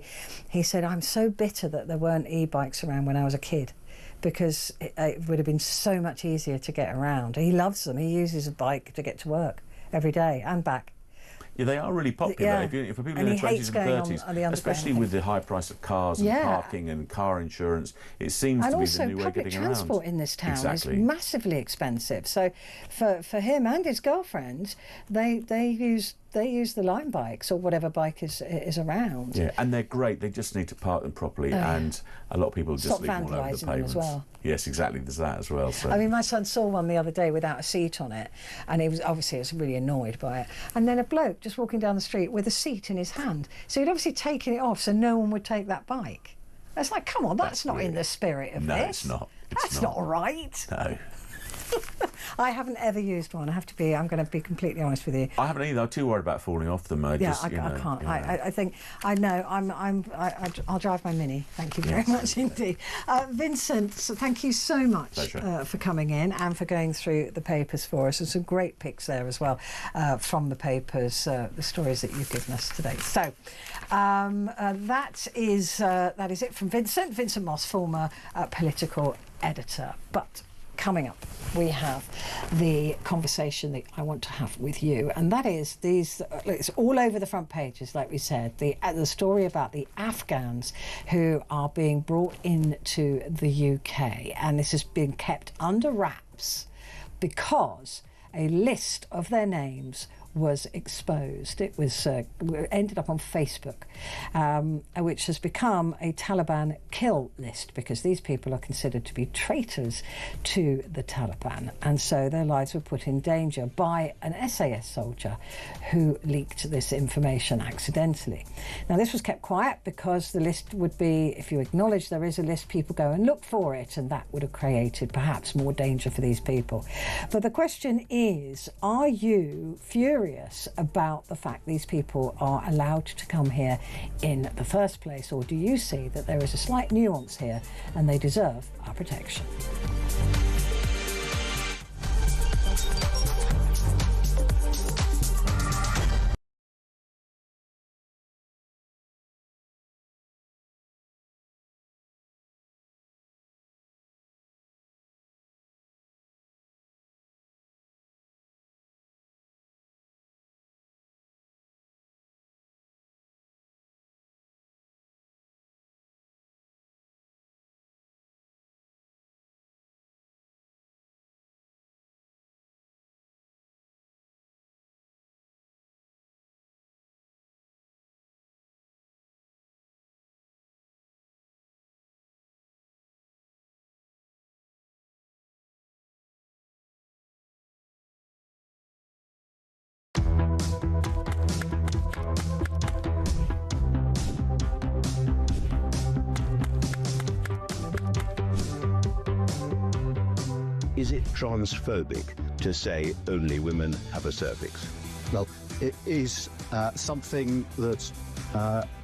he said, "I'm so bitter that there weren't e-bikes around when I was a kid, because it would have been so much easier to get around." He loves them. He uses a bike to get to work every day and back. Yeah, they are really popular. Yeah. If for people And in their he 20s hates and going 30s, on the especially underground with the high price of cars and parking and car insurance, it seems to be the new way of getting around. And also public transport in this town exactly. is massively expensive. So for him and his girlfriend, they use the Lime bikes or whatever bike is around. Yeah, and they're great. They just need to park them properly, and a lot of people just leave them all over the pavements. As well. Yes, exactly. There's that as well. So. I mean, my son saw one the other day without a seat on it, and he was really annoyed by it. And then a bloke just walking down the street with a seat in his hand. So he'd obviously taken it off so no one would take that bike. It's like, come on, that's not in the spirit of this. No, it's not. That's not right. No. I haven't ever used one. I'm going to be completely honest with you. I haven't either. I'm too worried about falling off them. I can't. I think I know. I'll drive my Mini. Thank you very much indeed, Vincent. So thank you so much for coming in and for going through the papers for us. And some great pics there as well from the papers. The stories that you've given us today. So that is it from Vincent Moss, former political editor. But coming up, we have the conversation that I want to have with you, and that is it's all over the front pages, like we said, the story about the Afghans who are being brought into the UK, and this has been kept under wraps because a list of their names was exposed. It was ended up on Facebook, which has become a Taliban kill list because these people are considered to be traitors to the Taliban, and so their lives were put in danger by an SAS soldier who leaked this information accidentally. Now, this was kept quiet because the list would be, if you acknowledge there is a list, people go and look for it, and that would have created perhaps more danger for these people. But the question is, are you furious about the fact these people are allowed to come here in the first place, or do you see that there is a slight nuance here and they deserve our protection? Is it transphobic to say only women have a cervix? Well, it is something that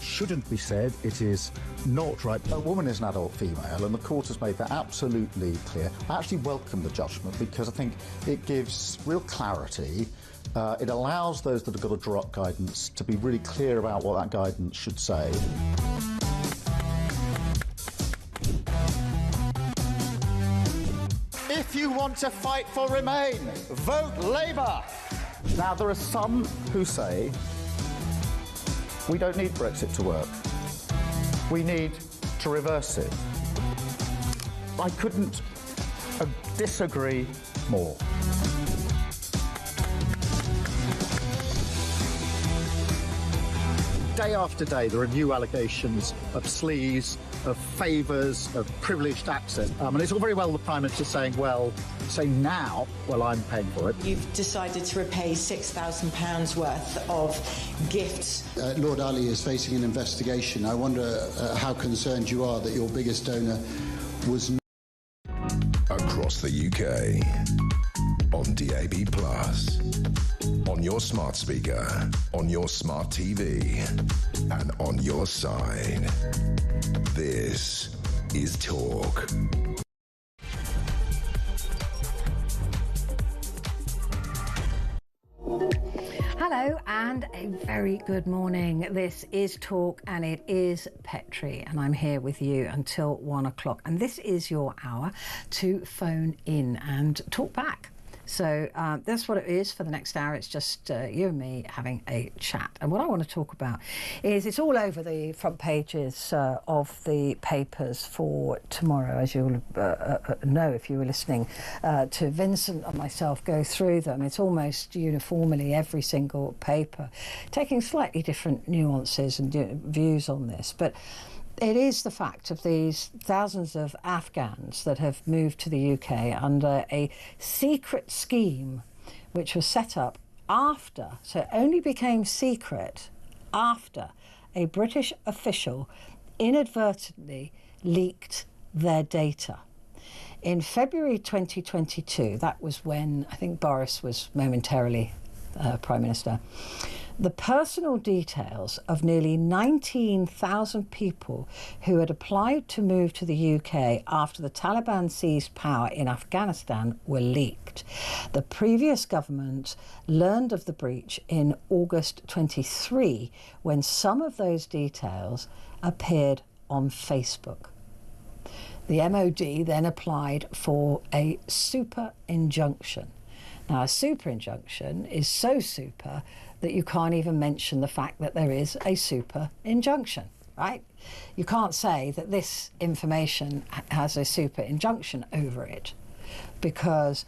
shouldn't be said. It is not right. A woman is an adult female, and the court has made that absolutely clear. I actually welcome the judgment because I think it gives real clarity. It allows those that have got to draw up guidance to be really clear about what that guidance should say. If you want to fight for Remain, vote Labour. Now, there are some who say we don't need Brexit to work. We need to reverse it. I couldn't disagree more. Day after day, there are new allegations of sleaze, of favours, of privileged access. And it's all very well the Prime Minister saying, well, say now, well, I'm paying for it. You've decided to repay £6,000 worth of gifts. Lord Ali is facing an investigation. I wonder how concerned you are that your biggest donor was not. Across across the UK. On DAB+, on your smart speaker, on your smart TV, and on your side. This is Talk. Hello and a very good morning. This is Talk and it is Petrie and I'm here with you until 1 o'clock. And this is your hour to phone in and talk back. So that's what it is for the next hour. It's just you and me having a chat. And what I want to talk about is it's all over the front pages of the papers for tomorrow, as you'll know if you were listening to Vincent and myself go through them. It's almost uniformly every single paper, taking slightly different nuances and views on this. But it is the fact of these thousands of Afghans that have moved to the UK under a secret scheme which was set up after, so it only became secret after a British official inadvertently leaked their data. In February 2022, that was when I think Boris was momentarily Prime Minister, the personal details of nearly 19,000 people who had applied to move to the UK after the Taliban seized power in Afghanistan were leaked. The previous government learned of the breach in August 23 when some of those details appeared on Facebook. The MOD then applied for a super injunction. Now, a super injunction is so super that you can't even mention the fact that there is a super injunction, right? You can't say that this information has a super injunction over it, because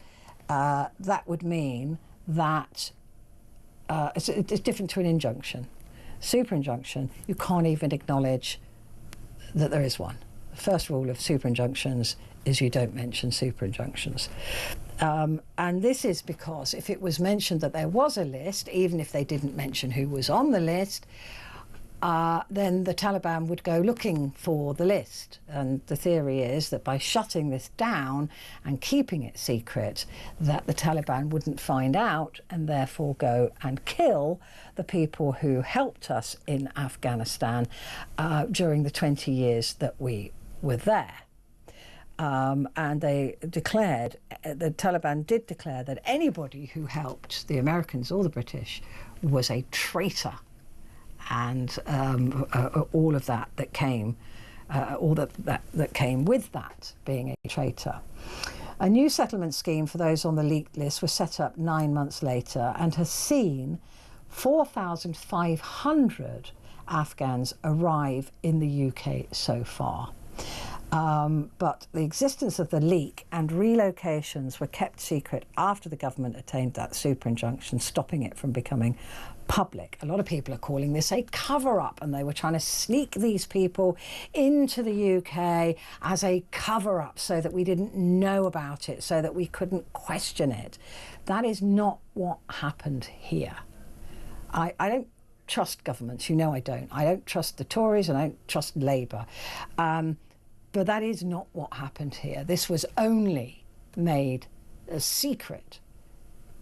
that would mean that it's different to an injunction. Super injunction, you can't even acknowledge that there is one. The first rule of super injunctions is you don't mention super injunctions. And this is because if it was mentioned that there was a list, even if they didn't mention who was on the list, then the Taliban would go looking for the list. And the theory is that by shutting this down and keeping it secret, that the Taliban wouldn't find out and therefore go and kill the people who helped us in Afghanistan during the 20 years that we were there. And they declared, the Taliban did declare that anybody who helped the Americans or the British was a traitor, and all of that came, all that came with that being a traitor. A new settlement scheme for those on the leaked list was set up 9 months later and has seen 4,500 Afghans arrive in the UK so far. But the existence of the leak and relocations were kept secret after the government attained that super injunction, stopping it from becoming public. A lot of people are calling this a cover-up, and they were trying to sneak these people into the UK as a cover-up so that we didn't know about it, so that we couldn't question it. That is not what happened here. I don't trust governments, you know I don't. I don't trust the Tories and I don't trust Labour. But that is not what happened here. This was only made a secret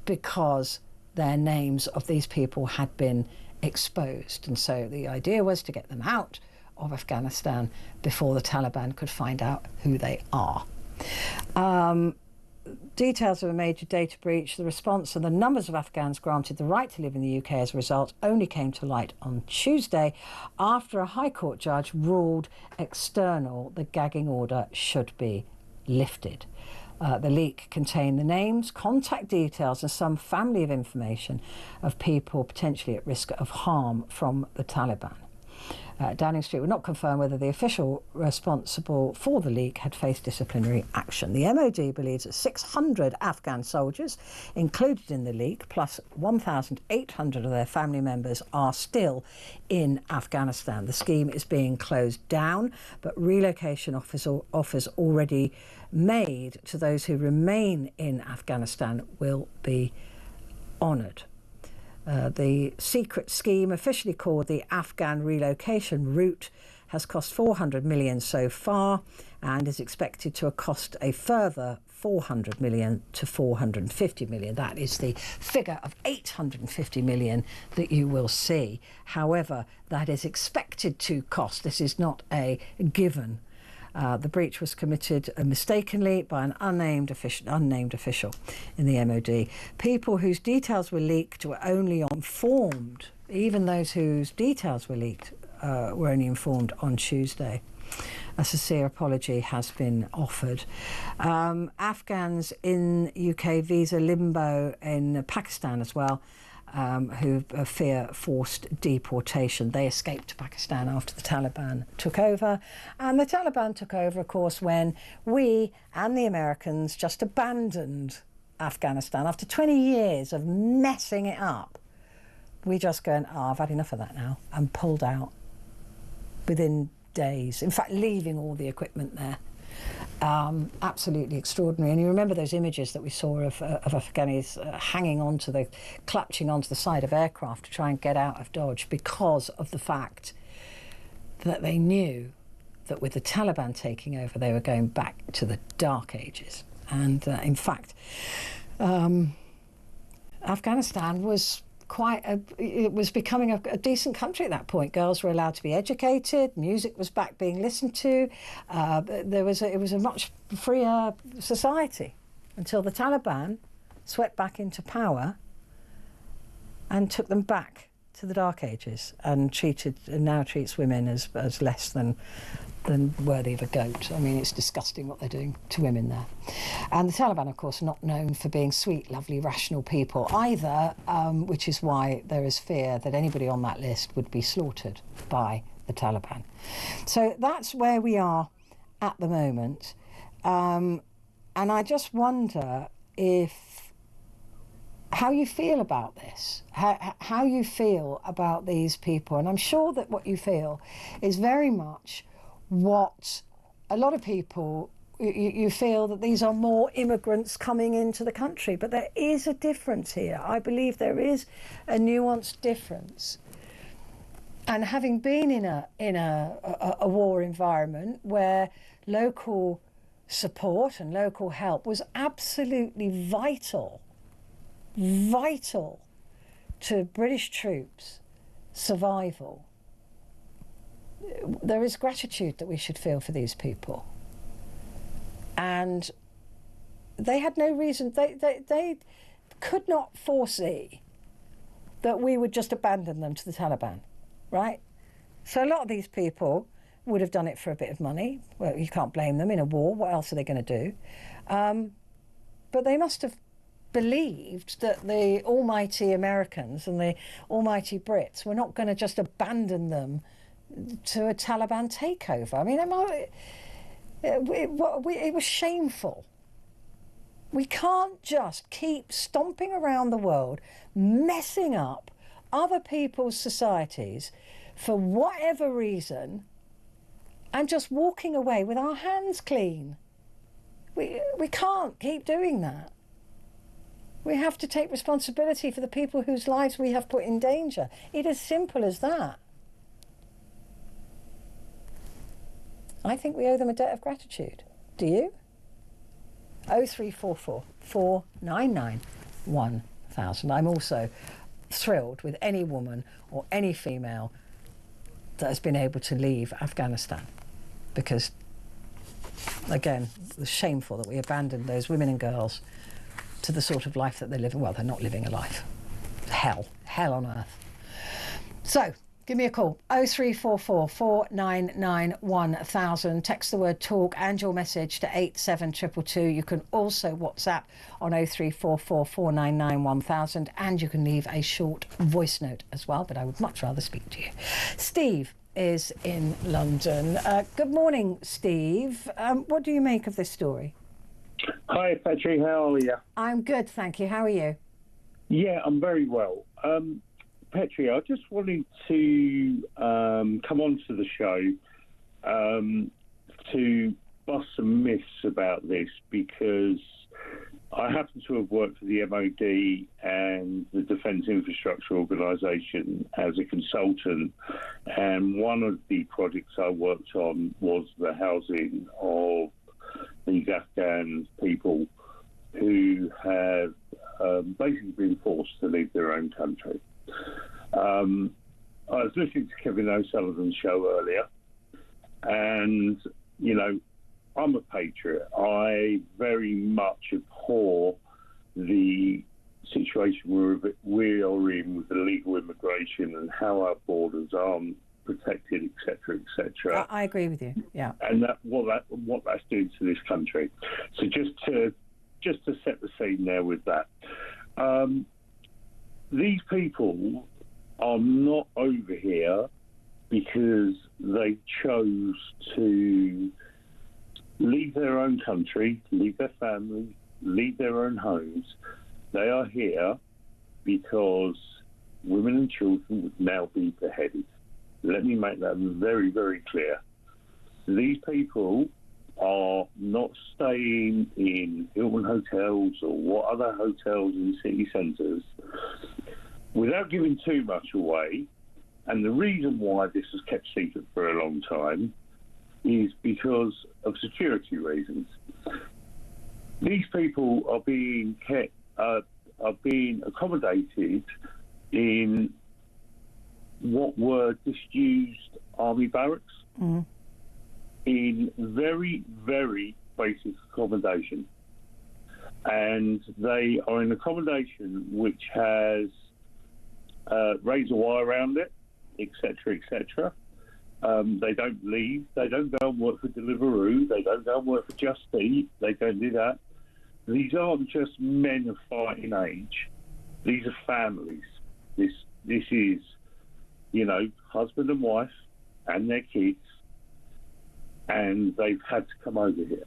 because their names of these people had been exposed. And so the idea was to get them out of Afghanistan before the Taliban could find out who they are. Details of a major data breach, the response and the numbers of Afghans granted the right to live in the UK as a result only came to light on Tuesday after a High Court judge ruled external the gagging order should be lifted. The leak contained the names, contact details and some family of information of people potentially at risk of harm from the Taliban. Downing Street would not confirm whether the official responsible for the leak had faced disciplinary action. The MOD believes that 600 Afghan soldiers included in the leak, plus 1,800 of their family members, are still in Afghanistan. The scheme is being closed down, but relocation offers already made to those who remain in Afghanistan will be honoured. The secret scheme, officially called the Afghan relocation route, has cost 400 million so far and is expected to cost a further 400 million to 450 million. That is the figure of 850 million that you will see. However, that is expected to cost. This is not a given. The breach was committed mistakenly by an unnamed official in the MOD. People whose details were leaked were only informed. Even those whose details were leaked were only informed on Tuesday. A sincere apology has been offered. Afghans in UK visa limbo in Pakistan as well, who fear forced deportation. They escaped to Pakistan after the Taliban took over. And the Taliban took over, of course, when we and the Americans just abandoned Afghanistan. After 20 years of messing it up, we just going, I've had enough of that now, and pulled out within days. In fact, leaving all the equipment there. Absolutely extraordinary. And you remember those images that we saw of Afghanis clutching onto the side of aircraft to try and get out of Dodge because of the fact that they knew that with the Taliban taking over, they were going back to the dark ages. And in fact, Afghanistan was it was becoming a decent country at that point. Girls were allowed to be educated, music was back being listened to, it was a much freer society until the Taliban swept back into power and took them back to the dark ages and now treats women as less than worthy of a goat. I mean, it's disgusting what they're doing to women there. And the Taliban, of course, are not known for being sweet, lovely, rational people either, which is why there is fear that anybody on that list would be slaughtered by the Taliban. So that's where we are at the moment. And I just wonder how you feel about this, how you feel about these people. And I'm sure that what you feel is very much what a lot of people, you feel that these are more immigrants coming into the country. But there is a difference here. I believe there is a nuanced difference. And having been in a war environment where local support and local help was absolutely vital to British troops' survival, there is gratitude that we should feel for these people. And they had no reason, they could not foresee that we would just abandon them to the Taliban, right? So a lot of these people would have done it for a bit of money. Well, you can't blame them in a war. What else are they going to do? But they must have believed that the almighty Americans and the almighty Brits were not going to just abandon them to a Taliban takeover. I mean, it was shameful. We can't just keep stomping around the world, messing up other people's societies for whatever reason, and just walking away with our hands clean. We can't keep doing that. We have to take responsibility for the people whose lives we have put in danger. It is simple as that. I think we owe them a debt of gratitude. Do you? 0344 499 1000. I'm also thrilled with any woman or any female that has been able to leave Afghanistan, because, again, it's shameful that we abandoned those women and girls to the sort of life that they're living. Well, they're not living a life. Hell on earth. So, give me a call, 0344 499 1000. Text the word talk and your message to 87222. You can also WhatsApp on 0344 499 1000, and you can leave a short voice note as well, but I would much rather speak to you. Steve is in London. Good morning, Steve. What do you make of this story? Hi, Petrie. How are you? I'm good, thank you. How are you? Yeah, I'm very well. Petrie, I just wanted to come on to the show to bust some myths about this, because I happen to have worked for the MOD and the Defence Infrastructure Organisation as a consultant, and one of the projects I worked on was the housing of these Afghan people who have basically been forced to leave their own country. I was listening to Kevin O'Sullivan's show earlier, and, you know, I'm a patriot. I very much abhor the situation we are in with illegal immigration and how our borders aren't protected, etc., etc. I agree with you. Yeah. And what that's doing to this country. So just to set the scene there with that, these people are not over here because they chose to leave their own country, leave their families, leave their own homes. They are here because women and children would now be beheaded. Let me make that very, very clear. These people are not staying in Hilton hotels or what other hotels in city centres. Without giving too much away, and the reason why this was kept secret for a long time is because of security reasons. These people are being kept, are being accommodated in what were disused army barracks in very, very basic accommodation. And they are in accommodation which has razor wire around it, etc., etc. They don't leave. They don't go and work for Deliveroo. They don't go and work for Just Eat. They don't do that. These aren't just men of fighting age. These are families. This is, you know, husband and wife and their kids, and they've had to come over here.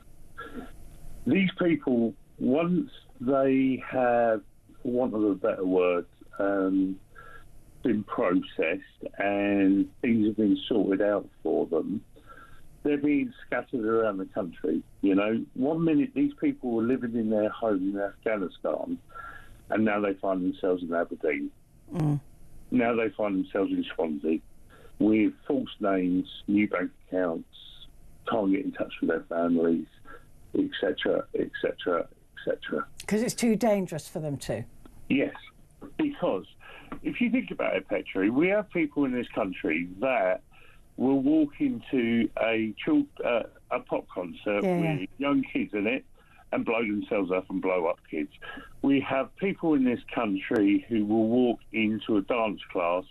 These people, once they have, for want of a better word, been processed and things have been sorted out for them, they're being scattered around the country. You know, 1 minute these people were living in their home in Afghanistan, and now they find themselves in Aberdeen. Now they find themselves in Swansea with false names, new bank accounts, can't get in touch with their families, etc., etc., etc. Because it's too dangerous for them to. Yes, because if you think about it, Petrie, we have people in this country that will walk into a pop concert with young kids in it and blow themselves up and blow up kids. We have people in this country who will walk into a dance class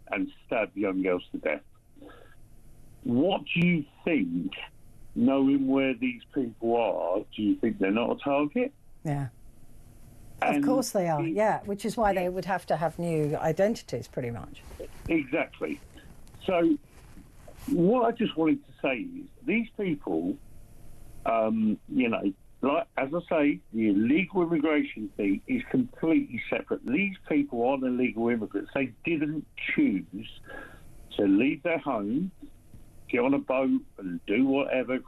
and stab young girls to death. What do you think, knowing where these people are, do you think they're not a target? Yeah. Of course they are, yeah, which is why they would have to have new identities, pretty much. Exactly. So what I just wanted to say is these people, you know, like, as I say, the illegal immigration thing is completely separate. These people aren't illegal immigrants. They didn't choose to leave their home, get on a boat and do whatever,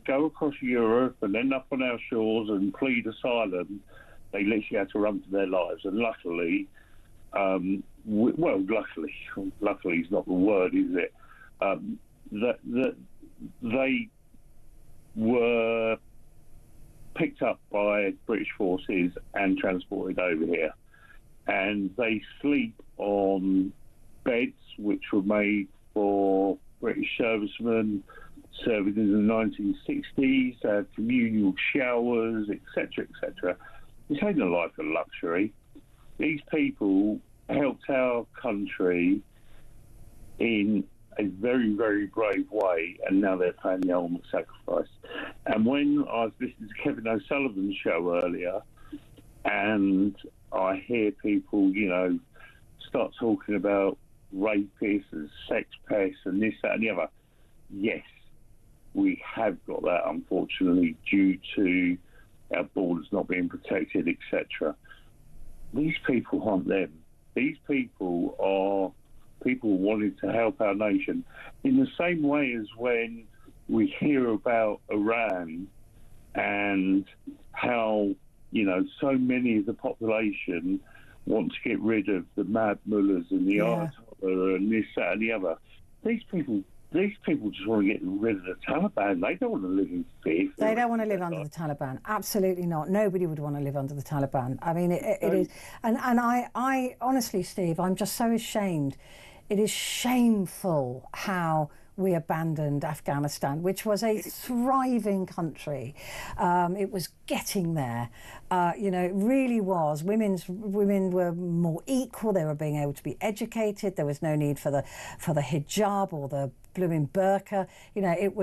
go across Europe and end up on our shores and plead asylum. They literally had to run for their lives. And luckily, luckily is not the word, is it? That they were picked up by British forces and transported over here. And they sleep on beds which were made for British servicemen serving in the 1960s. They had communal showers, etc., etc. This ain't a life of luxury. These people helped our country in a very, very brave way, and now they're paying the ultimate sacrifice. And when I was listening to Kevin O'Sullivan's show earlier, and I hear people, you know, start talking about rapists and sex pests and this, that, and the other, yes, we have got that, unfortunately, due to our borders not being protected, etc. These people aren't them. These people are people wanting to help our nation in the same way as when we hear about Iran and how, so many of the population want to get rid of the mad mullahs and the Ayatollah and this, that, and the other. These people just want to get rid of the Taliban. They don't want to live in fear. They don't want to live under the Taliban. Absolutely not. Nobody would want to live under the Taliban. I mean, it is. And I honestly, Steve, I'm just so ashamed. It is shameful how we abandoned Afghanistan, which was a thriving country. It was getting there. It really was. Women were more equal. They were being able to be educated. There was no need for the hijab or the blooming burqa. It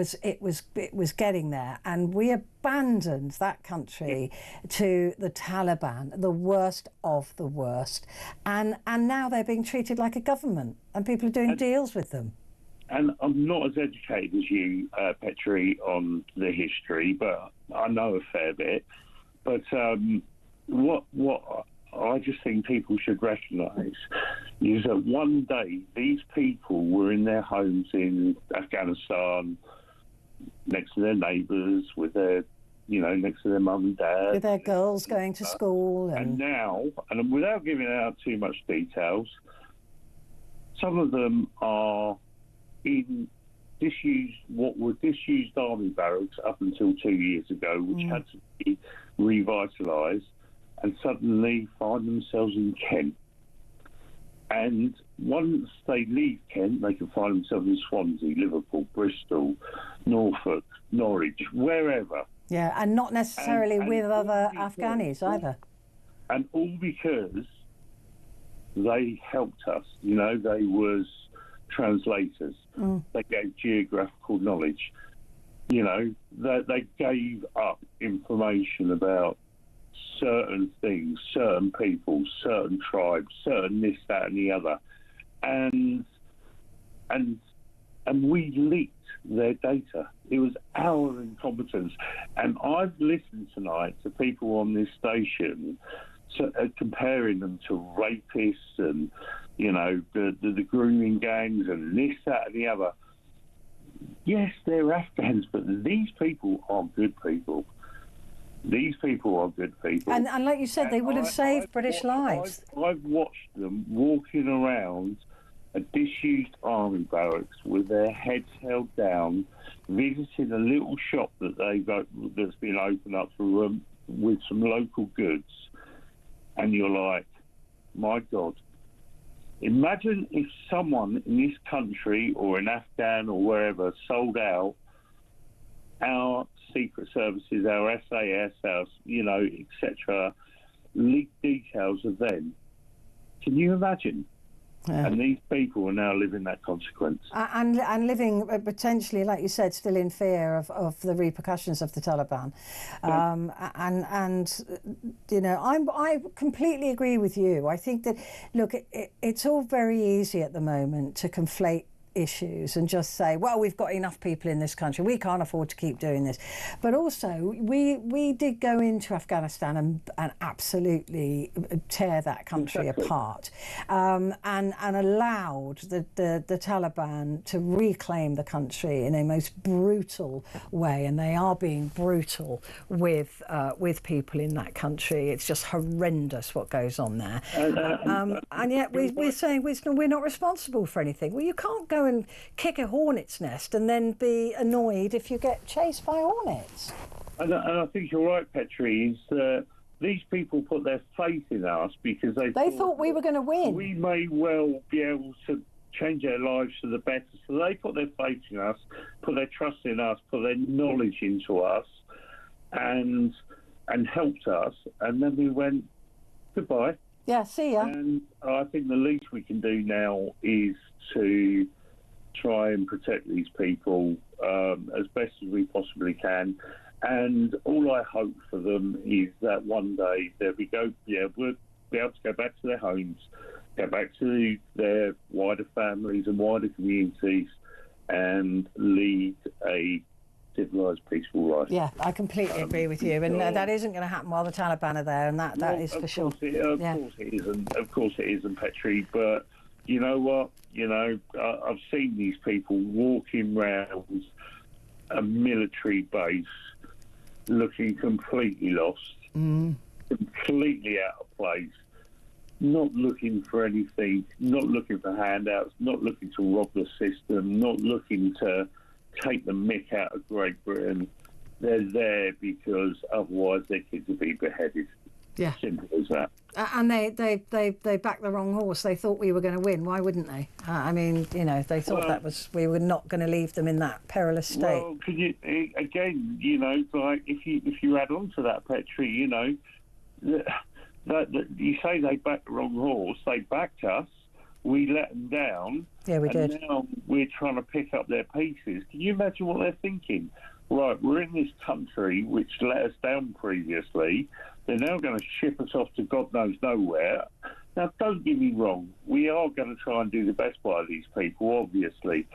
was getting there, and we abandoned that country to the Taliban, the worst of the worst. And now they're being treated like a government, and people are doing deals with them. And I'm not as educated as you, Petrie, on the history, but I know a fair bit. But what I just think people should recognise is that one day these people were in their homes in Afghanistan, next to their neighbours, with their, next to their mum and dad. With their girls going to school. And now, and without giving out too much details, some of them are in what were disused army barracks up until 2 years ago, which had to be revitalised, and suddenly find themselves in Kent. And once they leave Kent, they can find themselves in Swansea, Liverpool, Bristol, Norfolk, Norwich, wherever. Yeah, and not necessarily with other Afghanis either. And all because they helped us. They was translators. They gave geographical knowledge. They gave up information about certain things, certain people, certain tribes, certain this, that, and the other, and we leaked their data. It was our incompetence, and I've listened tonight to people on this station comparing them to rapists and the grooming gangs and this, that, and the other. Yes, they're Afghans, but these people are good people. These people are good people. And like you said, they would have saved British lives. I've watched them walking around a disused army barracks with their heads held down, visiting a little shop that that's been opened up for them with some local goods. And you're like, my God. Imagine if someone in this country or in Afghan or wherever sold out our secret services, our SAS, our, etc., leaked details of them. Can you imagine? Yeah. And these people are now living that consequence. And living potentially, like you said, still in fear of the repercussions of the Taliban. I completely agree with you. I think that, look, it's all very easy at the moment to conflate issues and just say, well, we've got enough people in this country, we can't afford to keep doing this. But also we did go into Afghanistan and absolutely tear that country apart, and allowed the Taliban to reclaim the country in a most brutal way, and they are being brutal with people in that country. It's just horrendous what goes on there, and yet we're saying we're not responsible for anything. Well, you can't go and kick a hornet's nest and then be annoyed if you get chased by hornets. And I think you're right, Petrie, is that these people put their faith in us because they thought we were going to win. We may well be able to change their lives for the better. So they put their faith in us, put their trust in us, put their knowledge into us, and helped us. And then we went, goodbye. Yeah, see ya. And I think the least we can do now is to try and protect these people as best as we possibly can. And all I hope for them is that one day we'll be able to go back to their homes, go back to their wider families and wider communities, and lead a civilised, peaceful life. Yeah, I completely agree with you, and that isn't going to happen while the Taliban are there, and that is for sure. Of course it isn't, Petrie, but you know what? I've seen these people walking around a military base looking completely lost. completely out of place, not looking for anything, not looking for handouts, not looking to rob the system, not looking to take the mick out of Great Britain. They're there because otherwise their kids will be beheaded. Yeah. Simple as that. And they backed the wrong horse. They thought we were going to win. Why wouldn't they? I mean, you know, they thought we were not going to leave them in that perilous state. Well, could you again, you know, like if you add on to that, Petrie, you know, that you say they backed the wrong horse. They backed us. We let them down. Yeah, we did. And now we're trying to pick up their pieces. Can you imagine what they're thinking? Right, we're in this country which let us down previously. They're now going to ship us off to God knows nowhere. Now, don't get me wrong. We are going to try and do the best by these people, obviously.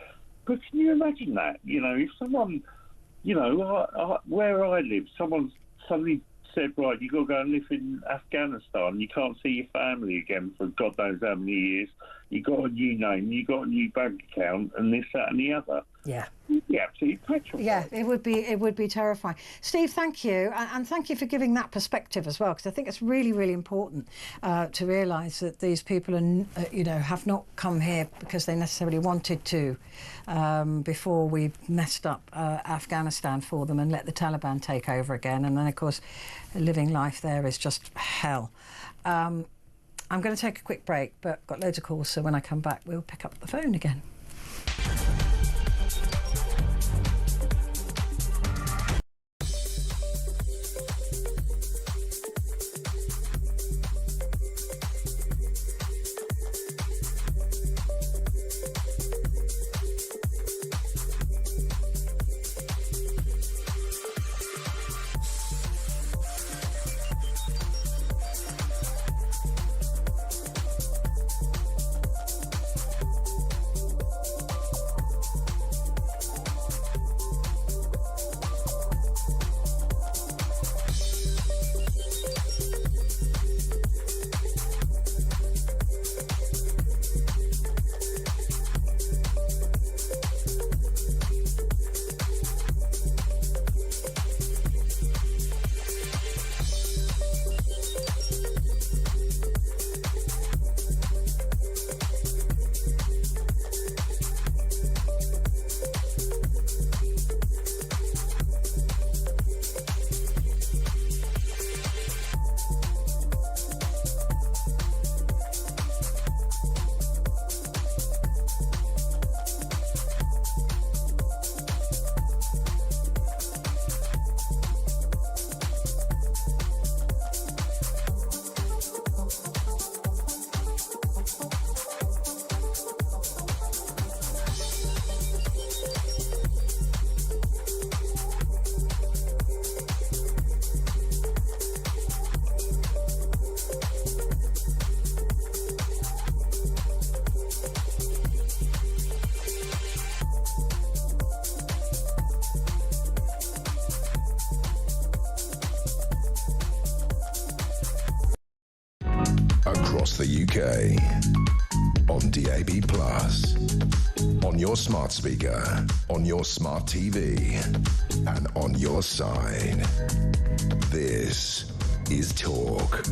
But can you imagine that? You know, if someone, you know, where I live, someone suddenly said, right, you've got to go and live in Afghanistan. You can't see your family again for God knows how many years. You got a new name, you got a new bank account, and this, that, and the other. Yeah. Yeah, absolutely petrified. Yeah, it would be terrifying. Steve, thank you, and thank you for giving that perspective as well, because I think it's really, really important to realise that these people are, you know, have not come here because they necessarily wanted to before we messed up Afghanistan for them and let the Taliban take over again, and then of course living life there is just hell. I'm going to take a quick break, but got loads of calls, so when I come back we'll pick up the phone again. Across the UK, on DAB+, on your smart speaker, on your smart TV, and on your side. This is Talk.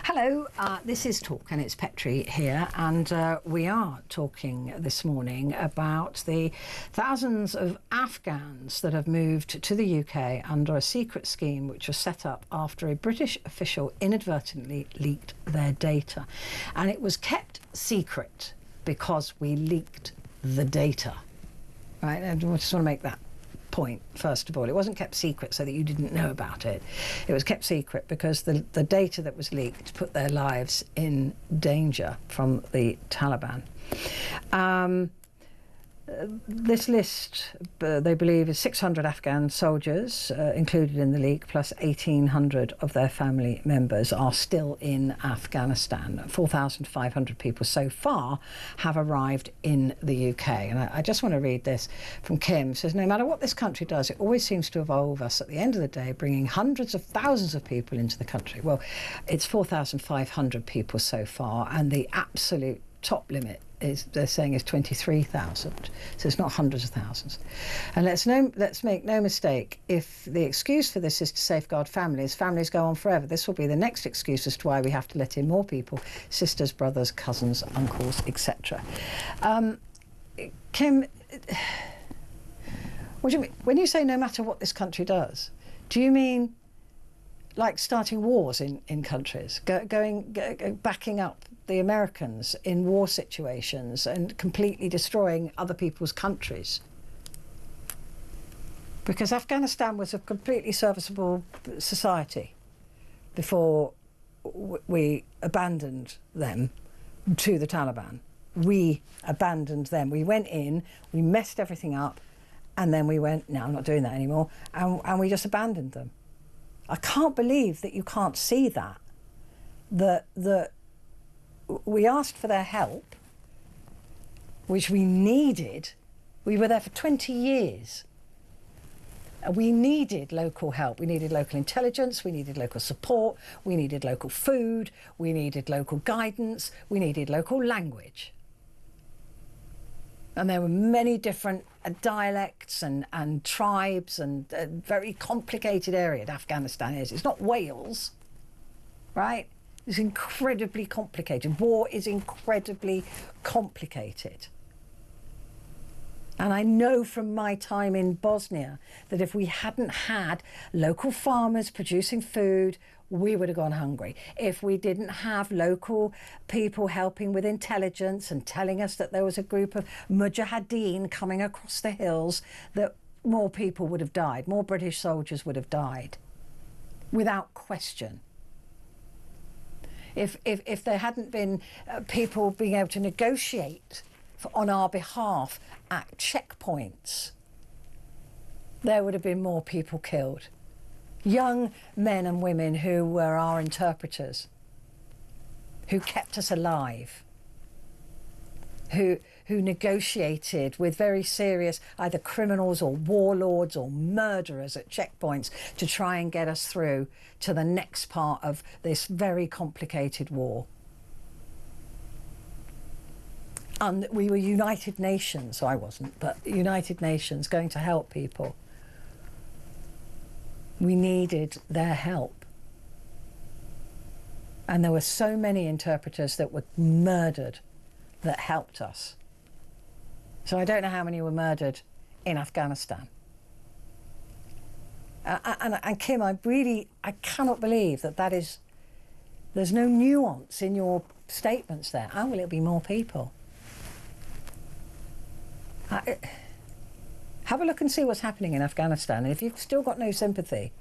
Hello, this is Talk and it's Petrie here, and we are talking this morning about the thousands of Afghans that have moved to the UK under a secret scheme which was set up after a British official inadvertently leaked their data. And it was kept secret because we leaked the data. Right, I just want to make that point first of all. It wasn't kept secret so that you didn't know about it. It was kept secret because the data that was leaked put their lives in danger from the Taliban. This list, they believe, is 600 Afghan soldiers included in the leak, plus 1,800 of their family members are still in Afghanistan. 4,500 people so far have arrived in the UK. And I just want to read this from Kim. It says, no matter what this country does, it always seems to involve us at the end of the day, bringing hundreds of thousands of people into the country. Well, it's 4,500 people so far, and the absolute top limit is, they're saying, is 23,000. So it's not hundreds of thousands. And let's make no mistake, if the excuse for this is to safeguard families go on forever. This will be the next excuse as to why we have to let in more people, sisters, brothers, cousins, uncles, etc. Kim, what do you mean? When you say no matter what this country does, do you mean like starting wars in countries, backing up the Americans in war situations and completely destroying other people's countries? Because Afghanistan was a completely serviceable society before we abandoned them to the Taliban. We abandoned them. We went in, we messed everything up, and then we went, no, I'm not doing that anymore, and we just abandoned them. I can't believe that you can't see that we asked for their help, which we needed. We were there for 20 years. We needed local help. We needed local intelligence. We needed local support. We needed local food. We needed local guidance. We needed local language. And there were many different dialects and tribes, and a very complicated area Afghanistan is. It's not Wales, right? It's incredibly complicated. War is incredibly complicated. And I know from my time in Bosnia that if we hadn't had local farmers producing food, we would have gone hungry. If we didn't have local people helping with intelligence and telling us that there was a group of mujahideen coming across the hills, that more people would have died, more British soldiers would have died, without question. If there hadn't been people being able to negotiate on our behalf at checkpoints, there would have been more people killed. Young men and women who were our interpreters, who kept us alive, who negotiated with very serious either criminals or warlords or murderers at checkpoints to try and get us through to the next part of this very complicated war. And we were United Nations, so I wasn't, but United Nations going to help people. We needed their help. And there were so many interpreters that were murdered that helped us. So I don't know how many were murdered in Afghanistan. And Kim, I cannot believe there's no nuance in your statements there. How will it be more people? Have a look and see what's happening in Afghanistan. And if you've still got no sympathy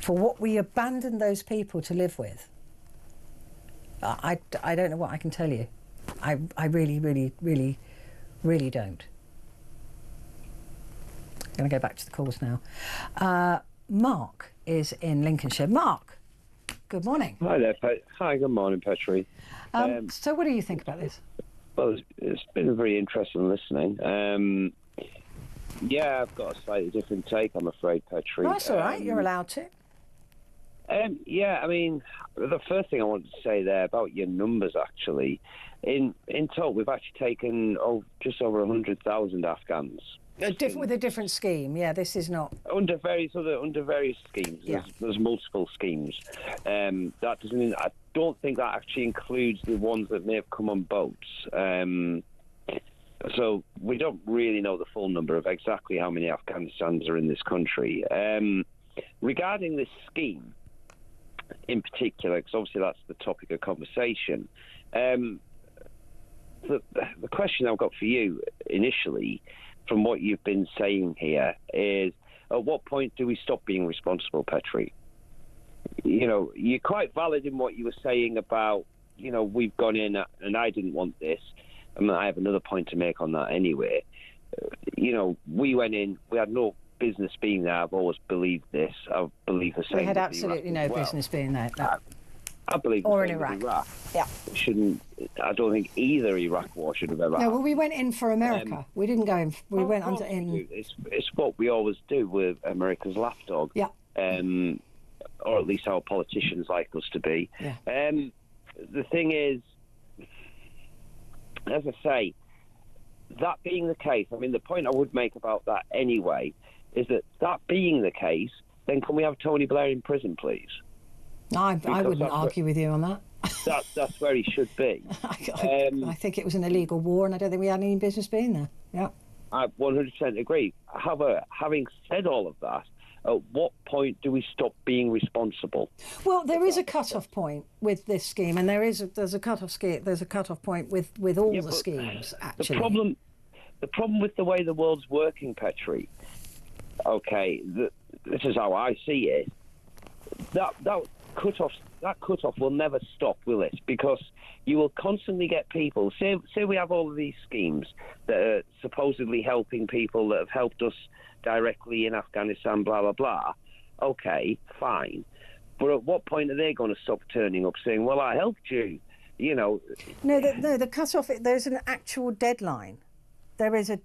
for what we abandoned those people to live with, I don't know what I can tell you. I really, really, really, really don't. I'm going to go back to the calls now. Mark is in Lincolnshire. Mark, good morning. Hi there, Hi, good morning, Petrie. So what do you think about this? Well, it's been very interesting listening. Yeah, I've got a slightly different take, I'm afraid, Petrie. That's all right, you're allowed to. Yeah, I mean, the first thing I wanted to say there about your numbers, actually, in total, we've actually taken just over 100,000 Afghans. With a different scheme, yeah. This is not under various schemes. Yeah. There's multiple schemes. That doesn't. I don't think that actually includes the ones that may have come on boats. So we don't really know the full number of exactly how many Afghanistans are in this country. Regarding this scheme in particular, because obviously that's the topic of conversation. The question I've got for you initially, from what you've been saying here, is at what point do we stop being responsible, Petrie? You know, you're quite valid in what you were saying about, you know, we've gone in and I didn't want this. I mean, I have another point to make on that anyway. You know, we went in, we had no business being there. I've always believed this. I believe the same. We had absolutely no business being there. No. I believe or in Iraq. Yeah. I don't think either Iraq war should have ever happened. No, well, we went in for America. We didn't go in. We went under in. It's what we always do with America's lapdog. Yeah. Or at least our politicians like us to be. Yeah. The thing is, as I say, that being the case, I mean, the point I would make about that anyway is that being the case, then can we have Tony Blair in prison, please? I wouldn't argue with you on that. That's where he should be. I think it was an illegal war, and I don't think we had any business being there. Yeah, I 100% agree. However, having said all of that, at what point do we stop being responsible? Well, there is a cut-off point with this scheme, and there's a cut-off point with all the schemes. Actually, the problem with the way the world's working, Petrie. Okay, this is how I see it. That cut-off will never stop, will it? Because you will constantly get people. Say we have all of these schemes that are supposedly helping people that have helped us directly in Afghanistan, blah, blah, blah. Okay, fine. But at what point are they going to stop turning up saying, well, I helped you, you know? No, the cut-off, there's an actual deadline. There is a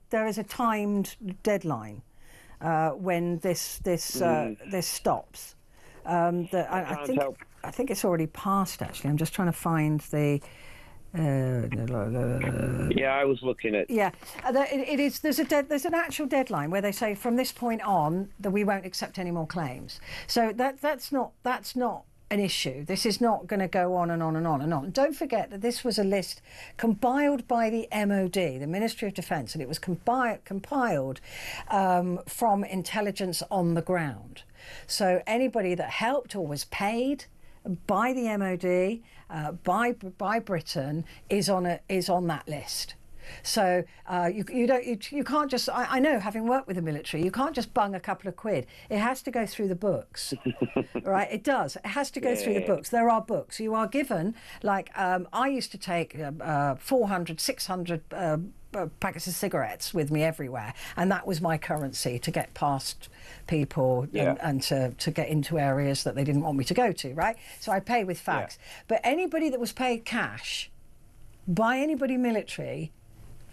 timed deadline when this stops. I think it's already passed, actually. I'm just trying to find the... yeah, I was looking at... Yeah, it is. There's an actual deadline where they say from this point on that we won't accept any more claims. So that's not an issue. This is not going to go on and on and on and on. Don't forget that this was a list compiled by the MOD, the Ministry of Defence, and it was compiled from intelligence on the ground. So anybody that helped or was paid by the MOD, by Britain, is on that list. So you can't just. I know, having worked with the military, you can't just bung a couple of quid. It has to go through the books, right? It does. It has to go through the books. There are books. You are given, like I used to take 400, 600 packets of cigarettes with me everywhere, and that was my currency to get past people and to get into areas that they didn't want me to go to, right? So I pay with fax. But anybody that was paid cash by anybody military,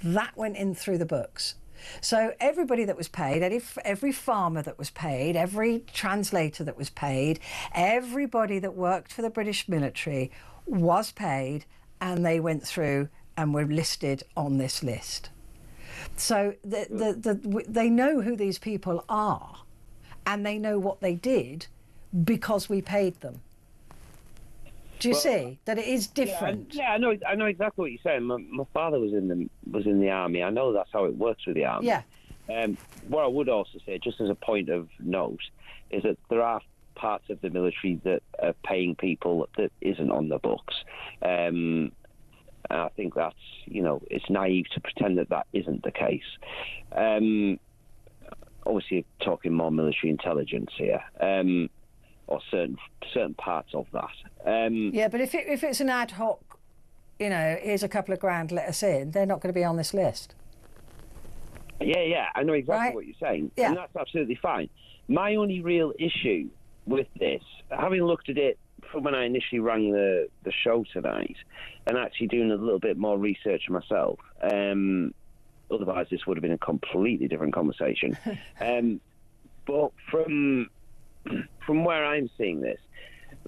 that went in through the books. So everybody that was paid, every farmer that was paid, every translator that was paid, everybody that worked for the British military was paid, and they went through and were listed on this list. So they know who these people are, and they know what they did because we paid them. Do you see that it is different? Yeah, I know exactly what you're saying. My father was in the army. I know that's how it works with the army. Yeah. What I would also say, just as a point of note, is that there are parts of the military that are paying people that isn't on the books. And I think that's, it's naive to pretend that isn't the case. Obviously, talking more military intelligence here. Or certain parts of that. Yeah, but if it's an ad hoc, here's a couple of grand, let us in, they're not going to be on this list. Yeah, I know exactly what you're saying, and that's absolutely fine. My only real issue with this, having looked at it from when I initially rang the show tonight, and actually doing a little bit more research myself, otherwise this would have been a completely different conversation. But from where I'm seeing this,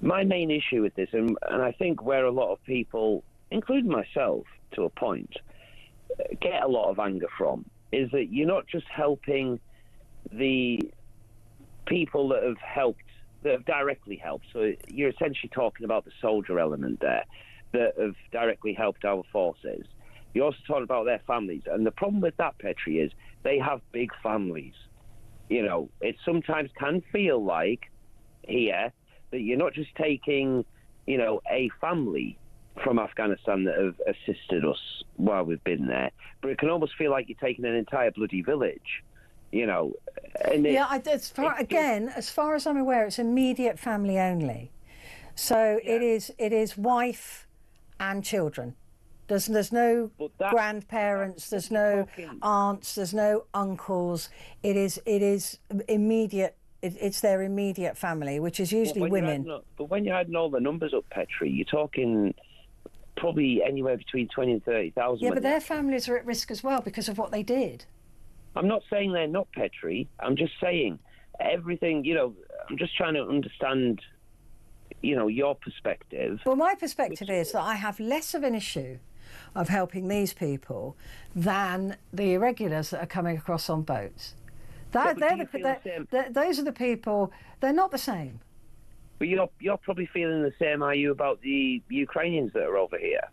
my main issue with this, and I think where a lot of people, including myself to a point, get a lot of anger from, is that you're not just helping the people that have directly helped. So you're essentially talking about the soldier element there, that have directly helped our forces. You're also talking about their families. And the problem with that, Petrie, is they have big families. It sometimes can feel like here that you're not just taking, a family from Afghanistan that have assisted us while we've been there, but it can almost feel like you're taking an entire bloody village, And as far as I'm aware, it's immediate family only. So it is wife and children. There's no grandparents, there's no aunts, there's no uncles. It is immediate. It's their immediate family, which is usually women. But when you're adding all the numbers up, Petrie, you're talking probably anywhere between 20 and 30,000. Yeah, but their families are at risk as well because of what they did. I'm not saying they're not, Petrie. I'm just saying everything. I'm just trying to understand. Your perspective. Well, my perspective is that I have less of an issue of helping these people than the irregulars that are coming across on boats. Those are the people. They're not the same. But you're probably feeling the same, are you, about the Ukrainians that are over here?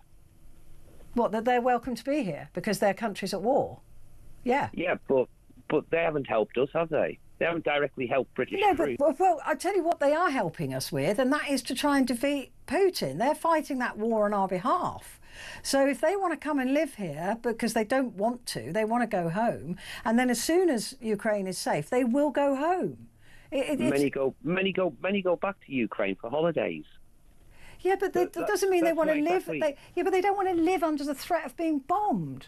What, that they're welcome to be here because their country's at war? Yeah. Yeah, but they haven't helped us, have they? They haven't directly helped British troops. Well, I tell you what they are helping us with, and that is to try and defeat Putin. They're fighting that war on our behalf. So if they want to come and live here because they don't want to, they want to go home, and then as soon as Ukraine is safe, they will go home. Many go back to Ukraine for holidays. Yeah, but that doesn't mean they want to live. But they don't want to live under the threat of being bombed.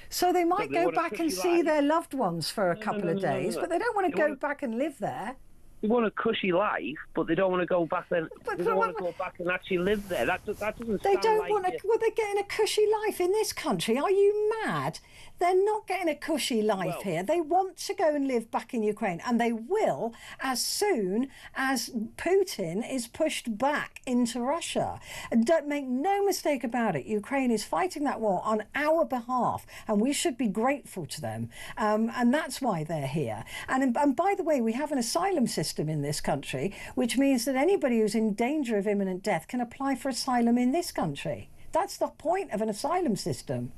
So they might go back and see their loved ones for a couple of days, but they don't want to go back and live there. They want a cushy life, but they don't want to go back then. They don't want to go back and actually live there. That doesn't. They don't want to. Well, they're getting a cushy life in this country. Are you mad? They're not getting a cushy life here. They want to go and live back in Ukraine, and they will as soon as Putin is pushed back into Russia. And don't make no mistake about it. Ukraine is fighting that war on our behalf, and we should be grateful to them. And that's why they're here. And by the way, we have an asylum system in this country, which means that anybody who's in danger of imminent death can apply for asylum in this country. That's the point of an asylum system.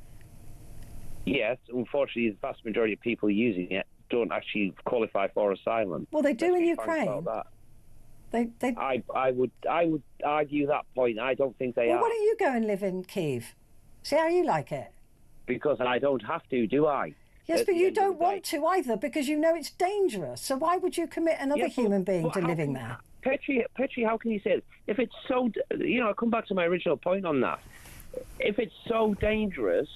Yes, unfortunately, the vast majority of people using it don't actually qualify for asylum. Well, they do in Ukraine. I would argue that point. I don't think they are. Well, why don't you go and live in Kyiv? See how you like it? Because I don't have to, do I? Yes, but you don't want to either because you know it's dangerous. So why would you commit another human being to living there? Petrie, how can you say it? If it's so, I'll come back to my original point on that. If it's so dangerous,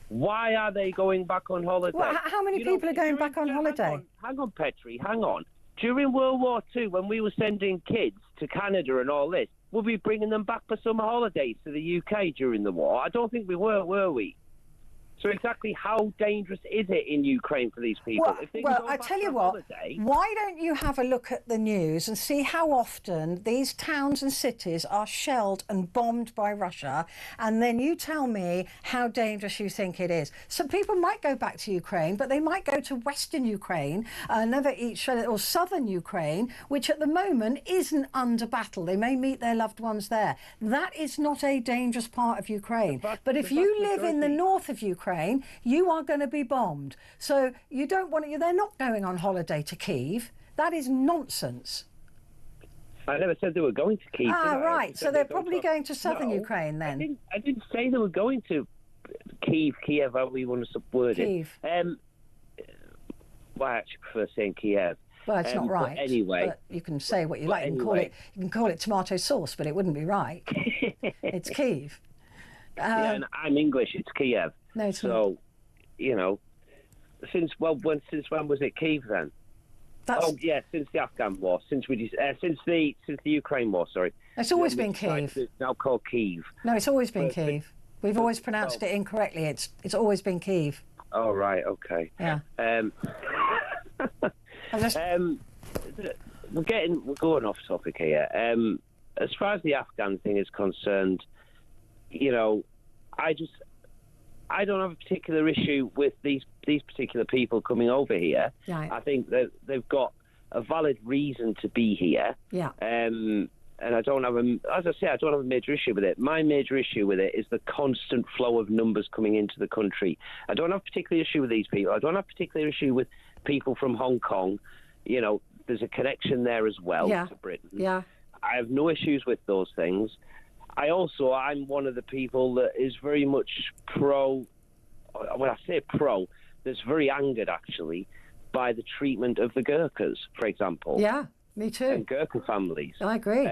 why are they going back on holiday? Well, how many people are going back on holiday? Hang on, Petrie, hang on. During World War II, when we were sending kids to Canada and all this, were we bringing them back for summer holidays to the UK during the war? I don't think we were we? So exactly how dangerous is it in Ukraine for these people? Well, I tell you what, why don't you have a look at the news and see how often these towns and cities are shelled and bombed by Russia, and then you tell me how dangerous you think it is. So people might go back to Ukraine, but they might go to Western Ukraine, or Southern Ukraine, which at the moment isn't under battle. They may meet their loved ones there. That is not a dangerous part of Ukraine. But if you live in the north of Ukraine, you are going to be bombed. So you don't want to, they're not going on holiday to Kyiv. That is nonsense. I never said they were going to Kyiv. Right. So they're probably going to southern Ukraine then. I didn't say they were going to Kyiv, however you want to subword it. Well, I actually prefer saying Kiev. Well, it's not right. But anyway, but you can say what you like. You can call it tomato sauce, but it wouldn't be right. It's Kyiv. Yeah, and I'm English. It's Kiev. No, it's not. So, since when was it Kyiv then? Since the Afghan war, since the Ukraine war. Sorry, it's always been Kyiv. It's now called Kyiv. No, it's always been Kyiv. We've always pronounced it incorrectly. It's always been Kyiv. Oh right, okay. Yeah. We're going off topic here. As far as the Afghan thing is concerned, I don't have a particular issue with these particular people coming over here. Right. I think that they've got a valid reason to be here. Yeah. And I don't have a major issue with it. My major issue with it is the constant flow of numbers coming into the country. I don't have a particular issue with these people. I don't have a particular issue with people from Hong Kong. There's a connection there as well to Britain. Yeah. I have no issues with those things. I'm one of the people that is very much pro, when I say pro, that's very angered actually by the treatment of the Gurkhas, for example. Yeah, me too. And Gurkha families. I agree.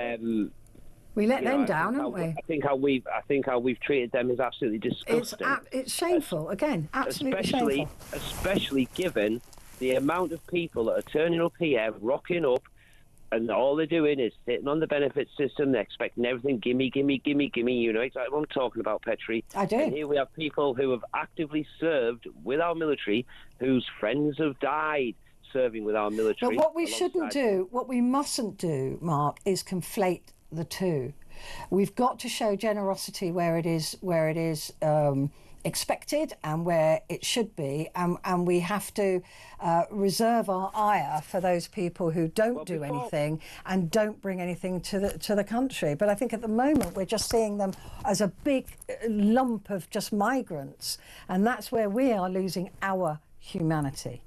We let them down, haven't we? I think how we've treated them is absolutely disgusting. It's shameful, again, absolutely shameful. Especially given the amount of people that are turning up here, rocking up, and all they're doing is sitting on the benefit system. They're expecting everything, gimme. You know exactly what I'm talking about, Petrie. I do. And here we have people who have actively served with our military, whose friends have died serving with our military. But what we shouldn't do, what we mustn't do, Mark, is conflate the two. We've got to show generosity where it is expected and where it should be, and we have to reserve our ire for those people who don't do anything and don't bring anything to the country. But I think at the moment we're just seeing them as a big lump of just migrants, and that's where we are losing our humanity.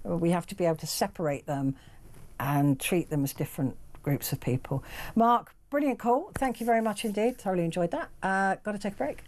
We have to be able to separate them and treat them as different groups of people. Mark, brilliant call. Thank you very much indeed. Thoroughly enjoyed that. Got to take a break.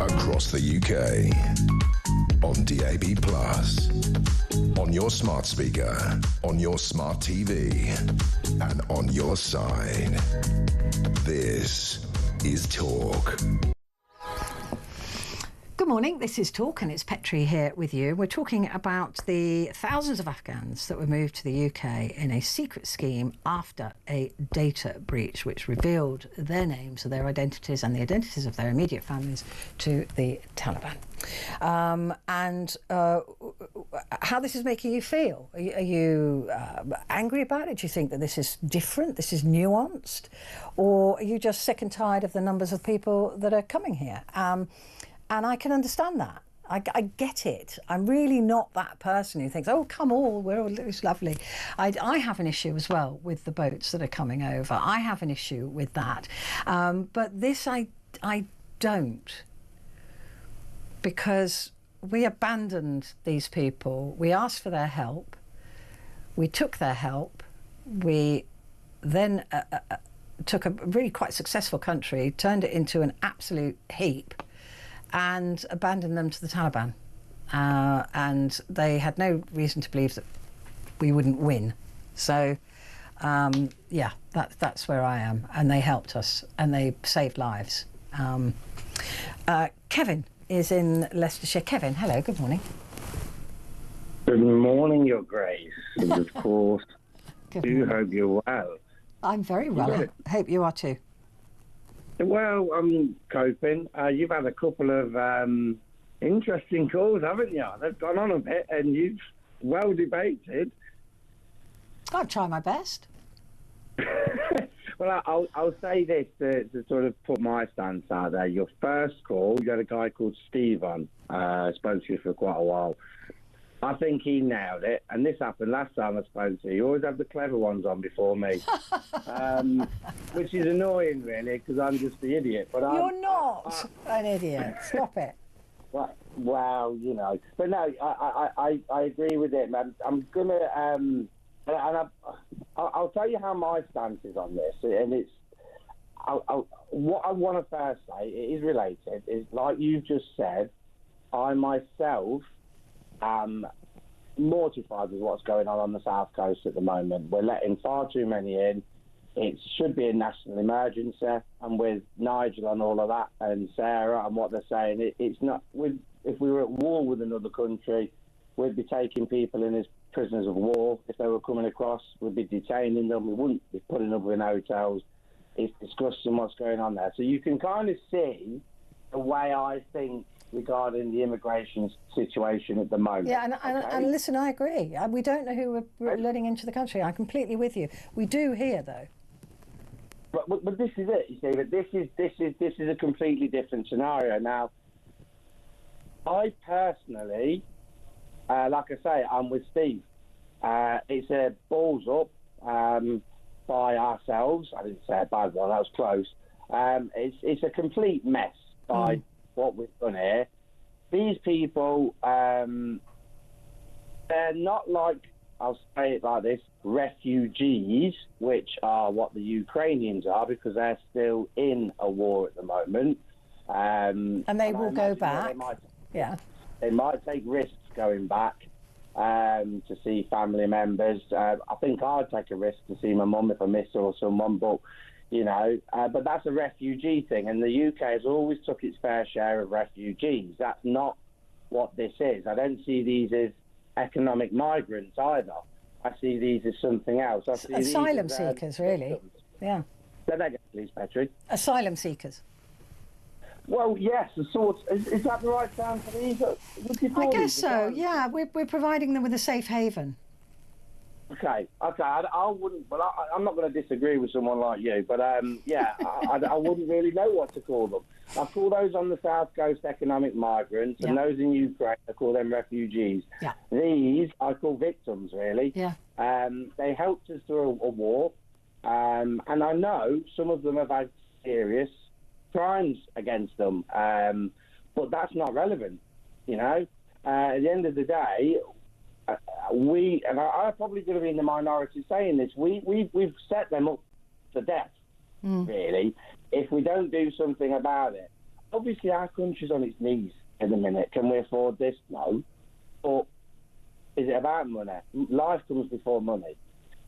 Across the UK, on DAB+, on your smart speaker, on your smart TV, and on your side. This is Talk. Good morning, this is Talk and it's Petrie here with you. We're talking about the thousands of Afghans that were moved to the UK in a secret scheme after a data breach which revealed their names, their identities and the identities of their immediate families to the Taliban. How this is making you feel. Are you angry about it? Do you think that this is different, this is nuanced? Or are you just sick and tired of the numbers of people that are coming here? And I can understand that. I get it. I'm really not that person who thinks, oh, come all, it's lovely. I have an issue as well with the boats that are coming over. I have an issue with that. But this I don't. Because we abandoned these people. We asked for their help. We took their help. We then took a really quite successful country, turned it into an absolute heap, and abandoned them to the Taliban. And they had no reason to believe that we wouldn't win. So, yeah, that's where I am. And they helped us, and they saved lives. Kevin is in Leicestershire. Kevin, hello, good morning. Good morning, Your Grace. And of course, do hope you're well. I'm very well. I hope you are too. Well, I'm coping. You've had a couple of interesting calls, haven't you? They've gone on a bit, and you've well debated. I'll try my best. Well, I'll say this to sort of put my stance out there. Your first call, you had a guy called Steve on. Spoke to you for quite a while. I think he nailed it, and this happened last time I spoke to you. You always have the clever ones on before me, which is annoying, really, because I'm just the idiot. But you're not an idiot. Stop it. Well, you know. But no, I agree with it, man. I'm gonna And I'll tell you how my stance is on this, and it's what I want to first say. It is related. Is like you've just said. I myself am mortified with what's going on the South Coast at the moment. We're letting far too many in. It should be a national emergency, and with Nigel and all of that, and Sarah and what they're saying, it's not. If we were at war with another country, we'd be taking people in as prisoners of war. If they were coming across, we'd be detaining them. We wouldn't be putting them in hotels. It's discussing what's going on there. So you can kind of see the way I think regarding the immigration situation at the moment. Yeah, and listen, I agree. We don't know who we're letting into the country. I'm completely with you. We do here, though. But this is it, you see. But this is a completely different scenario. Now, I personally, like I say, I'm with Steve. It's a balls up by ourselves. I didn't say a bad one. That was close. It's a complete mess by what we've done here. These people, they're not like, I'll say it like this, refugees, which are what the Ukrainians are, because they're still in a war at the moment. And they will go back. They might take risks going back to see family members. I think I'd take a risk to see my mum if I miss her or someone, but but that's a refugee thing, and the UK has always took its fair share of refugees. That's not what this is. I don't see these as economic migrants either. I see these as something else. I see asylum these as, seekers, really. Yeah. Say that again, please, Petrie. Asylum seekers. Well, yes, the sort. Is that the right term for these? I guess so. Yeah, we're providing them with a safe haven. Okay. I wouldn't. But I'm not going to disagree with someone like you. But yeah, I wouldn't really know what to call them. I call those on the South Coast economic migrants, and those in Ukraine, I call them refugees. Yeah. These I call victims, really. Yeah. They helped us through a war, and I know some of them have had serious crimes against them, but that's not relevant. At the end of the day, and I'm probably going to be in the minority saying this, we've set them up to death, really, if we don't do something about it. Obviously, our country's on its knees in a minute. Can we afford this? No. But is it about money? Life comes before money.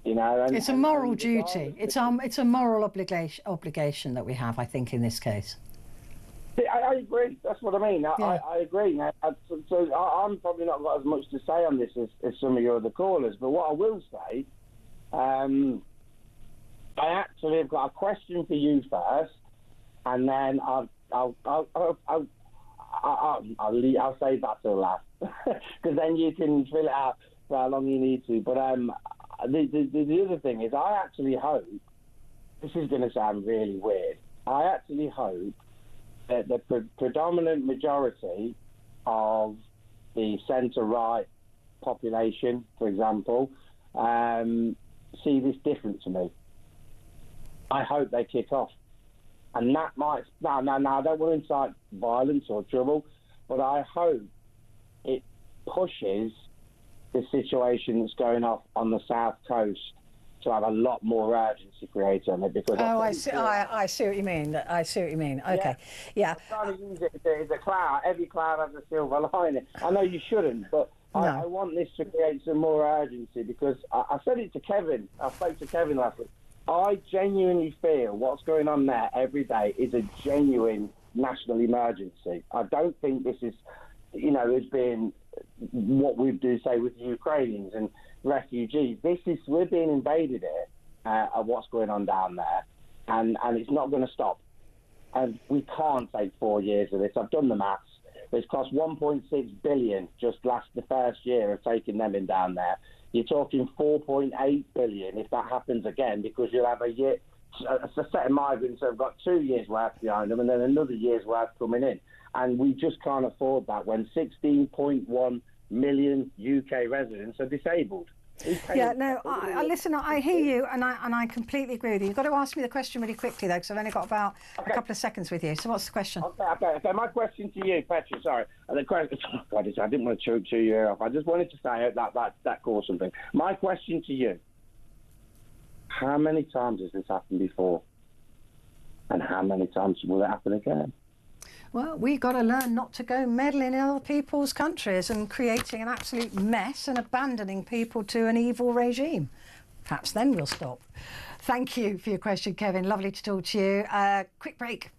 And, it's a moral duty. It's a moral obligation that we have, I think, in this case. I agree. That's what I mean. I agree. So I'm probably not got as much to say on this as some of your other callers. But what I will say, I actually have got a question for you first, and then I'll save that till last, because then you can fill it out for how long you need to. But the other thing is, I actually hope, this is going to sound really weird, I actually hope that the predominant majority of the centre-right population, for example, see this different to me. I hope they kick off. And that might... No, I don't want to incite violence or trouble, but I hope it pushes the situation that's going off on the South Coast to have a lot more urgency created on it, because I see what you mean. I see what you mean. Okay, yeah. I'm trying to use it as a cloud. Every cloud has a silver lining. I know you shouldn't, but I want this to create some more urgency, because I said it to Kevin. I spoke to Kevin last week. I genuinely feel what's going on there every day is a genuine national emergency. I don't think this is, has been what we do say with the Ukrainians and refugees. We're being invaded here of what's going on down there, and it's not going to stop. And we can't take 4 years of this. I've done the maths. It's cost 1.6 billion just the first year of taking them in down there. You're talking 4.8 billion if that happens again, because you'll have a set of migrants that have got 2 years' worth behind them, and then another year's worth coming in. And we just can't afford that when 16.1 million UK residents are disabled. Yeah, no, I listen, I hear you, and I completely agree with you. You've got to ask me the question really quickly, though, because I've only got about a couple of seconds with you. So what's the question? Okay. My question to you, Petrie, sorry. And the question, I didn't want to chew you off. I just wanted to say that caused something. My question to you, how many times has this happened before? And how many times will it happen again? Well, we've got to learn not to go meddling in other people's countries and creating an absolute mess and abandoning people to an evil regime. Perhaps then we'll stop. Thank you for your question, Kevin. Lovely to talk to you. Quick break.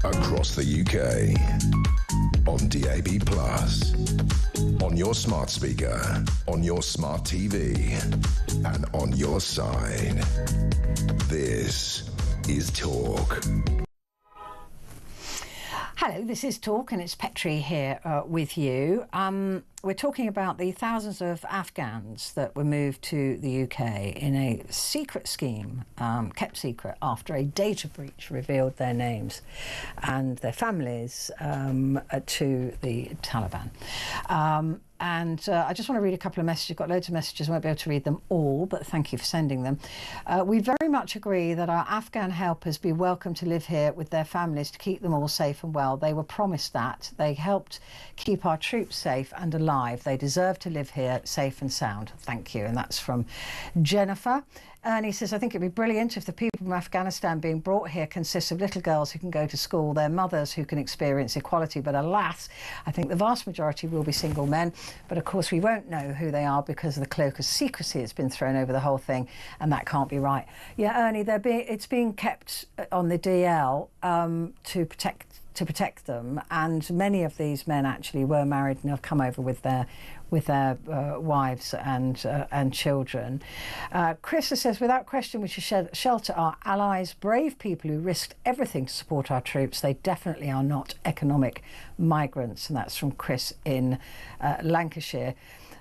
Across the UK, on DAB+, on your smart speaker, on your smart TV, and on your side. This is Talk. Hello, this is Talk, and it's Petrie here with you. We're talking about the thousands of Afghans that were moved to the UK in a secret scheme, kept secret after a data breach revealed their names and their families to the Taliban. And I just want to read a couple of messages. I've got loads of messages. I won't be able to read them all, but thank you for sending them. We very much agree that our Afghan helpers be welcome to live here with their families to keep them all safe and well. They were promised that. They helped keep our troops safe and alive. They deserve to live here safe and sound. Thank you. And that's from Jennifer. And he says, I think it'd be brilliant if the people from Afghanistan being brought here consists of little girls who can go to school, their mothers who can experience equality. But alas, I think the vast majority will be single men. But of course, we won't know who they are because of the cloak of secrecy that's been thrown over the whole thing. And that can't be right. Yeah, Ernie, it's being kept on the DL to protect them. And many of these men actually were married and have come over with their wives and children. Chris says, without question, we should shelter our allies, brave people who risked everything to support our troops. They definitely are not economic migrants. And that's from Chris in Lancashire.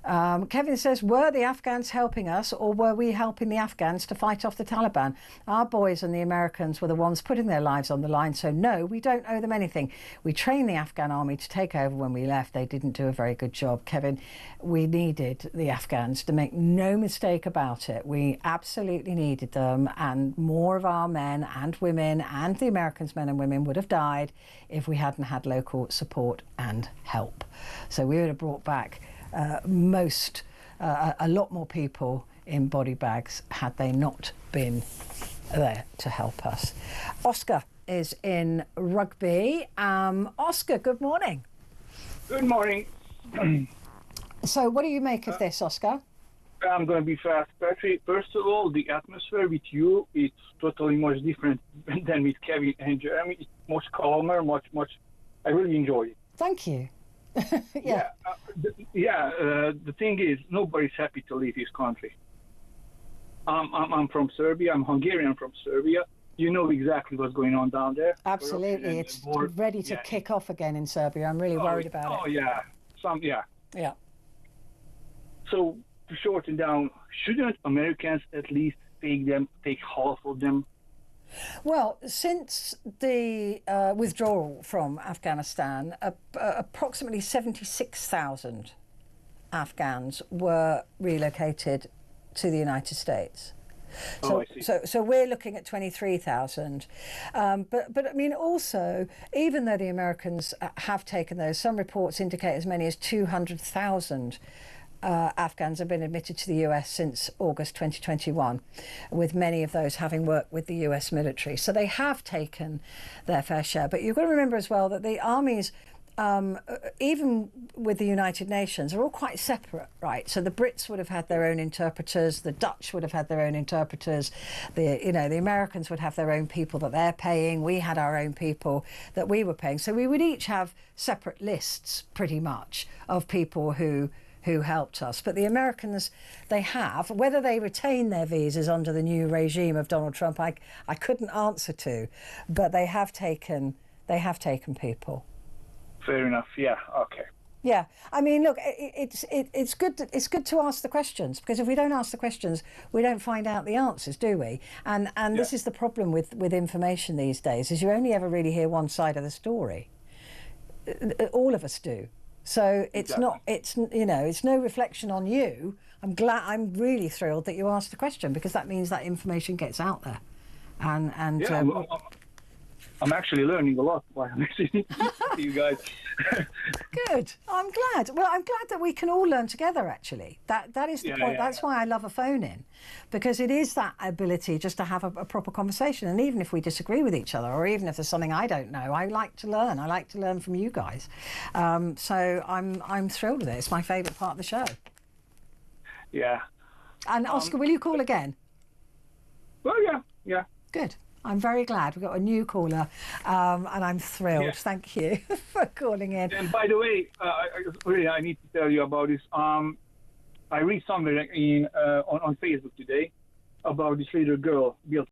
Kevin says, were the Afghans helping us, or were we helping the Afghans to fight off the Taliban? Our boys and the Americans were the ones putting their lives on the line, so no, we don't owe them anything. We trained the Afghan army to take over when we left. They didn't do a very good job. Kevin, we needed the Afghans, to make no mistake about it. We absolutely needed them, and more of our men and women and the Americans' men and women would have died if we hadn't had local support and help. So we would have brought back a lot more people in body bags had they not been there to help us. Oscar is in Rugby. Oscar, good morning. Good morning. So what do you make of this, Oscar? I'm going to be fast, Petrie. First of all, the atmosphere with you is totally much different than with Kevin and Jeremy. It's much calmer, much. I really enjoy it. Thank you. Yeah. The thing is, nobody's happy to leave his country. I'm from Serbia. I'm Hungarian from Serbia. You know exactly what's going on down there. Absolutely. It's ready to kick off again in Serbia. I'm really worried about it. Oh, yeah. Yeah. So, to shorten down, shouldn't Americans at least take half of them? Well, since the withdrawal from Afghanistan, approximately 76,000 Afghans were relocated to the United States. So, I see. So we're looking at 23,000. But I mean, also, even though the Americans have taken those, some reports indicate as many as 200,000 Afghans have been admitted to the US since August 2021, with many of those having worked with the US military. So they have taken their fair share. But you've got to remember as well that the armies, even with the United Nations, are all quite separate, right? So the Brits would have had their own interpreters, the Dutch would have had their own interpreters, the Americans would have their own people that they're paying. We had our own people that we were paying. So we would each have separate lists, pretty much, of people who helped us. But the Americans, they have, whether they retain their visas under the new regime of Donald Trump, I couldn't answer to, but they have taken people. Fair enough. Yeah. Okay. Yeah, I mean, look, it's good to ask the questions, because if we don't ask the questions, we don't find out the answers, do we? And this is the problem with information these days, is you only ever really hear one side of the story. All of us do. So it's not, it's no reflection on you. I'm really thrilled that you asked the question, because that means that information gets out there. I'm actually learning a lot while I'm listening to you guys. Good. I'm glad. Well, I'm glad that we can all learn together, actually. That is the point. That's why I love a phone-in, because it is that ability just to have a proper conversation. And even if we disagree with each other, or even if there's something I don't know, I like to learn. I like to learn from you guys. So I'm thrilled with it. It's my favourite part of the show. Yeah. And Oscar, will you call again? Well, yeah. Good. I'm very glad we've got a new caller, and I'm thrilled. Yeah. Thank you for calling in. And by the way, I need to tell you about this. I read somewhere on Facebook today about this little girl built